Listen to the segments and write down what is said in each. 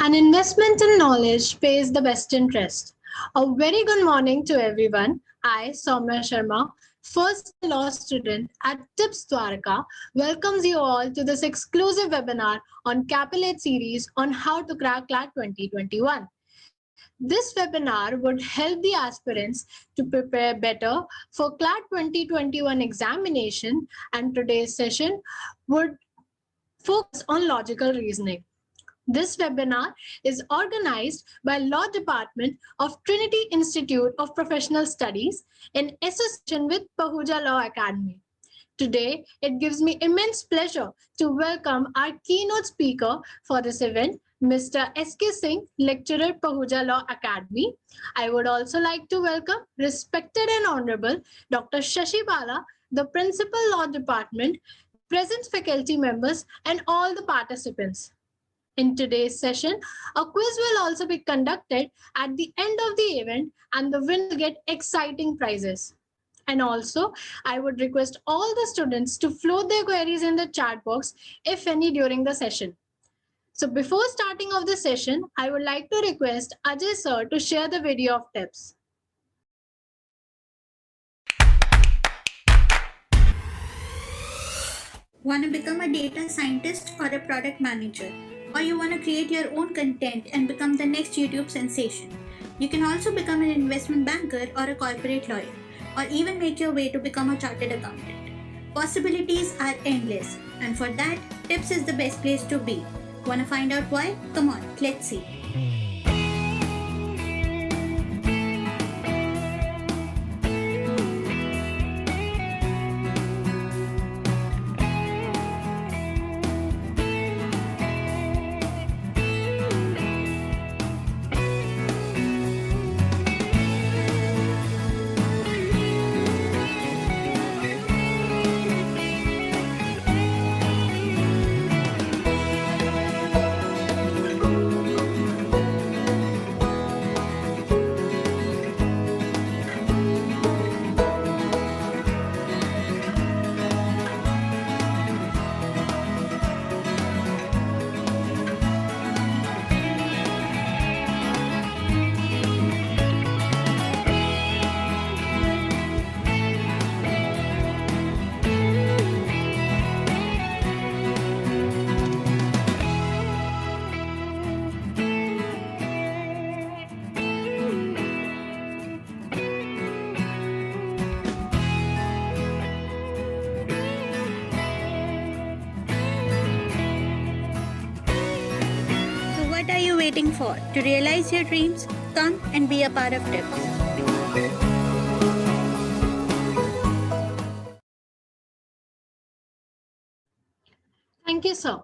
An investment in knowledge pays the best interest. A very good morning to everyone. I, Soumya Sharma, first year law student at TIPS Dwarka, welcomes you all to this exclusive webinar on Capillate series on how to crack CLAT 2021. This webinar would help the aspirants to prepare better for CLAT 2021 examination, and today's session would focus on logical reasoning. This webinar is organized by Law Department of Trinity Institute of Professional Studies in association with Pahuja Law Academy. Today, it gives me immense pleasure to welcome our keynote speaker for this event, Mr. S.K. Singh, lecturer, Pahuja Law Academy. I would also like to welcome respected and honorable Dr. Shashi Bala, the Principal Law Department, present faculty members, and all the participants. In today's session, a quiz will also be conducted at the end of the event, and the winner will get exciting prizes. And also, I would request all the students to float their queries in the chat box, if any, during the session. So before starting off the session, I would like to request Ajay sir to share the video of tips. Want to become a data scientist or a product manager? Or you want to create your own content and become the next YouTube sensation? You can also become an investment banker or a corporate lawyer, or even make your way to become a chartered accountant. Possibilities are endless, and for that, Tips is the best place to be. Want to find out why? Come on, let's see. What are you waiting for? To realize your dreams, come and be a part of Tips. Thank you, sir.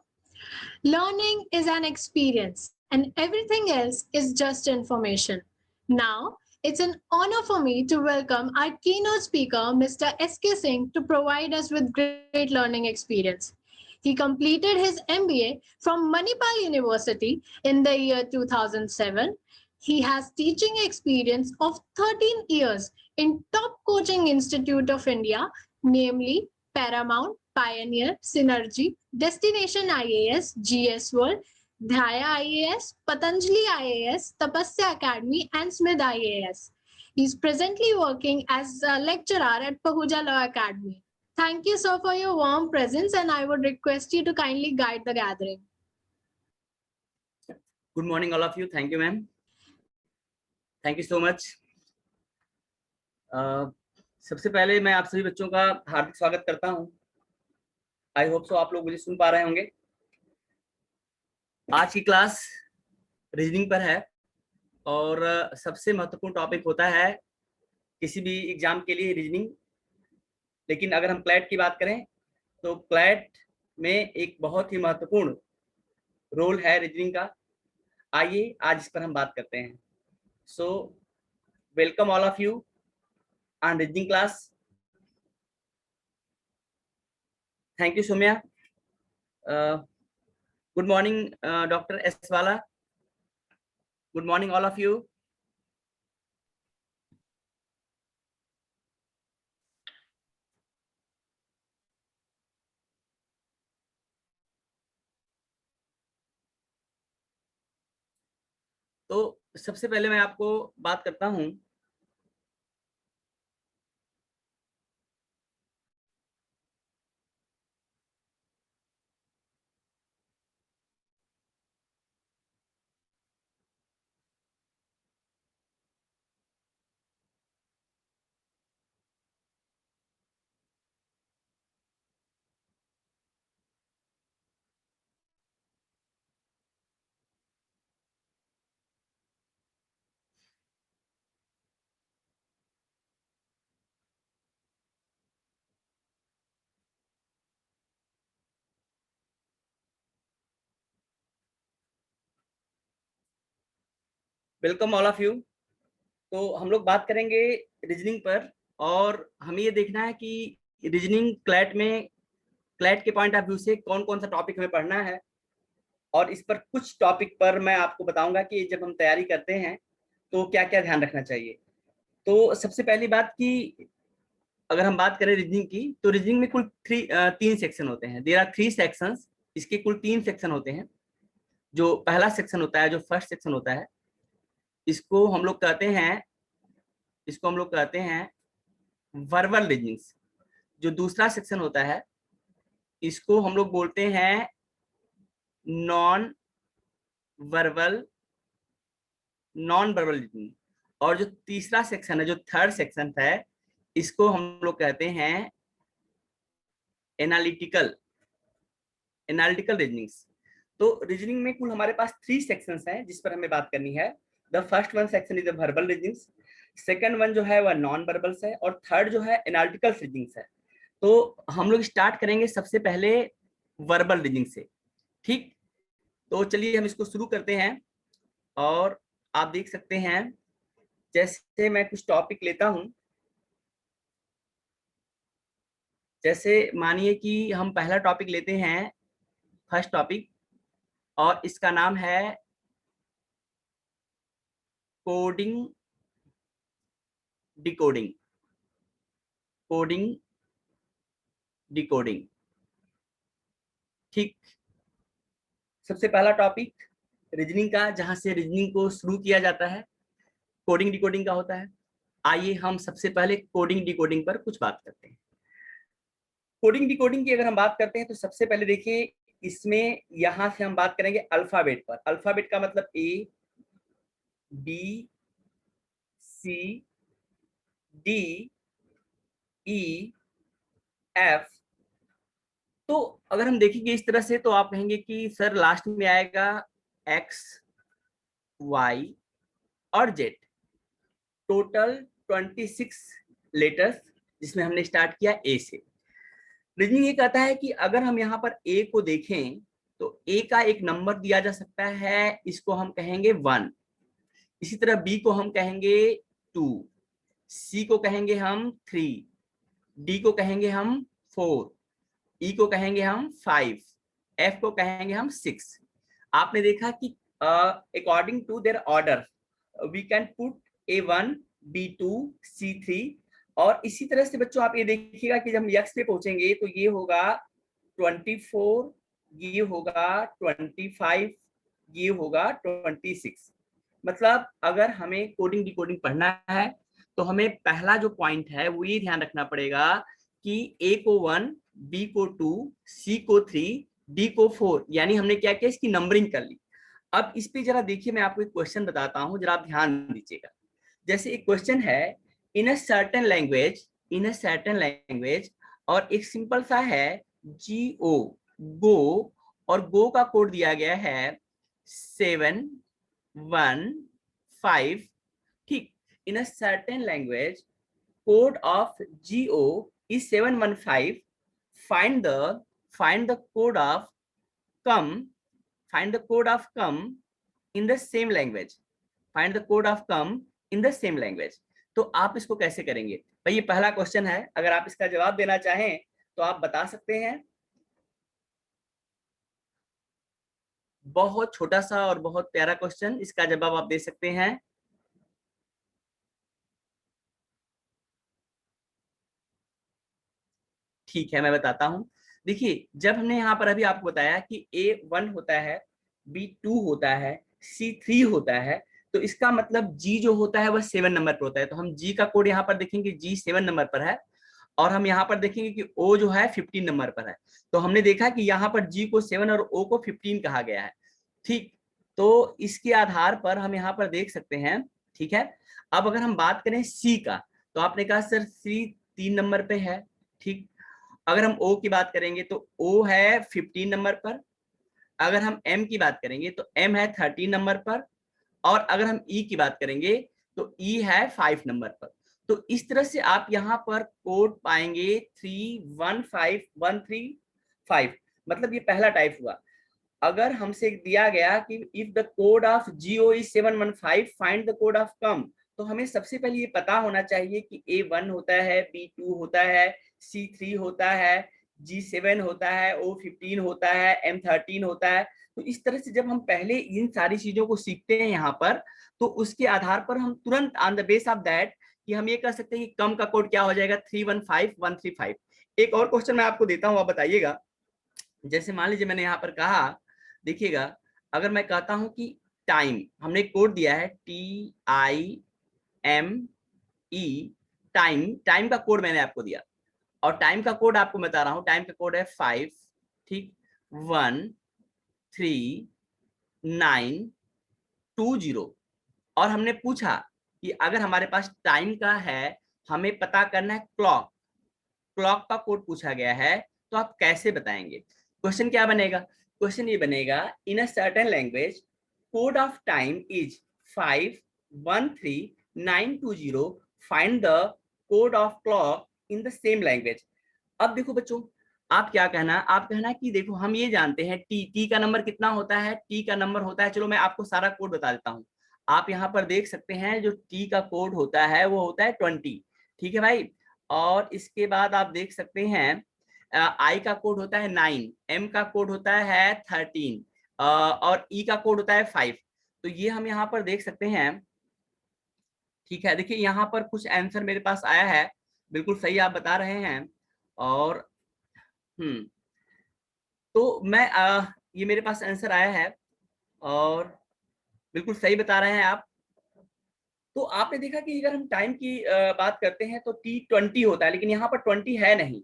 Learning is an experience, and everything else is just information. Now, it's an honor for me to welcome our keynote speaker, Mr. S.K. Singh, to provide us with great learning experience. He completed his MBA from Manipal University in the year 2007. He has teaching experience of 13 years in top coaching institute of India, namely Paramount, Pioneer, Synergy, Destination IAS, GS World, Dhaya IAS, Patanjali IAS, Tapasya Academy, and Smith IAS. He's presently working as a lecturer at Pahuja Law Academy. Thank you, sir, for your warm presence, and I would request you to kindly guide the gathering. Good morning, all of you. Thank you, ma'am. Thank you so much. सबसे पहले मैं आप सभी बच्चों का हार्दिक स्वागत करता हूं। आई होप सो आप लोग मुझे सुन पा रहे होंगे। आज की क्लास रीजनिंग पर है और सबसे महत्वपूर्ण टॉपिक होता है किसी भी एग्जाम के लिए रीजनिंग। लेकिन अगर हम क्लैट की बात करें तो क्लैट में एक बहुत ही महत्वपूर्ण रोल है रीजनिंग का। आइए आज इस पर हम बात करते हैं। So welcome all of you on reading class. Thank you, Soumya. Good morning, Dr. S. Wala. Good morning, all of you. तो सबसे पहले मैं आपको बात करता हूं, वेलकम ऑल ऑफ यू। तो हम लोग बात करेंगे रीजनिंग पर, और हमें ये देखना है कि रीजनिंग क्लैट में, क्लैट के पॉइंट ऑफ व्यू से कौन कौन सा टॉपिक हमें पढ़ना है। और इस पर कुछ टॉपिक पर मैं आपको बताऊंगा कि जब हम तैयारी करते हैं तो क्या क्या ध्यान रखना चाहिए। तो सबसे पहली बात कि अगर हम बात करें रीजनिंग की, तो रीजनिंग में कुल तीन सेक्शन होते हैं। There are 3 sections. इसके कुल 3 सेक्शन होते हैं। जो पहला सेक्शन होता है, जो फर्स्ट सेक्शन होता है, इसको हम लोग कहते हैं इसको हम लोग कहते हैं वर्बल रीजनिंग्स। जो दूसरा सेक्शन होता है, इसको हम लोग बोलते हैं नॉन वर्बल रीजनिंग। और जो तीसरा सेक्शन है, जो थर्ड सेक्शन है, इसको हम लोग कहते हैं एनालिटिकल रीजनिंग्स। तो रीजनिंग में कुल हमारे पास 3 सेक्शंस हैं जिस पर हमें बात करनी है। The first one section is the verbal reasonings, second one जो है वह नॉन वर्बल्स है, और थर्ड जो है एनालिटिकल रीजनिंग्स है। तो हम लोग स्टार्ट करेंगे सबसे पहले वर्बल रीजनिंग से। ठीक, तो चलिए हम इसको शुरू करते हैं। और आप देख सकते हैं, जैसे मैं कुछ टॉपिक लेता हूं, जैसे मानिए कि हम पहला टॉपिक लेते हैं, फर्स्ट टॉपिक, और इसका नाम है कोडिंग डिकोडिंग। Coding decoding. ठीक, सबसे पहला टॉपिक रीजनिंग का, जहां से रीजनिंग को शुरू किया जाता है, कोडिंग डिकोडिंग का होता है। आइए हम सबसे पहले कोडिंग डिकोडिंग पर कुछ बात करते हैं। कोडिंग डिकोडिंग की अगर हम बात करते हैं तो सबसे पहले देखिए, इसमें यहां से हम बात करेंगे अल्फाबेट पर। अल्फाबेट का मतलब ए, B, C, D, E, F. तो अगर हम देखेंगे इस तरह से, तो आप कहेंगे कि सर लास्ट में आएगा एक्स, वाई और जेड। टोटल 26 लेटर्स, जिसमें हमने स्टार्ट किया ए से। रीजनिंग ये कहता है कि अगर हम यहाँ पर ए को देखें, तो ए का एक नंबर दिया जा सकता है, इसको हम कहेंगे 1। इसी तरह बी को हम कहेंगे 2, सी को कहेंगे हम 3, डी को कहेंगे हम 4, ई को कहेंगे हम 5, एफ को कहेंगे हम 6। आपने देखा कि according to their order we can put A1, B2, C3। और इसी तरह से बच्चों आप ये देखिएगा कि जब हम यक्स पे पहुंचेंगे तो ये होगा 24, ये होगा 25, ये होगा 26। मतलब अगर हमें कोडिंग डिकोडिंग पढ़ना है तो हमें पहला जो पॉइंट है वो ये ध्यान रखना पड़ेगा कि ए को 1, बी को 2, सी को 3, डी को 4, यानी हमने क्या किया, इसकी नंबरिंग कर ली। अब इस पे जरा देखिए, मैं आपको एक क्वेश्चन बताता हूं, जरा आप ध्यान दीजिएगा। जैसे एक क्वेश्चन है, इन अ सर्टेन लैंग्वेज, और एक सिंपल सा है GO, गो, और गो का कोड दिया गया है 715। ठीक, in a certain language code of GO is 715। find the find the code of come find the code of come in the same language। find the code of come in the same language। तो आप इसको कैसे करेंगे भाई? ये पहला question है, अगर आप इसका जवाब देना चाहें तो आप बता सकते हैं। बहुत छोटा सा और बहुत प्यारा क्वेश्चन, इसका जवाब आप दे सकते हैं। ठीक है, मैं बताता हूं। देखिए, जब हमने यहाँ पर अभी आपको बताया कि A1 होता है, B2 होता है, C3 होता है, तो इसका मतलब जी जो होता है वह 7 नंबर पर होता है। तो हम जी का कोड यहाँ पर देखेंगे, जी 7 नंबर पर है, और हम यहाँ पर देखेंगे कि ओ जो है 15 नंबर पर है। तो हमने देखा कि यहाँ पर जी को 7 और ओ को 15 कहा गया है। ठीक, तो इसके आधार पर हम यहाँ पर देख सकते हैं। ठीक है, अब अगर हम बात करें सी का, तो आपने कहा सर सी 3 नंबर पे है। ठीक, अगर हम ओ की बात करेंगे तो ओ है 15 नंबर पर। अगर हम एम की बात करेंगे तो एम है 13 नंबर पर। और अगर हम ई की बात करेंगे तो ई है 5 नंबर पर। तो इस तरह से आप यहाँ पर कोड पाएंगे 315135, मतलब ये पहला टाइप हुआ। अगर हमसे दिया गया कि if the code of GO is 715 find the code of come, तो हमें सबसे पहले ये पता होना चाहिए कि A1 होता है, B2 होता है, C3 होता है, G7 होता है, O15 होता है, M13 होता है। तो इस तरह से जब हम पहले इन सारी चीजों को सीखते हैं यहाँ पर, तो उसके आधार पर हम तुरंत on the base of that कि हम ये कह सकते हैं कि कम का कोड क्या हो जाएगा, 315135। एक और क्वेश्चन मैं आपको देता हूँ, आप बताइएगा। जैसे मान लीजिए मैंने यहाँ पर कहा, देखिएगा, अगर मैं कहता हूं कि टाइम, हमने कोड दिया है TIME, टाइम, टाइम का कोड मैंने आपको दिया, और टाइम का कोड आपको बता रहा हूं, टाइम का कोड है 5, ठीक, 13920। और हमने पूछा कि अगर हमारे पास टाइम का है, हमें पता करना है क्लॉक, क्लॉक का कोड पूछा गया है, तो आप कैसे बताएंगे? क्वेश्चन क्या बनेगा? क्वेश्चन ये बनेगा, in a certain language code of time is 513920, find the code of clock in the same language. अब देखो बच्चों, आप क्या कहना, आप कहना कि देखो हम ये जानते हैं टी का नंबर कितना होता है, टी का नंबर होता है, चलो मैं आपको सारा कोड बता देता हूँ। आप यहाँ पर देख सकते हैं जो टी का कोड होता है वो होता है 20, ठीक है भाई। और इसके बाद आप देख सकते हैं आई का कोड होता है 9, एम का कोड होता है 13, और ई का कोड होता है 5। तो ये हम यहाँ पर देख सकते हैं। ठीक है, देखिए यहाँ पर कुछ आंसर मेरे पास आया है, बिल्कुल सही आप बता रहे हैं। और तो मैं ये मेरे पास आंसर आया है, और बिल्कुल सही बता रहे हैं आप। तो आपने देखा कि अगर हम टाइम की बात करते हैं तो T20 होता है, लेकिन यहाँ पर 20 है नहीं,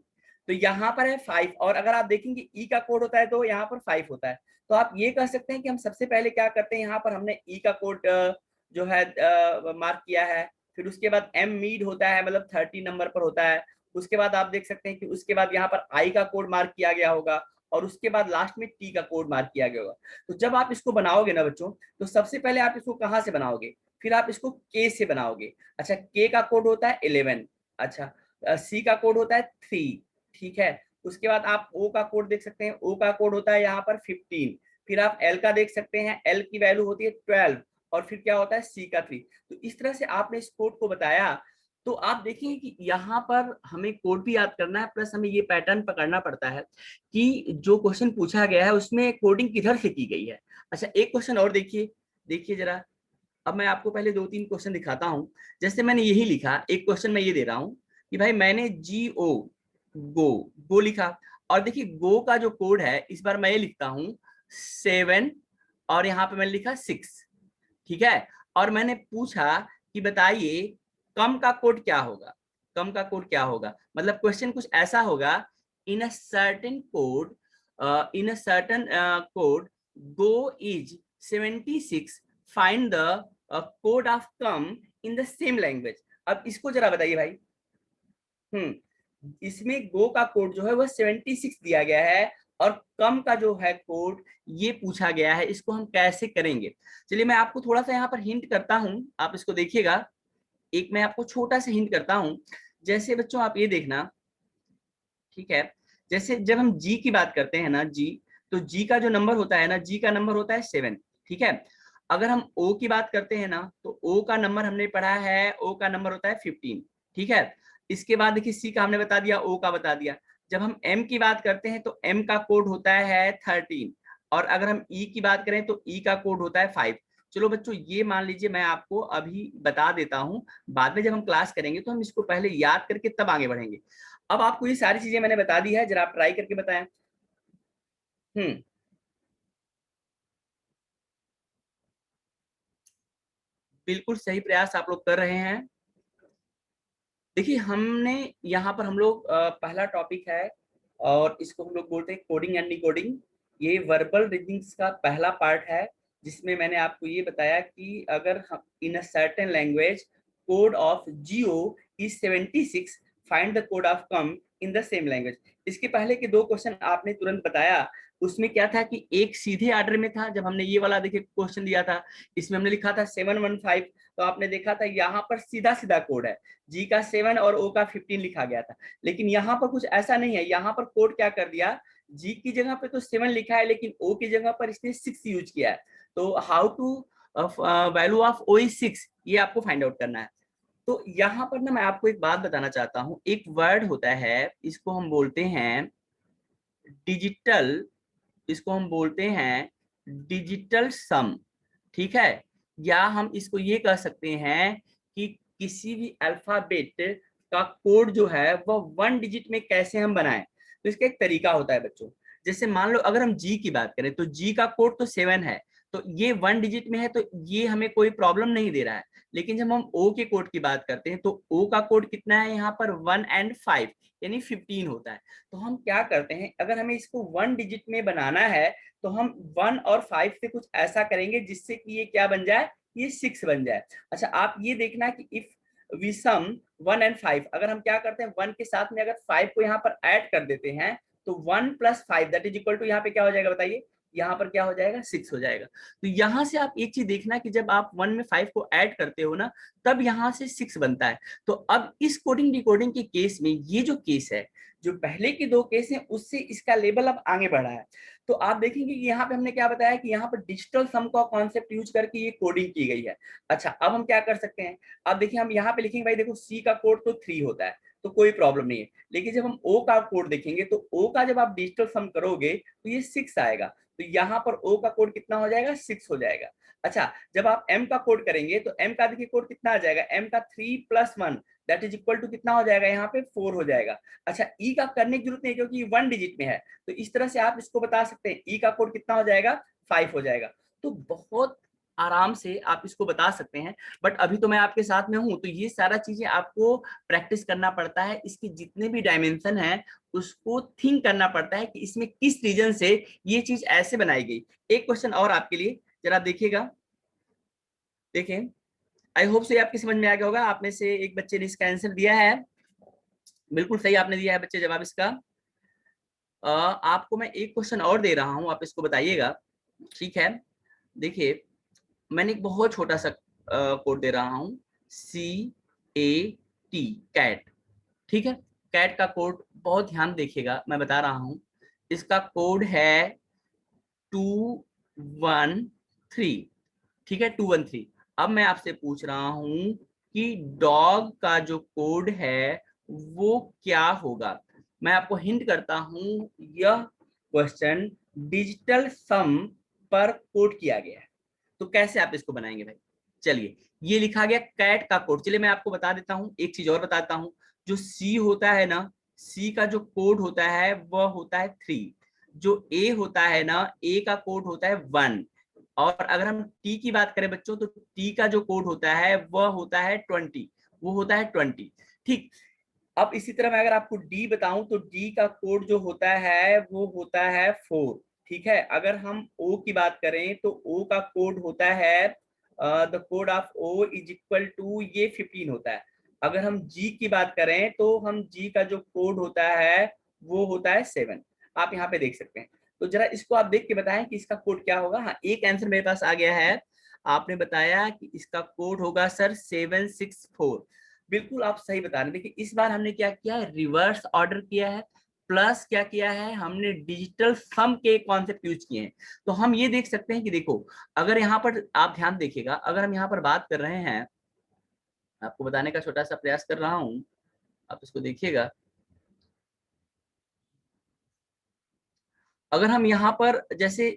तो यहाँ पर है 5। और अगर आप देखेंगे ई का कोड होता है तो यहाँ पर 5 होता है। तो आप ये कह सकते हैं कि हम सबसे पहले क्या करते हैं, यहाँ पर हमने ई का कोड जो है मार्क किया है। फिर उसके बाद एम मीड होता है, मतलब 30 नंबर पर होता है। उसके बाद आप देख सकते हैं कि उसके बाद यहाँ पर आई का कोड मार्क किया गया होगा, और उसके बाद लास्ट में टी का कोड मार्क किया गया होगा। तो जब आप इसको बनाओगे ना बच्चों, तो सबसे पहले आप इसको कहाँ से बनाओगे, फिर आप इसको के से बनाओगे। अच्छा, के का कोड होता है 11, अच्छा, सी का कोड होता है 3, ठीक है। उसके बाद आप ओ का कोड देख सकते हैं, ओ का कोड होता है यहाँ पर 15। फिर आप एल का देख सकते हैं, एल की वैल्यू होती है 12, और फिर क्या होता है सी का 3। तो इस तरह से आपने इस कोड को बताया। तो आप देखेंगे कि यहाँ पर हमें कोड भी याद करना है, प्लस हमें ये पैटर्न पकड़ना पड़ता है कि जो क्वेश्चन पूछा गया है उसमें कोडिंग किधर से की गई है। अच्छा, एक क्वेश्चन और देखिए, देखिए जरा। अब मैं आपको पहले 2-3 क्वेश्चन दिखाता हूं। जैसे मैंने यही लिखा, एक क्वेश्चन मैं ये दे रहा हूं कि भाई मैंने GO, गो, गो लिखा, और देखिए गो का जो कोड है, इस बार मैं ये लिखता हूं 7, और यहाँ पे मैंने लिखा 6, ठीक है। और मैंने पूछा कि बताइए कम का कोड क्या होगा, कम का कोड क्या होगा, मतलब क्वेश्चन कुछ ऐसा होगा, in a certain code, in a certain code go is 76, find the code of come in the same language. अब इसको जरा बताइए भाई। इसमें गो का कोड जो है वह 76 दिया गया है, और कम का जो है कोड ये पूछा गया है, इसको हम कैसे करेंगे? चलिए मैं आपको थोड़ा सा यहाँ पर हिंट करता हूं, आप इसको देखिएगा। एक मैं आपको छोटा सा हिंट करता हूं। जैसे बच्चों आप ये देखना, ठीक है, जैसे जब हम जी की बात करते हैं ना, जी, तो जी का जो नंबर होता है ना, जी का नंबर होता है 7, ठीक है। अगर हम ओ की बात करते हैं ना, तो ओ का नंबर हमने पढ़ा है, ओ का नंबर होता है 15, ठीक है। इसके बाद देखिए सी का हमने बता दिया, ओ का बता दिया। जब हम एम की बात करते हैं तो एम का कोड होता है 13, और अगर हम ई की बात करें तो ई का कोड होता है 5। चलो बच्चों, ये मान लीजिए मैं आपको अभी बता देता हूँ, बाद में जब हम क्लास करेंगे तो हम इसको पहले याद करके तब आगे बढ़ेंगे। अब आपको ये सारी चीजें मैंने बता दी है, जरा आप ट्राई करके बताएं। हम्म बिल्कुल सही प्रयास आप लोग कर रहे हैं। देखिए हमने यहाँ पर हम लोग पहला टॉपिक है और इसको हम लोग बोलते हैं कोडिंग एंड डिकोडिंग। ये वर्बल रीजनिंग्स का पहला पार्ट है, जिसमें मैंने आपको ये बताया कि अगर हम in a certain language code of GO is 76, find the code of come in the same language. इसके पहले के दो क्वेश्चन आपने तुरंत बताया, उसमें क्या था कि एक सीधे ऑर्डर में था। जब हमने ये वाला देखिए क्वेश्चन दिया था, इसमें हमने लिखा था 715, तो आपने देखा था यहाँ पर सीधा सीधा कोड है, जी का 7 और ओ का 15 लिखा गया था। लेकिन यहाँ पर कुछ ऐसा नहीं है, यहाँ पर कोड क्या कर दिया, जी की जगह पे तो 7 लिखा है, लेकिन ओ की जगह पर इसने 6 यूज किया है। तो how to value of O is 6, ये आपको फाइंड आउट करना है। तो यहाँ पर ना मैं आपको एक बात बताना चाहता हूँ, एक वर्ड होता है, इसको हम बोलते हैं डिजिटल, इसको हम बोलते हैं डिजिटल सम, ठीक है। या हम इसको ये कह सकते हैं कि किसी भी अल्फाबेट का कोड जो है वह 1 डिजिट में कैसे हम बनाएं। तो इसका एक तरीका होता है बच्चों, जैसे मान लो अगर हम जी की बात करें तो जी का कोड तो 7 है, तो ये 1 डिजिट में है, तो ये हमें कोई प्रॉब्लम नहीं दे रहा है। लेकिन जब हम ओ के कोड की बात करते हैं तो ओ का कोड कितना है, यहाँ पर 1 और 5 यानी 15 होता है। तो हम क्या करते हैं, अगर हमें इसको 1 डिजिट में बनाना है तो हम 1 और 5 से कुछ ऐसा करेंगे जिससे कि ये क्या बन जाए, ये 6 बन जाए। अच्छा आप ये देखना कि इफ वी सम 1 और 5, अगर हम क्या करते हैं 1 के साथ में अगर 5 को यहाँ पर ऐड कर देते हैं तो 1 + 5 दैट इज इक्वल टू, यहाँ पे क्या हो जाएगा बताइए, यहाँ पर क्या हो जाएगा, 6 हो जाएगा। तो यहाँ से आप एक चीज देखना कि जब आप 1 में 5 को ऐड करते हो ना, तब यहाँ से 6 बनता है। तो अब इस कोडिंग डिकोडिंग के केस में ये जो केस है, जो पहले के दो केस हैं उससे इसका लेवल अब आगे बढ़ा है। तो आप देखेंगे कि यहाँ पे हमने क्या बताया कि यहाँ पर डिजिटल सम का कॉन्सेप्ट यूज करके ये कोडिंग की गई है। अच्छा अब हम क्या कर सकते हैं, अब देखिए हम यहाँ पे लिखेंगे भाई देखो सी का कोड तो 3 होता है, तो कोई प्रॉब्लम नहीं है। लेकिन जब हम ओ का कोड देखेंगे तो ओ का जब आप डिजिटल सम करोगे तो ये 6 आएगा, तो यहाँ पर ओ का कोड कितना हो जाएगा, 6 हो जाएगा। अच्छा जब आप एम का कोड करेंगे तो एम का देखिए कोड कितना आ जाएगा, एम का 3 + 1 दैट इज इक्वल टू कितना हो जाएगा, यहाँ पे 4 हो जाएगा। अच्छा ई का करने की जरूरत नहीं क्योंकि 1 डिजिट में है, तो इस तरह से आप इसको बता सकते हैं ई का कोड कितना हो जाएगा, 5 हो जाएगा। तो बहुत आराम से आप इसको बता सकते हैं। बट अभी तो मैं आपके साथ में हूं, तो ये सारा चीजें आपको प्रैक्टिस करना पड़ता है, इसके जितने भी डायमेंशन है उसको थिंक करना पड़ता है कि इसमें किस रीजन से ये चीज ऐसे बनाई गई। एक क्वेश्चन और आपके लिए, जरा देखिएगा, देखें, आई होप से आपकी समझ में आ गया होगा। आप में से एक बच्चे ने इसका आंसर दिया है, बिल्कुल सही आपने दिया है बच्चे जवाब इसका। आपको मैं एक क्वेश्चन और दे रहा हूं, आप इसको बताइएगा, ठीक है। देखिए मैंने एक बहुत छोटा सा कोड दे रहा हूं, CAT, कैट, ठीक है। कैट का कोड बहुत ध्यान देखिएगा, मैं बता रहा हूं, इसका कोड है 213, ठीक है, 213। अब मैं आपसे पूछ रहा हूं कि डॉग का जो कोड है वो क्या होगा। मैं आपको हिंट करता हूं, यह क्वेश्चन डिजिटल सम पर कोड किया गया है। तो कैसे आप इसको बनाएंगे भाई, चलिए ये लिखा गया कैट का कोड। चलिए मैं आपको बता देता हूं, एक चीज और बताता हूं, जो सी होता है ना, सी का जो कोड होता है वह होता है 3, जो ए होता है ना, ए का कोड होता है 1, और अगर हम टी की बात करें बच्चों तो टी का जो कोड होता है वह होता है 20, वो होता है 20, ठीक। अब इसी तरह मैं अगर आपको डी बताऊं तो डी का कोड जो होता है वो होता है 4, ठीक है। अगर हम ओ की बात करें तो ओ का कोड होता है the code of O is equal to ये 15 होता है। अगर हम जी की बात करें तो हम जी का जो कोड होता है वो होता है 7, आप यहाँ पे देख सकते हैं। तो जरा इसको आप देख के बताएं कि इसका कोड क्या होगा। हाँ एक आंसर मेरे पास आ गया है, आपने बताया कि इसका कोड होगा सर 764, बिल्कुल आप सही बता रहे हैं। देखिए इस बार हमने क्या किया है, रिवर्स ऑर्डर किया है, प्लस क्या किया है, हमने डिजिटल सम के कॉन्सेप्ट यूज किए हैं। तो हम ये देख सकते हैं कि देखो, अगर यहाँ पर आप ध्यान देखिएगा, अगर हम यहाँ पर बात कर रहे हैं, आपको बताने का छोटा सा प्रयास कर रहा हूं, आप इसको देखिएगा। अगर हम यहाँ पर जैसे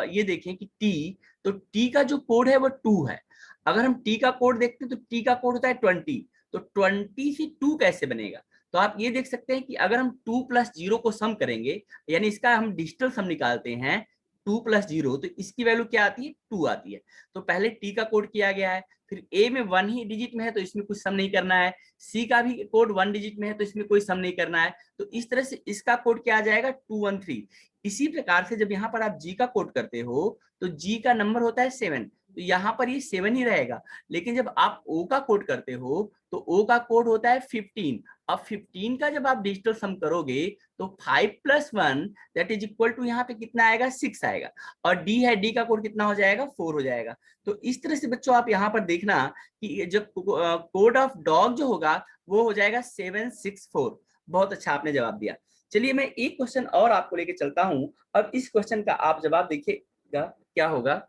ये देखें कि टी, तो टी का जो कोड है वो 2 है। अगर हम टी का कोड देखते हैं तो टी का कोड होता है 20, तो 20 से 2 कैसे बनेगा। तो आप ये देख सकते हैं कि अगर हम 2 + 0 को सम करेंगे, यानी इसका हम डिजिटल सम निकालते हैं 2 + 0, तो इसकी वैल्यू क्या आती है, 2 आती है। तो पहले टी का कोड किया गया है, फिर ए में 1 ही डिजिट में है तो इसमें कुछ सम नहीं करना है, सी का भी कोड 1 डिजिट में है तो इसमें कोई सम नहीं करना है। तो इस तरह से इसका कोड क्या आ जाएगा 213। इसी प्रकार से जब यहाँ पर आप जी का कोड करते हो तो जी का नंबर होता है 7, तो यहाँ पर ये 7 ही रहेगा। लेकिन जब आप ओ का कोड करते हो तो ओ का कोड होता है 15। अब 15 का जब आप डिजिटल सम करोगे तो 5 + 1 दैट इज इक्वल टू यहाँ पे कितना आएगा 6 आएगा, और डी है, डी का कोड कितना हो जाएगा 4 हो जाएगा। तो इस तरह से बच्चों आप यहाँ पर देखना कि जब कोड ऑफ डॉग जो होगा वो हो जाएगा 764। बहुत अच्छा आपने जवाब दिया। चलिए मैं एक क्वेश्चन और आपको लेके चलता हूं। अब इस क्वेश्चन का आप जवाब देखिएगा क्या होगा।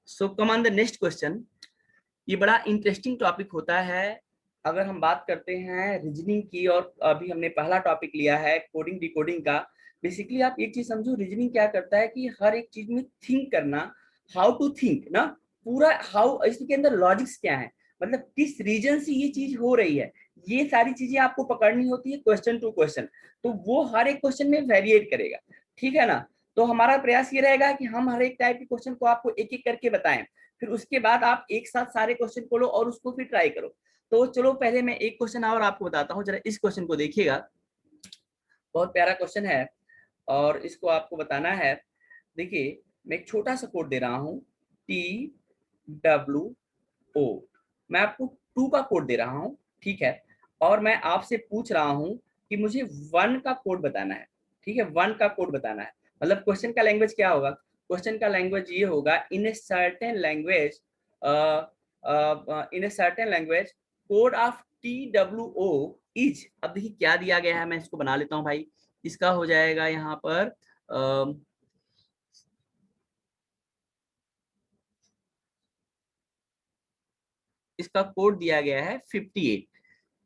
So come on the next question. ये बड़ा इंटरेस्टिंग टॉपिक होता है। अगर हम बात करते हैं रीजनिंग की, और अभी हमने पहला टॉपिक लिया है कोडिंग डिकोडिंग का। बेसिकली आप एक चीज समझो, रीजनिंग क्या करता है कि हर एक चीज में थिंक करना, हाउ टू थिंक ना, पूरा हाउ, इसके अंदर लॉजिक्स क्या है, मतलब किस रीजन से ये चीज हो रही है, ये सारी चीजें आपको पकड़नी होती है क्वेश्चन टू क्वेश्चन। तो वो हर एक क्वेश्चन में वेरिएट करेगा, ठीक है ना। तो हमारा प्रयास ये रहेगा कि हम हर एक टाइप के क्वेश्चन को आपको एक एक करके बताएं, फिर उसके बाद आप एक साथ सारे क्वेश्चन खोलो और उसको फिर ट्राई करो। तो चलो पहले मैं एक क्वेश्चन और आपको बताता हूँ, जरा इस क्वेश्चन को देखिएगा। बहुत प्यारा क्वेश्चन है और इसको आपको बताना है। देखिए मैं एक छोटा सा कोड दे रहा हूँ TWO, मैं आपको 2 का कोड दे रहा हूँ, ठीक है। और मैं आपसे पूछ रहा हूँ कि मुझे 1 का कोड बताना है, ठीक है, 1 का कोड बताना है। मतलब क्वेश्चन का लैंग्वेज क्या होगा, क्वेश्चन का लैंग्वेज ये होगा in a certain language, in a certain language code of TWO is. अब देखिए क्या दिया गया है, मैं इसको बना लेता हूँ भाई। इसका हो जाएगा यहाँ पर इसका कोड दिया गया है 58,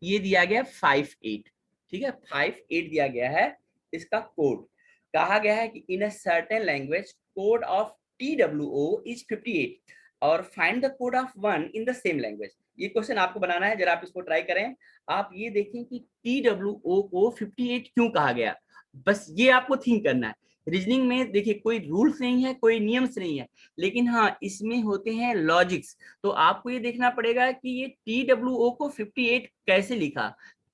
ये दिया गया 58, ठीक है, 58 दिया गया है इसका कोड। कहा गया है कि in a certain language code of TWO is 58 और find the code of 1 in the same language. ये क्वेश्चन आपको बनाना है, जरा आप इसको ट्राई करें। आप ये देखें कि TWO को 58 क्यों कहा गया, बस ये आपको थिंक करना है। रीजनिंग में देखिए कोई रूल्स नहीं है, कोई नियम्स नहीं है, लेकिन हाँ इसमें होते हैं लॉजिक्स। तो आपको ये देखना पड़ेगा कि ये TWO को 58 कैसे लिखा,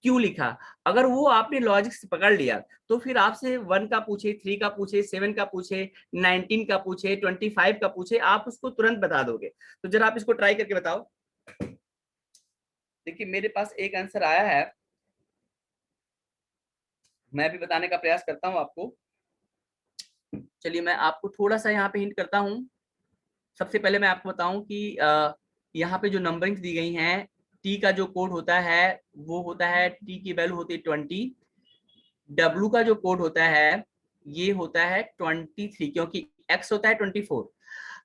क्यों लिखा। अगर वो आपने लॉजिक से पकड़ लिया तो फिर आपसे 1 का पूछे, 3 का पूछे, 7 का पूछे, 19 का पूछे, 25 का पूछे, आप उसको तुरंत बता दोगे। तो जरा आप इसको ट्राई करके बताओ। देखिए मेरे पास एक आंसर आया है, मैं भी बताने का प्रयास करता हूं आपको। चलिए मैं आपको थोड़ा सा यहाँ पे हिंट करता हूँ। सबसे पहले मैं आपको बताऊं कि यहाँ पे जो नंबरिंग दी गई हैं, टी का जो कोड होता है वो होता है, टी की वैल्यू होती है 20, डब्लू का जो कोड होता है ये होता है 23, क्योंकि एक्स होता है 24।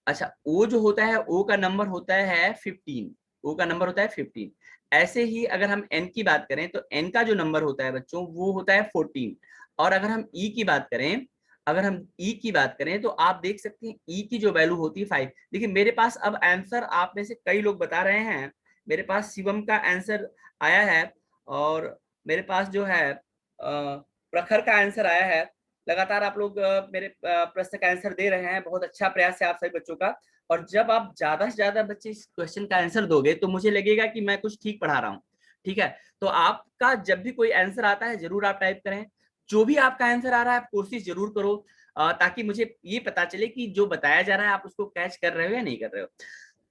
अच्छा ओ जो होता है, ओ का नंबर होता है 15, ओ का नंबर होता है 15। ऐसे ही अगर हम एन की बात करें तो एन का जो नंबर होता है बच्चों वो होता है 14। और अगर हम ई की बात करें, अगर हम ई की बात करें तो आप देख सकते हैं ई की जो वैल्यू होती है 5। देखिए मेरे पास अब आंसर आप में से कई लोग बता रहे हैं, मेरे पास शिवम का आंसर आया है और मेरे पास जो है प्रखर का आंसर आया है। लगातार आप लोग मेरे प्रश्न का आंसर दे रहे हैं, बहुत अच्छा प्रयास है आप सभी बच्चों का। और जब आप ज्यादा से ज्यादा बच्चे इस क्वेश्चन का आंसर दोगे तो मुझे लगेगा कि मैं कुछ ठीक पढ़ा रहा हूँ, ठीक है। तो आपका जब भी कोई आंसर आता है जरूर आप टाइप करें, जो भी आपका आंसर आ रहा है आप कोशिश जरूर करो, ताकि मुझे ये पता चले कि जो बताया जा रहा है आप उसको कैच कर रहे हो या नहीं कर रहे हो।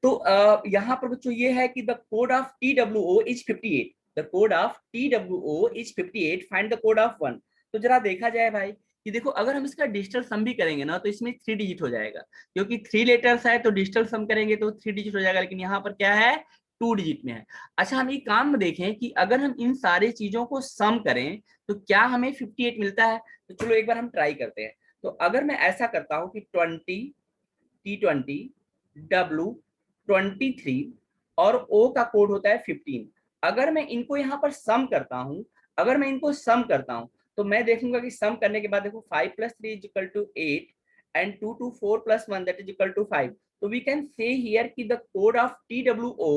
तो यहाँ पर बच्चों ये है कि the code of TWO is 58, the code of TWO is 58, find the code of 1। तो जरा देखा जाए भाई कि देखो अगर हम इसका डिजिटल सम भी करेंगे ना तो इसमें 3 डिजिट हो जाएगा, क्योंकि 3 लेटर्स है तो डिजिटल सम करेंगे तो 3 डिजिट हो जाएगा, लेकिन यहाँ पर क्या है 2 डिजिट में है। अच्छा हम ये काम में देखें कि अगर हम इन सारी चीजों को सम करें तो क्या हमें 58 मिलता है। तो चलो एक बार हम ट्राई करते हैं। तो अगर मैं ऐसा करता हूँ कि 20, T20, W 23 और O का कोड होता है 15, अगर मैं इनको यहाँ पर सम करता हूँ, अगर मैं इनको सम करता हूँ तो मैं देखूंगा कि सम करने के बाद देखो 5 + 3 = 8 and 2 to 4 + 1 that is equal to 5। तो we can say here कि the code of TWO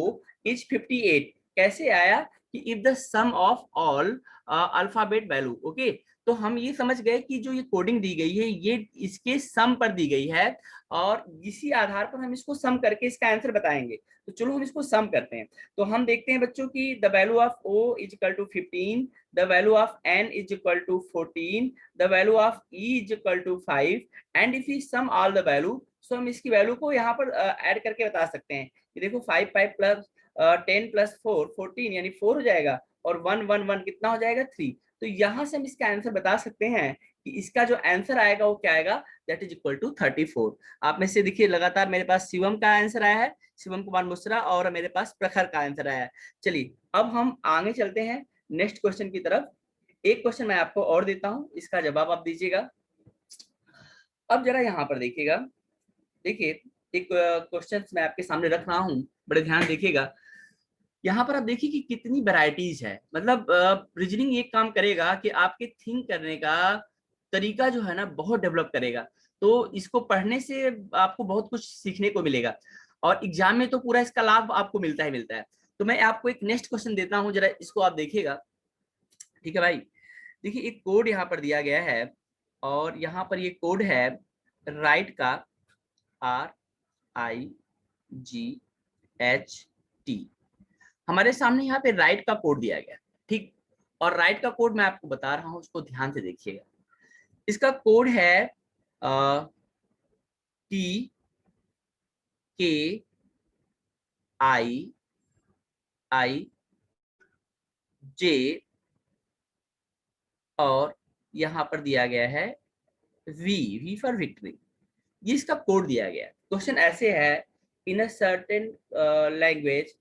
is 58। कैसे आया कि if the sum of all alphabet value, okay, तो हम ये समझ गए कि जो ये कोडिंग दी गई है ये इसके सम पर दी गई है और इसी आधार पर हम इसको सम करके इसका आंसर बताएंगे। तो चलो हम इसको सम करते हैं। तो हम देखते हैं बच्चों की the value of O is equal to 15, the value of N is equal to 14, the value of E is equal to 5 and if you sum all the value, so हम इसकी वैल्यू को यहाँ पर ऐड करके बता सकते हैं कि देखो 5 प्लस 10 प्लस 4 14 यानी 4 हो जाएगा और 1 1 1 कितना हो जाएगा 3। तो यहाँ से हम इसका आंसर बता सकते हैं कि इसका जो आंसर आएगा वो क्या आएगा, दैट इज इक्वल टू 34। आप में से देखिए लगातार मेरे पास शिवम का आंसर आया है, शिवम कुमार मुस्रा, और मेरे पास प्रखर का आंसर आया है। चलिए अब हम आगे चलते हैं नेक्स्ट क्वेश्चन की तरफ। एक क्वेश्चन मैं आपको और देता हूं, इसका जवाब आप दीजिएगा। अब जरा यहाँ पर देखिएगा, देखिए एक क्वेश्चन मैं आपके सामने रख रहा हूँ, बड़े ध्यान देखिएगा। यहाँ पर आप देखिए कि कितनी वैरायटीज है। मतलब रीजनिंग ये काम करेगा कि आपके थिंक करने का तरीका जो है ना बहुत डेवलप करेगा। तो इसको पढ़ने से आपको बहुत कुछ सीखने को मिलेगा और एग्जाम में तो पूरा इसका लाभ आपको मिलता ही मिलता है। तो मैं आपको एक नेक्स्ट क्वेश्चन देता हूँ, जरा इसको आप देखिएगा। ठीक है भाई, देखिए एक कोड यहाँ पर दिया गया है और यहाँ पर ये कोड है राइट का, RIGHT। हमारे सामने यहाँ पे राइट का कोड दिया गया, ठीक। और राइट का कोड मैं आपको बता रहा हूँ, उसको ध्यान से देखिएगा। इसका कोड है TKIIJ और यहाँ पर दिया गया है V फॉर विक्ट्री। ये इसका कोड दिया गया है। क्वेश्चन ऐसे है, in a certain language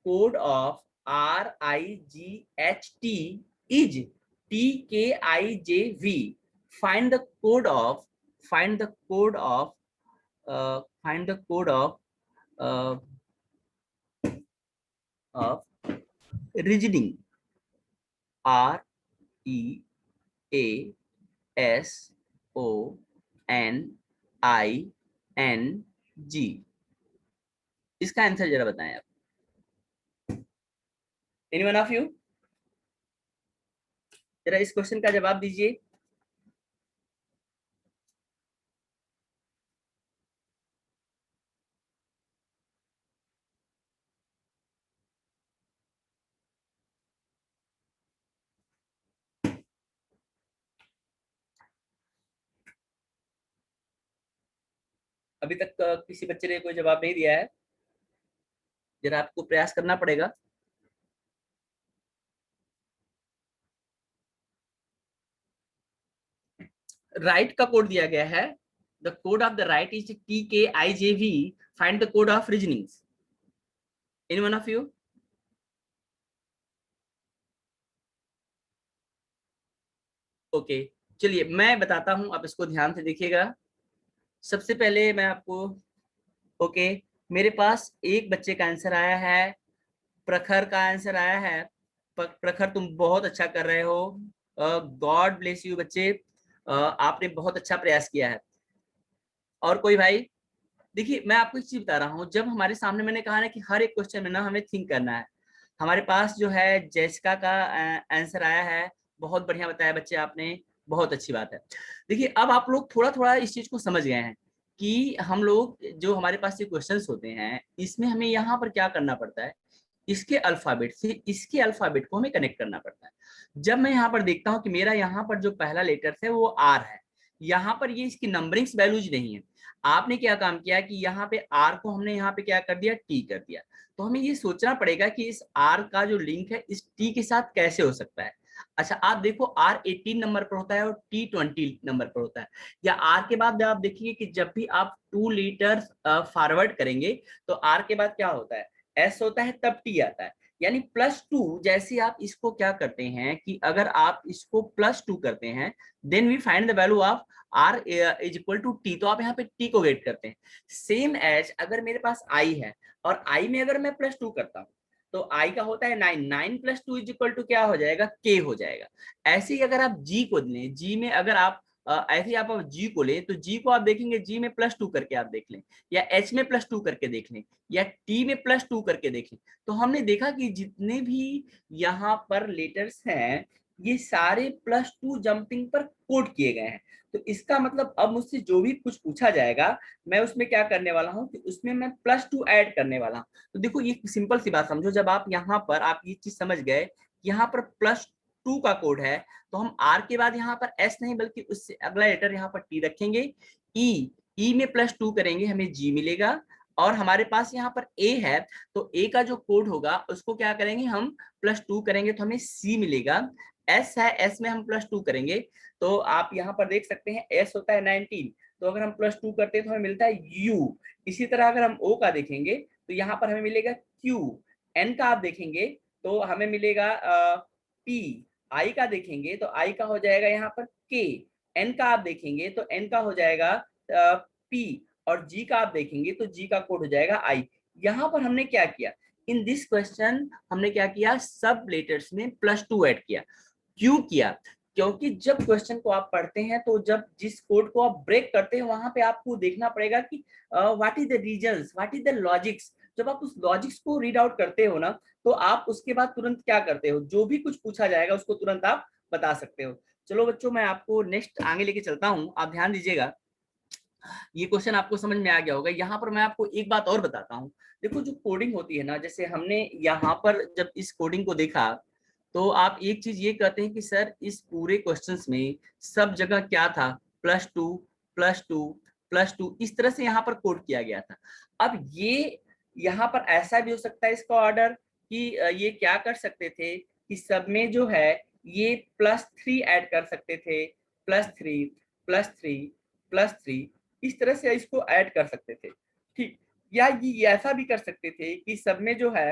code of RIGHT is TKIJV, find the code of find the code of reasoning, REASONING। इसका आंसर जरा बताएं आप, एनीवन ऑफ यू, जरा इस क्वेश्चन का जवाब दीजिए। अभी तक किसी बच्चे ने कोई जवाब नहीं दिया है, जरा आपको प्रयास करना पड़ेगा। राइट का कोड दिया गया है, the code of the right is TKIJV, find the code of reasoning. Anyone of you? Okay, चलिए मैं बताता हूं, आप इसको ध्यान से देखिएगा। सबसे पहले मैं आपको, ओके, मेरे पास एक बच्चे का आंसर आया है, प्रखर का आंसर आया है। प्रखर तुम बहुत अच्छा कर रहे हो, गॉड ब्लेस यू बच्चे, आपने बहुत अच्छा प्रयास किया है। और कोई भाई? देखिए मैं आपको एक चीज बता रहा हूँ, जब हमारे सामने, मैंने कहा ना कि हर एक क्वेश्चन में ना हमें थिंक करना है। हमारे पास जो है जैसिका का आंसर आया है, बहुत बढ़िया बताया बच्चे आपने, बहुत अच्छी बात है। देखिए अब आप लोग थोड़ा थोड़ा इस चीज को समझ गए हैं कि हम लोग जो हमारे पास ये क्वेश्चंस होते हैं इसमें हमें यहाँ पर क्या करना पड़ता है, इसके अल्फाबेट से इसके अल्फाबेट को हमें कनेक्ट करना पड़ता है। जब मैं यहाँ पर देखता हूँ कि मेरा यहाँ पर जो पहला लेटर है वो R है, यहाँ पर ये इसकी नंबरिंग्स वैल्यूज नहीं है। आपने क्या काम किया कि यहाँ पे R को हमने यहाँ पे क्या कर दिया, T कर दिया। तो हमें ये सोचना पड़ेगा कि इस R का जो लिंक है इस T के साथ कैसे हो सकता है। अच्छा आप देखो, R 18 नंबर पर होता है और T 20 नंबर पर होता है। या R के बाद आप देखिए कि जब भी आप 2 लीटर्स फॉरवर्ड करेंगे तो R के बाद क्या होता है, S होता है, तब T आता है। यानी +2, जैसे आप इसको क्या करते हैं कि अगर आप इसको +2 करते हैं, then we find the value of R is equal to T, तो आप यहाँ पे T को गेट करते हैं। सेम एज अगर मेरे पास I है और I में अगर मैं +2 करता हूँ तो I का होता है 9, 9 + 2 इज इक्वल टू क्या हो जाएगा, K हो जाएगा। ऐसे ही अगर आप G को लें, G में अगर आप ऐसे ही आप G को लें तो G को आप देखेंगे, G में +2 करके आप देख लें, या H में +2 करके देख लें, या T में +2 करके देख लें। तो हमने देखा कि जितने भी यहाँ पर लेटर्स हैं ये सारे +2 जंपिंग पर कोड किए गए हैं। तो इसका मतलब अब मुझसे जो भी कुछ पूछा जाएगा मैं उसमें क्या करने वाला हूँ कि उसमें मैं +2 ऐड करने वाला हूँ। तो देखो ये सिंपल सी बात समझो, जब आप यहाँ पर आप ये चीज समझ गए यहाँ पर +2 का कोड है, तो हम आर के बाद यहाँ पर एस नहीं बल्कि उससे अगला लेटर यहाँ पर टी रखेंगे। ई में +2 करेंगे हमें जी मिलेगा, और हमारे पास यहाँ पर ए है तो ए का जो कोड होगा उसको क्या करेंगे हम +2 करेंगे तो हमें सी मिलेगा। एस है, एस में हम +2 करेंगे तो आप यहाँ पर देख सकते हैं एस होता है 19, तो अगर हम +2 करते हैं तो हमें मिलता है यू। इसी तरह अगर हम ओ का देखेंगे तो यहाँ पर हमें मिलेगा क्यू। एन का आप देखेंगे तो हमें मिलेगा पी। आई का देखेंगे तो आई का हो जाएगा यहाँ पर के। एन का आप देखेंगे तो एन का हो जाएगा पी, और जी का आप देखेंगे तो जी का कोड हो जाएगा आई। यहाँ पर हमने क्या किया, इन दिस क्वेश्चन हमने क्या किया, सब लेटर्स में +2 ऐड किया। क्यों किया, क्योंकि जब क्वेश्चन को आप पढ़ते हैं तो जब जिस कोड को आप ब्रेक करते हैं वहां पे आपको देखना पड़ेगा कि what is the reasons, what is the logics. जब आप उस लॉजिक्स को रीड आउट करते हो ना तो आप उसके बाद तुरंत क्या करते हो, जो भी कुछ पूछा जाएगा उसको तुरंत आप बता सकते हो। चलो बच्चों मैं आपको नेक्स्ट आगे लेके चलता हूँ, आप ध्यान दीजिएगा। ये क्वेश्चन आपको समझ में आ गया होगा। यहाँ पर मैं आपको एक बात और बताता हूँ। देखो जो कोडिंग होती है ना, जैसे हमने यहाँ पर जब इस कोडिंग को देखा तो आप एक चीज ये कहते हैं कि सर इस पूरे क्वेश्चंस में सब जगह क्या था, +2 +2 +2, इस तरह से यहाँ पर कोड किया गया था। अब ये यहाँ पर ऐसा भी हो सकता है इसका ऑर्डर कि ये क्या कर सकते थे कि सब में जो है ये +3 ऐड कर सकते थे, +3 +3 +3, इस तरह से इसको ऐड कर सकते थे। ठीक, या ये ऐसा भी कर सकते थे कि सब में जो है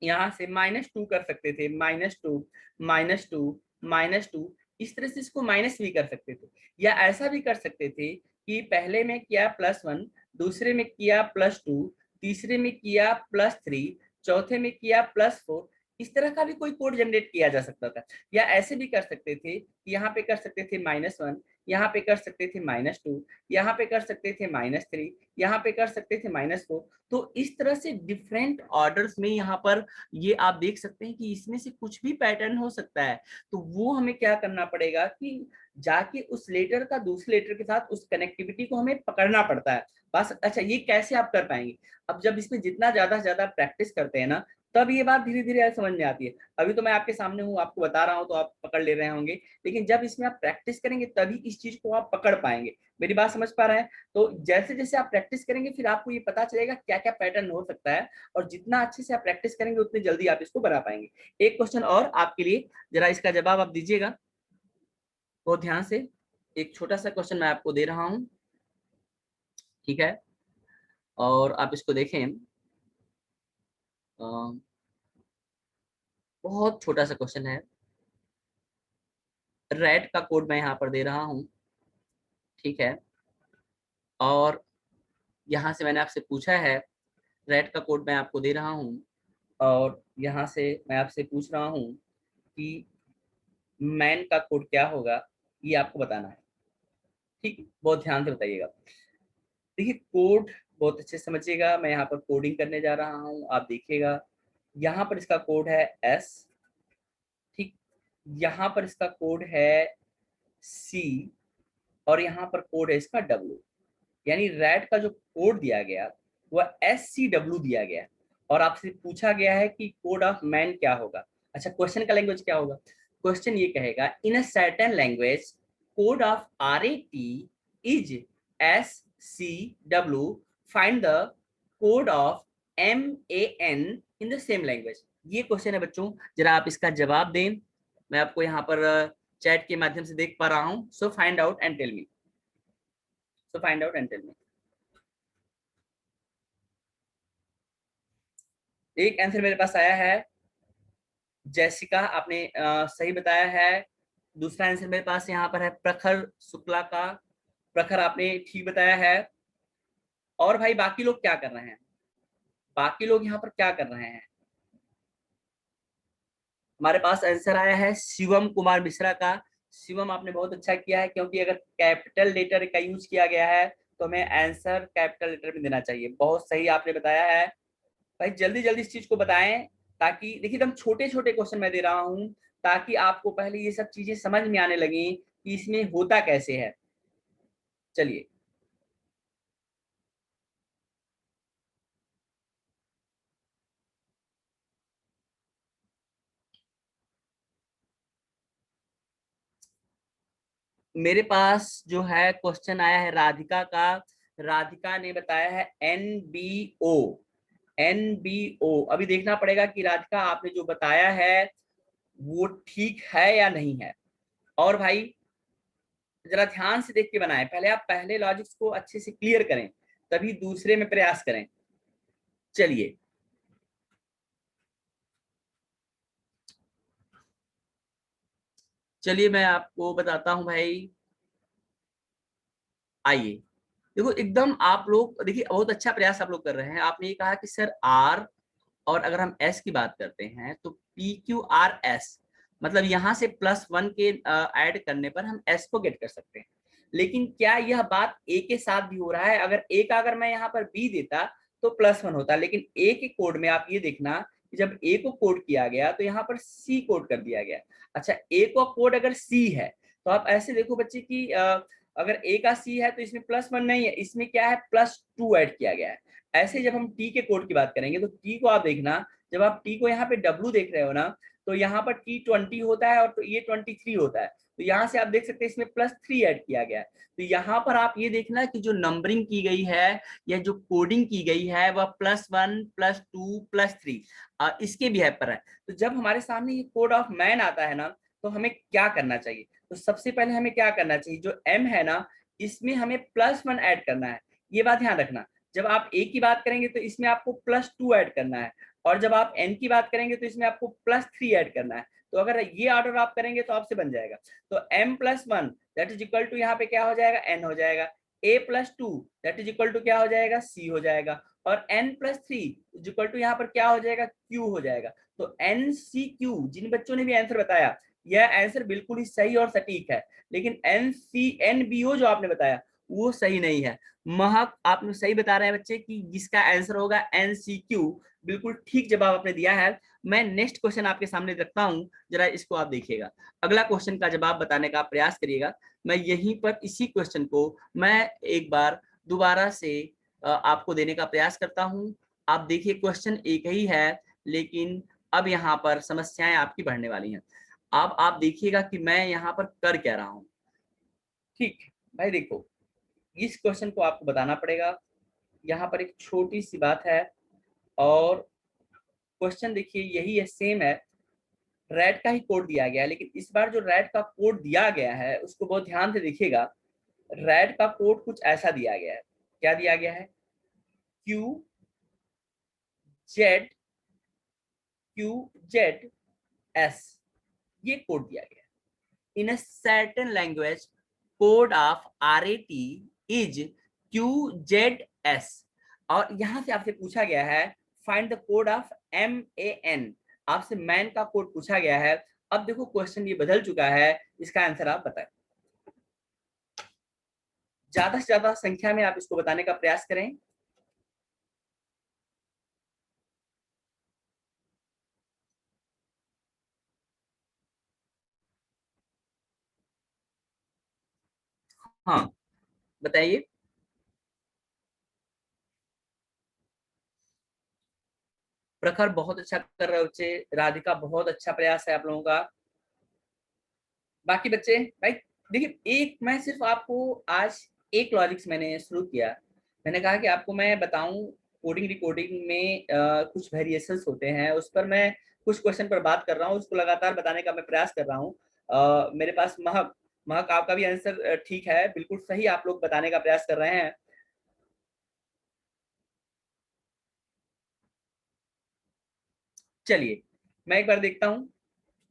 यहाँ से -2 कर सकते थे, -2 -2 -2, इस तरह से इसको माइनस भी कर सकते थे। या ऐसा भी कर सकते थे कि पहले में किया +1, दूसरे में किया +2, तीसरे में किया +3, चौथे में किया +4, इस तरह का भी कोई कोड जनरेट किया जा सकता था। या ऐसे भी कर सकते थे कि यहाँ पे कर सकते थे -1, यहाँ पे कर सकते थे -2, यहाँ पे कर सकते थे -3, यहाँ पे कर सकते थे -4। तो इस तरह से डिफरेंट ऑर्डर्स में यहाँ पर ये आप देख सकते हैं कि इसमें से कुछ भी पैटर्न हो सकता है। तो वो हमें क्या करना पड़ेगा कि जाके उस लेटर का दूसरे लेटर के साथ उस कनेक्टिविटी को हमें पकड़ना पड़ता है बस। अच्छा ये कैसे आप कर पाएंगे, अब जब इसमें जितना ज्यादा से ज्यादा प्रैक्टिस करते हैं ना तब ये बात धीरे धीरे समझ में आती है। अभी तो मैं आपके सामने हूँ, आपको बता रहा हूँ तो आप पकड़ ले रहे होंगे, लेकिन जब इसमें आप प्रैक्टिस करेंगे तभी इस चीज को आप पकड़ पाएंगे। मेरी बात समझ पा रहे हैं? तो जैसे जैसे आप प्रैक्टिस करेंगे फिर आपको ये पता चलेगा क्या क्या पैटर्न हो सकता है, और जितना अच्छे से आप प्रैक्टिस करेंगे उतनी जल्दी आप इसको बना पाएंगे। एक क्वेश्चन और आपके लिए, जरा इसका जवाब आप दीजिएगा बहुत ध्यान से। एक छोटा सा क्वेश्चन मैं आपको दे रहा हूं, ठीक है, और आप इसको देखें। बहुत छोटा सा क्वेश्चन है, रेड का कोड मैं यहाँ पर दे रहा हूँ, ठीक है, और यहाँ से मैंने आपसे पूछा है, रेड का कोड मैं आपको दे रहा हूँ, और यहाँ से मैं आपसे पूछ रहा हूँ कि मैन का कोड क्या होगा, ये आपको बताना है। ठीक, बहुत ध्यान से बताइएगा। देखिए कोड बहुत अच्छे से समझिएगा, मैं यहाँ पर कोडिंग करने जा रहा हूँ, आप देखिएगा। यहाँ पर इसका कोड है S, ठीक, यहाँ पर इसका कोड है C, और यहाँ पर कोड है इसका W। यानी रेड का जो कोड दिया गया वह SCW दिया गया, और आपसे पूछा गया है कि कोड ऑफ मैन क्या होगा। अच्छा क्वेश्चन का लैंग्वेज क्या होगा, क्वेश्चन ये कहेगा in a certain language code of RAT is SCW, find the code of MAN in the same language. ये क्वेश्चन है बच्चों, जरा आप इसका जवाब दें। मैं आपको यहाँ पर चैट के माध्यम से देख पा रहा हूँ। So find out and tell me, so find out and tell me. एक आंसर मेरे पास आया है, जैसिका आपने सही बताया है। दूसरा आंसर मेरे पास यहाँ पर है प्रखर शुक्ला का, प्रखर आपने ठीक बताया है। और भाई बाकी लोग क्या कर रहे हैं, बाकी लोग यहाँ पर क्या कर रहे हैं? हमारे पास आंसर आया है शिवम कुमार मिश्रा का। शिवम आपने बहुत अच्छा किया है, क्योंकि अगर कैपिटल लेटर का यूज किया गया है तो हमें आंसर कैपिटल लेटर में देना चाहिए। बहुत सही आपने बताया है भाई, जल्दी जल्दी इस चीज को बताएं, ताकि देखिए एकदम छोटे छोटे क्वेश्चन मैं दे रहा हूँ ताकि आपको पहले ये सब चीजें समझ में आने लगी कि इसमें होता कैसे है। चलिए, मेरे पास जो है क्वेश्चन आया है राधिका का। राधिका ने बताया है एनबीओ। एनबीओ, अभी देखना पड़ेगा कि राधिका आपने जो बताया है वो ठीक है या नहीं है। और भाई जरा ध्यान से देख के बनाएं, पहले आप पहले लॉजिक्स को अच्छे से क्लियर करें, तभी दूसरे में प्रयास करें। चलिए, चलिए मैं आपको बताता हूं भाई। आइए, देखो एकदम आप लोग देखिए, बहुत अच्छा प्रयास आप लोग कर रहे हैं। आपने ये कहा कि सर आर, और अगर हम एस की बात करते हैं तो पी क्यू आर एस, मतलब यहां से +1 के ऐड करने पर हम एस को गेट कर सकते हैं। लेकिन क्या यह बात ए के साथ भी हो रहा है? अगर ए का अगर मैं यहाँ पर बी देता तो +1 होता, लेकिन ए के कोड में आप ये देखना कि जब ए को कोड किया गया तो यहाँ पर सी कोड कर दिया गया। अच्छा, ए का कोड अगर सी है तो आप ऐसे देखो बच्चे की अगर ए का सी है तो इसमें +1 नहीं है, इसमें क्या है +2 ऐड किया गया है। ऐसे जब हम टी के कोड की बात करेंगे तो टी को आप देखना, जब आप टी को यहाँ पे डब्ल्यू देख रहे हो ना, तो यहाँ पर टी 20 होता है और तो ये 23 होता है। तो यहाँ से आप देख सकते हैं इसमें +3 ऐड किया गया है। तो यहाँ पर आप ये देखना कि जो नंबरिंग की गई है या जो कोडिंग की गई है वह +1 +2 +3 इसके बिहेव पर है। तो जब हमारे सामने ये कोड ऑफ मैन आता है ना, तो हमें क्या करना चाहिए? तो सबसे पहले हमें क्या करना चाहिए, जो एम है ना इसमें हमें +1 ऐड करना है। ये बात ध्यान रखना, जब आप ए की बात करेंगे तो इसमें आपको +2 ऐड करना है, और जब आप एन की बात करेंगे तो इसमें आपको +3 ऐड करना है। तो अगर ये ऑर्डर आप करेंगे तो आपसे बन जाएगा। तो m+1 that is equal to यहाँ पे क्या हो जाएगा, n हो जाएगा। a+2 that is equal to क्या हो जाएगा, c हो जाएगा। और n+3 इज इक्वल टू यहाँ पर क्या हो जाएगा, q हो जाएगा। तो NCQ, जिन बच्चों ने भी आंसर बताया यह आंसर बिल्कुल ही सही और सटीक है, लेकिन NBO जो आपने बताया वो सही नहीं है। महक, आपने सही बता रहे हैं बच्चे कि जिसका आंसर होगा NCQ, बिल्कुल ठीक जवाब आपने दिया है। मैं नेक्स्ट क्वेश्चन आपके सामने रखता हूं, जरा इसको आप देखिएगा। अगला क्वेश्चन का जवाब बताने का प्रयास करिएगा। मैं यहीं पर इसी क्वेश्चन को मैं एक बार दोबारा से आपको देने का प्रयास करता हूं। आप देखिए क्वेश्चन एक ही है, लेकिन अब यहाँ पर समस्याएं आपकी बढ़ने वाली हैं। अब आप देखिएगा कि मैं यहाँ पर कर क्या रहा हूं। ठीक भाई, देखो इस क्वेश्चन को आपको बताना पड़ेगा। यहाँ पर एक छोटी सी बात है, और क्वेश्चन देखिए यही है, सेम है, रैट का ही कोड दिया गया है, लेकिन इस बार जो रैट का कोड दिया गया है उसको बहुत ध्यान से देखिएगा। रैट का कोड कुछ ऐसा दिया गया है। क्या दिया गया है, QZS, ये कोड दिया गया है। In a certain language, code of RAT is QZS, और यहां से आपसे पूछा गया है find the code of MAN, आपसे मैन का कोड पूछा गया है। अब देखो क्वेश्चन ये बदल चुका है, इसका आंसर आप बताएं। ज्यादा से ज्यादा संख्या में आप इसको बताने का प्रयास करें। हाँ बताइए। प्रखर बहुत अच्छा कर रहे हो बच्चे, राधिका बहुत अच्छा प्रयास है आप लोगों का। बाकी बच्चे भाई देखिए, एक मैं सिर्फ आपको आज एक लॉजिक्स मैंने शुरू किया। मैंने कहा कि आपको मैं बताऊं कोडिंग रिकोडिंग में कुछ वेरिएशंस होते हैं, उस पर मैं कुछ क्वेश्चन पर बात कर रहा हूँ, उसको लगातार बताने का मैं प्रयास कर रहा हूँ। मेरे पास महक, महक आपका भी आंसर ठीक है, बिल्कुल सही आप लोग बताने का प्रयास कर रहे हैं। चलिए मैं एक बार देखता हूँ।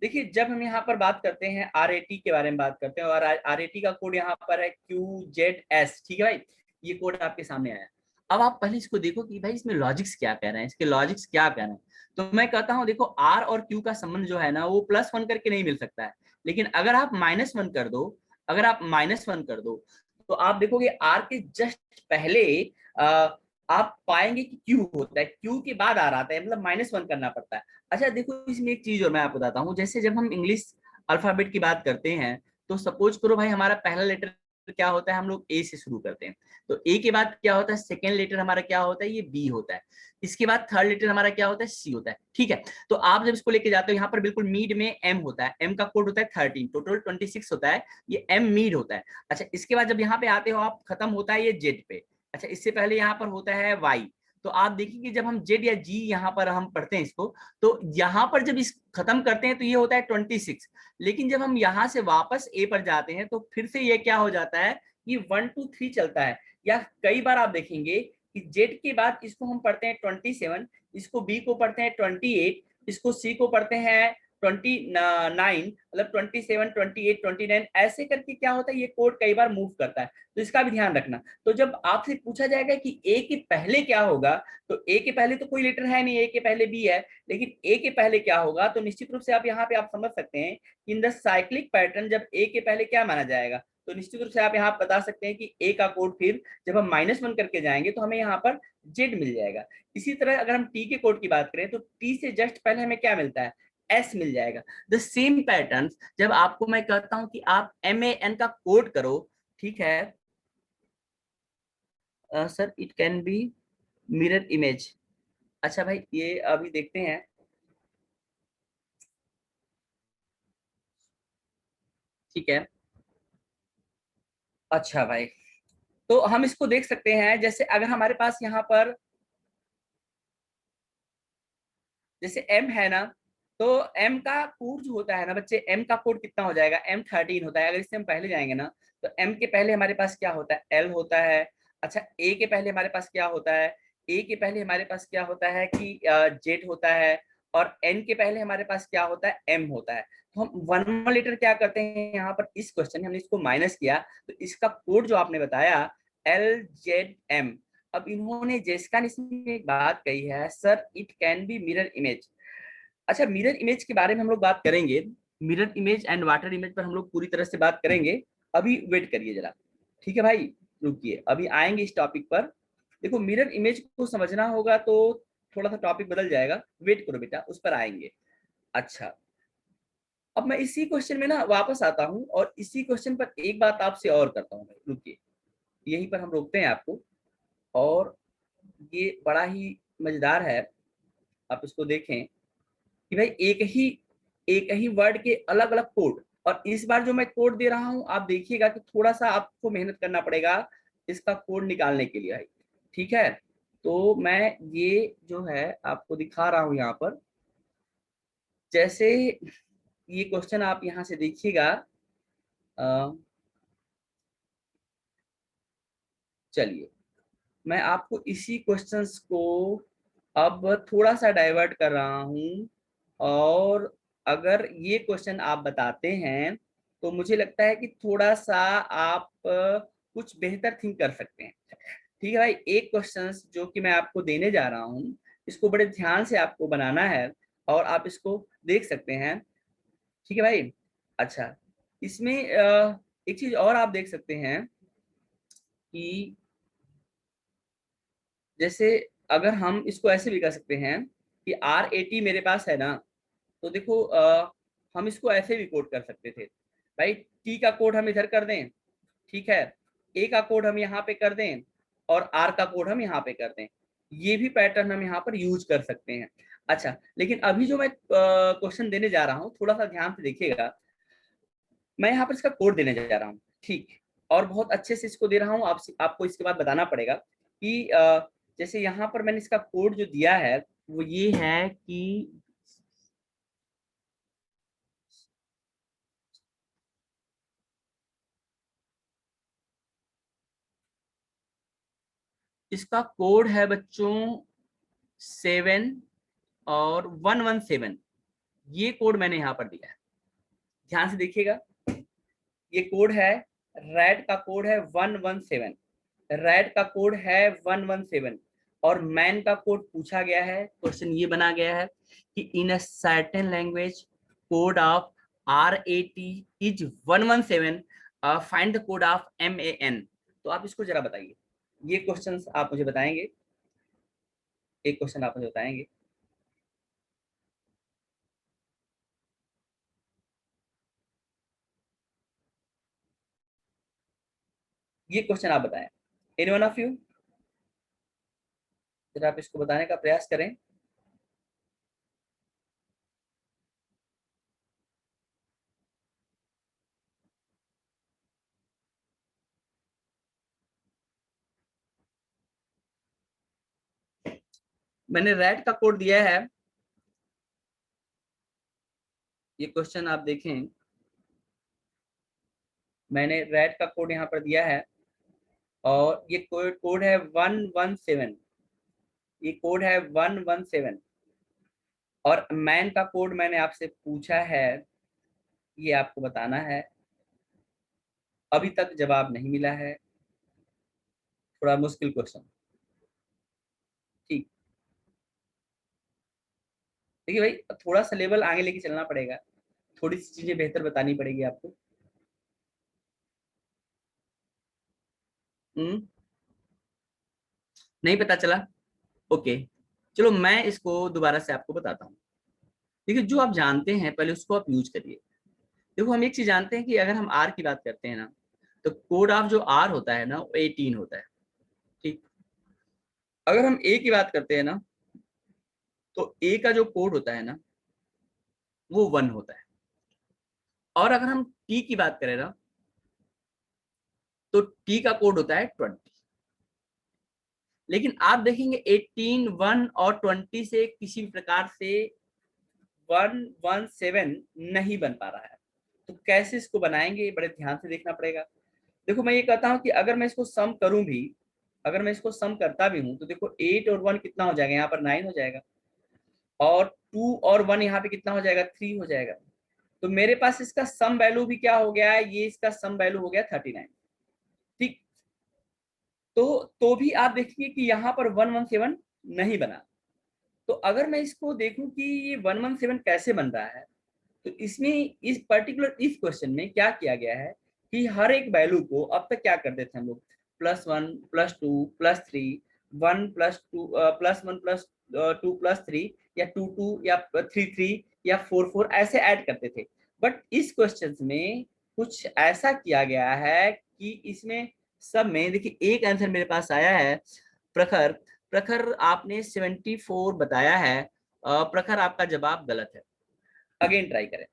देखिए जब हम यहाँ पर बात करते हैं RAT के बारे में बात करते हैं, और RAT का कोड यहाँ पर है QZS, ठीक है भाई, ये कोड आपके सामने आया। अब आप पहले इसको देखो कि भाई इसमें लॉजिक्स क्या कह रहे हैं, इसके लॉजिक्स क्या कह रहे हैं। तो मैं कहता हूँ देखो R और Q का संबंध जो है ना वो +1 करके नहीं मिल सकता है, लेकिन अगर आप -1 कर दो, अगर आप -1 कर दो तो आप देखोगे R के जस्ट पहले आप पाएंगे कि क्यू होता है, क्यू के बाद आ रहा है, मतलब -1 करना पड़ता है। अच्छा देखो इसमें एक चीज और मैं आपको बताता हूँ, जैसे जब हम इंग्लिश अल्फाबेट की बात करते हैं तो सपोज करो भाई हमारा पहला लेटर क्या होता है, हम लोग ए से शुरू करते हैं, तो ए के बाद क्या होता है, सेकेंड लेटर हमारा क्या होता है, ये बी होता है, इसके बाद थर्ड लेटर हमारा क्या होता है, सी होता है, ठीक है। तो आप जब इसको लेके जाते हो यहाँ पर बिल्कुल मीड में एम होता है, एम का कोड होता है 13, टोटल 26 होता है, ये एम मीड होता है। अच्छा इसके बाद जब यहाँ पे आते हो आप, खत्म होता है ये जेड पे। अच्छा इससे पहले यहाँ पर होता है वाई, तो आप देखिए जब हम जेड या जी यहाँ पर हम पढ़ते हैं इसको, तो यहाँ पर जब इस खत्म करते हैं तो ये होता है 26, लेकिन जब हम यहाँ से वापस ए पर जाते हैं तो फिर से ये क्या हो जाता है, ये 1 2 3 चलता है। या कई बार आप देखेंगे कि जेड के बाद इसको हम पढ़ते हैं 27, इसको बी को पढ़ते हैं 28, इसको सी को पढ़ते हैं 29, मतलब 27 28 29, ऐसे करके क्या होता है, ये कोड कई बार मूव करता है, तो इसका भी ध्यान रखना। तो जब आपसे पूछा जाएगा कि ए के पहले क्या होगा, तो ए के पहले तो कोई लेटर है नहीं, ए के पहले बी है, लेकिन ए के पहले क्या होगा, तो निश्चित रूप से आप यहाँ पे आप समझ सकते हैं कि इन द साइक्लिक पैटर्न जब ए के पहले क्या माना जाएगा, तो निश्चित रूप से आप यहाँ बता सकते हैं कि ए का कोड फिर जब हम -1 करके जाएंगे तो हमें यहाँ पर जेड मिल जाएगा। इसी तरह अगर हम टी के कोड की बात करें तो टी से जस्ट पहले हमें क्या मिलता है, एस मिल जाएगा। द सेम पैटर्न जब आपको मैं कहता हूं कि आप MAN का कोड करो, ठीक है sir, it can be mirror image. अच्छा भाई ये अभी देखते हैं, ठीक है। अच्छा भाई तो हम इसको देख सकते हैं, जैसे अगर हमारे पास यहाँ पर जैसे एम है ना, तो एम का कोड जो होता है ना बच्चे, एम का कोड कितना हो जाएगा, M13 होता है। अगर इससे हम पहले जाएंगे ना, तो एम के पहले हमारे पास क्या होता है, एल होता है। अच्छा ए के पहले हमारे पास क्या होता है, ए के पहले हमारे पास क्या होता है कि जेड होता है, और एन के पहले हमारे पास क्या होता है, एम होता है। तो हम 1 लेटर क्या करते हैं यहाँ पर, इस क्वेश्चन में हमने इसको माइनस किया, तो इसका कोड जो आपने बताया LZM। अब इन्होंने जेस्का ने इसमें एक बात कही है, sir it can be mirror image. अच्छा मिरर इमेज के बारे में हम लोग बात करेंगे, mirror image and water image पर हम लोग पूरी तरह से बात करेंगे, अभी वेट करिए जरा, ठीक है भाई, रुकिए अभी आएंगे इस टॉपिक पर। देखो मिरर इमेज को समझना होगा तो थोड़ा सा टॉपिक बदल जाएगा, वेट करो बेटा, उस पर आएंगे। अच्छा अब मैं इसी क्वेश्चन में ना वापस आता हूँ और इसी क्वेश्चन पर एक बात आपसे और करता हूँ, रुकिए यहीं पर हम रोकते हैं आपको। और ये बड़ा ही मजेदार है, आप इसको देखें कि भाई एक ही वर्ड के अलग अलग कोड, और इस बार जो मैं कोड दे रहा हूं आप देखिएगा कि थोड़ा सा आपको मेहनत करना पड़ेगा इसका कोड निकालने के लिए भाई, ठीक है। तो मैं ये जो है आपको दिखा रहा हूं यहाँ पर, जैसे ये क्वेश्चन आप यहाँ से देखिएगा। चलिए मैं आपको इसी क्वेश्चंस को अब थोड़ा सा डाइवर्ट कर रहा हूँ, और अगर ये क्वेश्चन आप बताते हैं तो मुझे लगता है कि थोड़ा सा आप कुछ बेहतर थिंक कर सकते हैं, ठीक है भाई। एक क्वेश्चन जो कि मैं आपको देने जा रहा हूँ, इसको बड़े ध्यान से आपको बनाना है और आप इसको देख सकते हैं, ठीक है भाई। अच्छा इसमें एक चीज और आप देख सकते हैं कि जैसे अगर हम इसको ऐसे भी कर सकते हैं कि R80 मेरे पास है ना, तो देखो हम इसको ऐसे भी कोड कर सकते थे भाई, टी का कोड हम इधर कर दें, ठीक है, ए का कोड हम यहाँ पे कर दें, और आर का कोड हम यहाँ पे कर दें, ये भी पैटर्न हम यहाँ पर यूज कर सकते हैं। अच्छा लेकिन अभी जो मैं क्वेश्चन देने जा रहा हूँ थोड़ा सा ध्यान से देखिएगा, मैं यहाँ पर इसका कोड देने जा रहा हूँ, ठीक, और बहुत अच्छे से इसको दे रहा हूँ। आपको इसके बाद बताना पड़ेगा कि जैसे यहाँ पर मैंने इसका कोड जो दिया है वो ये है कि इसका कोड है बच्चों 7 और 117, ये कोड मैंने यहाँ पर दिया है, ध्यान से देखिएगा। ये कोड है, रेड का कोड है 117, रेड का कोड है 117, और मैन का कोड पूछा गया है, क्वेश्चन ये बना गया है कि in a certain language code of R80 is 117, find the code of MAN। तो आप इसको जरा बताइए, ये क्वेश्चंस आप मुझे बताएंगे। एक क्वेश्चन आप मुझे बताएंगे। ये क्वेश्चन आप बताएं, एनी वन ऑफ यू, जरा आप इसको बताने का प्रयास करें। मैंने रैट का कोड दिया है, ये क्वेश्चन आप देखें, मैंने रैट का कोड यहाँ पर दिया है और ये कोड है 117, ये कोड है 117 और मैन का कोड मैंने आपसे पूछा है, ये आपको बताना है। अभी तक जवाब नहीं मिला है, थोड़ा मुश्किल क्वेश्चन। ठीक, देखिए भाई थोड़ा सा लेवल आगे लेके चलना पड़ेगा, थोड़ी सी चीजें बेहतर बतानी पड़ेगी आपको। नहीं पता चला, ओके, चलो मैं इसको दोबारा से आपको बताता हूँ। देखिए जो आप जानते हैं पहले उसको आप यूज करिए। देखो हम एक चीज जानते हैं कि अगर हम आर की बात करते हैं ना, तो कोड ऑफ जो आर होता है ना वो 18 होता है। ठीक, अगर हम ए की बात करते हैं ना, तो ए का जो कोड होता है ना वो 1 होता है। और अगर हम टी की बात करें ना, तो टी का कोड होता है 20। लेकिन आप देखेंगे 18, 1 और 20 से किसी भी प्रकार से 117 नहीं बन पा रहा है। तो कैसे इसको बनाएंगे, बड़े ध्यान से देखना पड़ेगा। देखो मैं ये कहता हूं कि अगर मैं इसको सम करूं भी, अगर मैं इसको सम करता भी हूं, तो देखो 8 और 1 कितना हो जाएगा, यहाँ पर 9 हो जाएगा और 2 और 1 यहाँ पे कितना हो जाएगा, 3 हो जाएगा। तो मेरे पास इसका सम वैल्यू भी क्या हो गया है, ये इसका सम वैल्यू हो गया 39। ठीक, तो भी आप देखिए कि यहाँ पर 117 नहीं बना। तो अगर मैं इसको देखूं कि ये 117 कैसे बन रहा है, तो इसमें इस पर्टिकुलर इस क्वेश्चन में क्या किया गया है कि हर एक वैल्यू को अब तक क्या करते थे हम लोग, +1 +2 +3, 1 +2 +1 +2 +3 या 2 या 3 या 4 ऐसे ऐड करते थे। बट इस क्वेश्चन में कुछ ऐसा किया गया है कि इसमें सब में देखिए एक आंसर मेरे पास आया है, प्रखर। प्रखर आपने 74 बताया है, प्रखर आपका जवाब गलत है, अगेन ट्राई करें।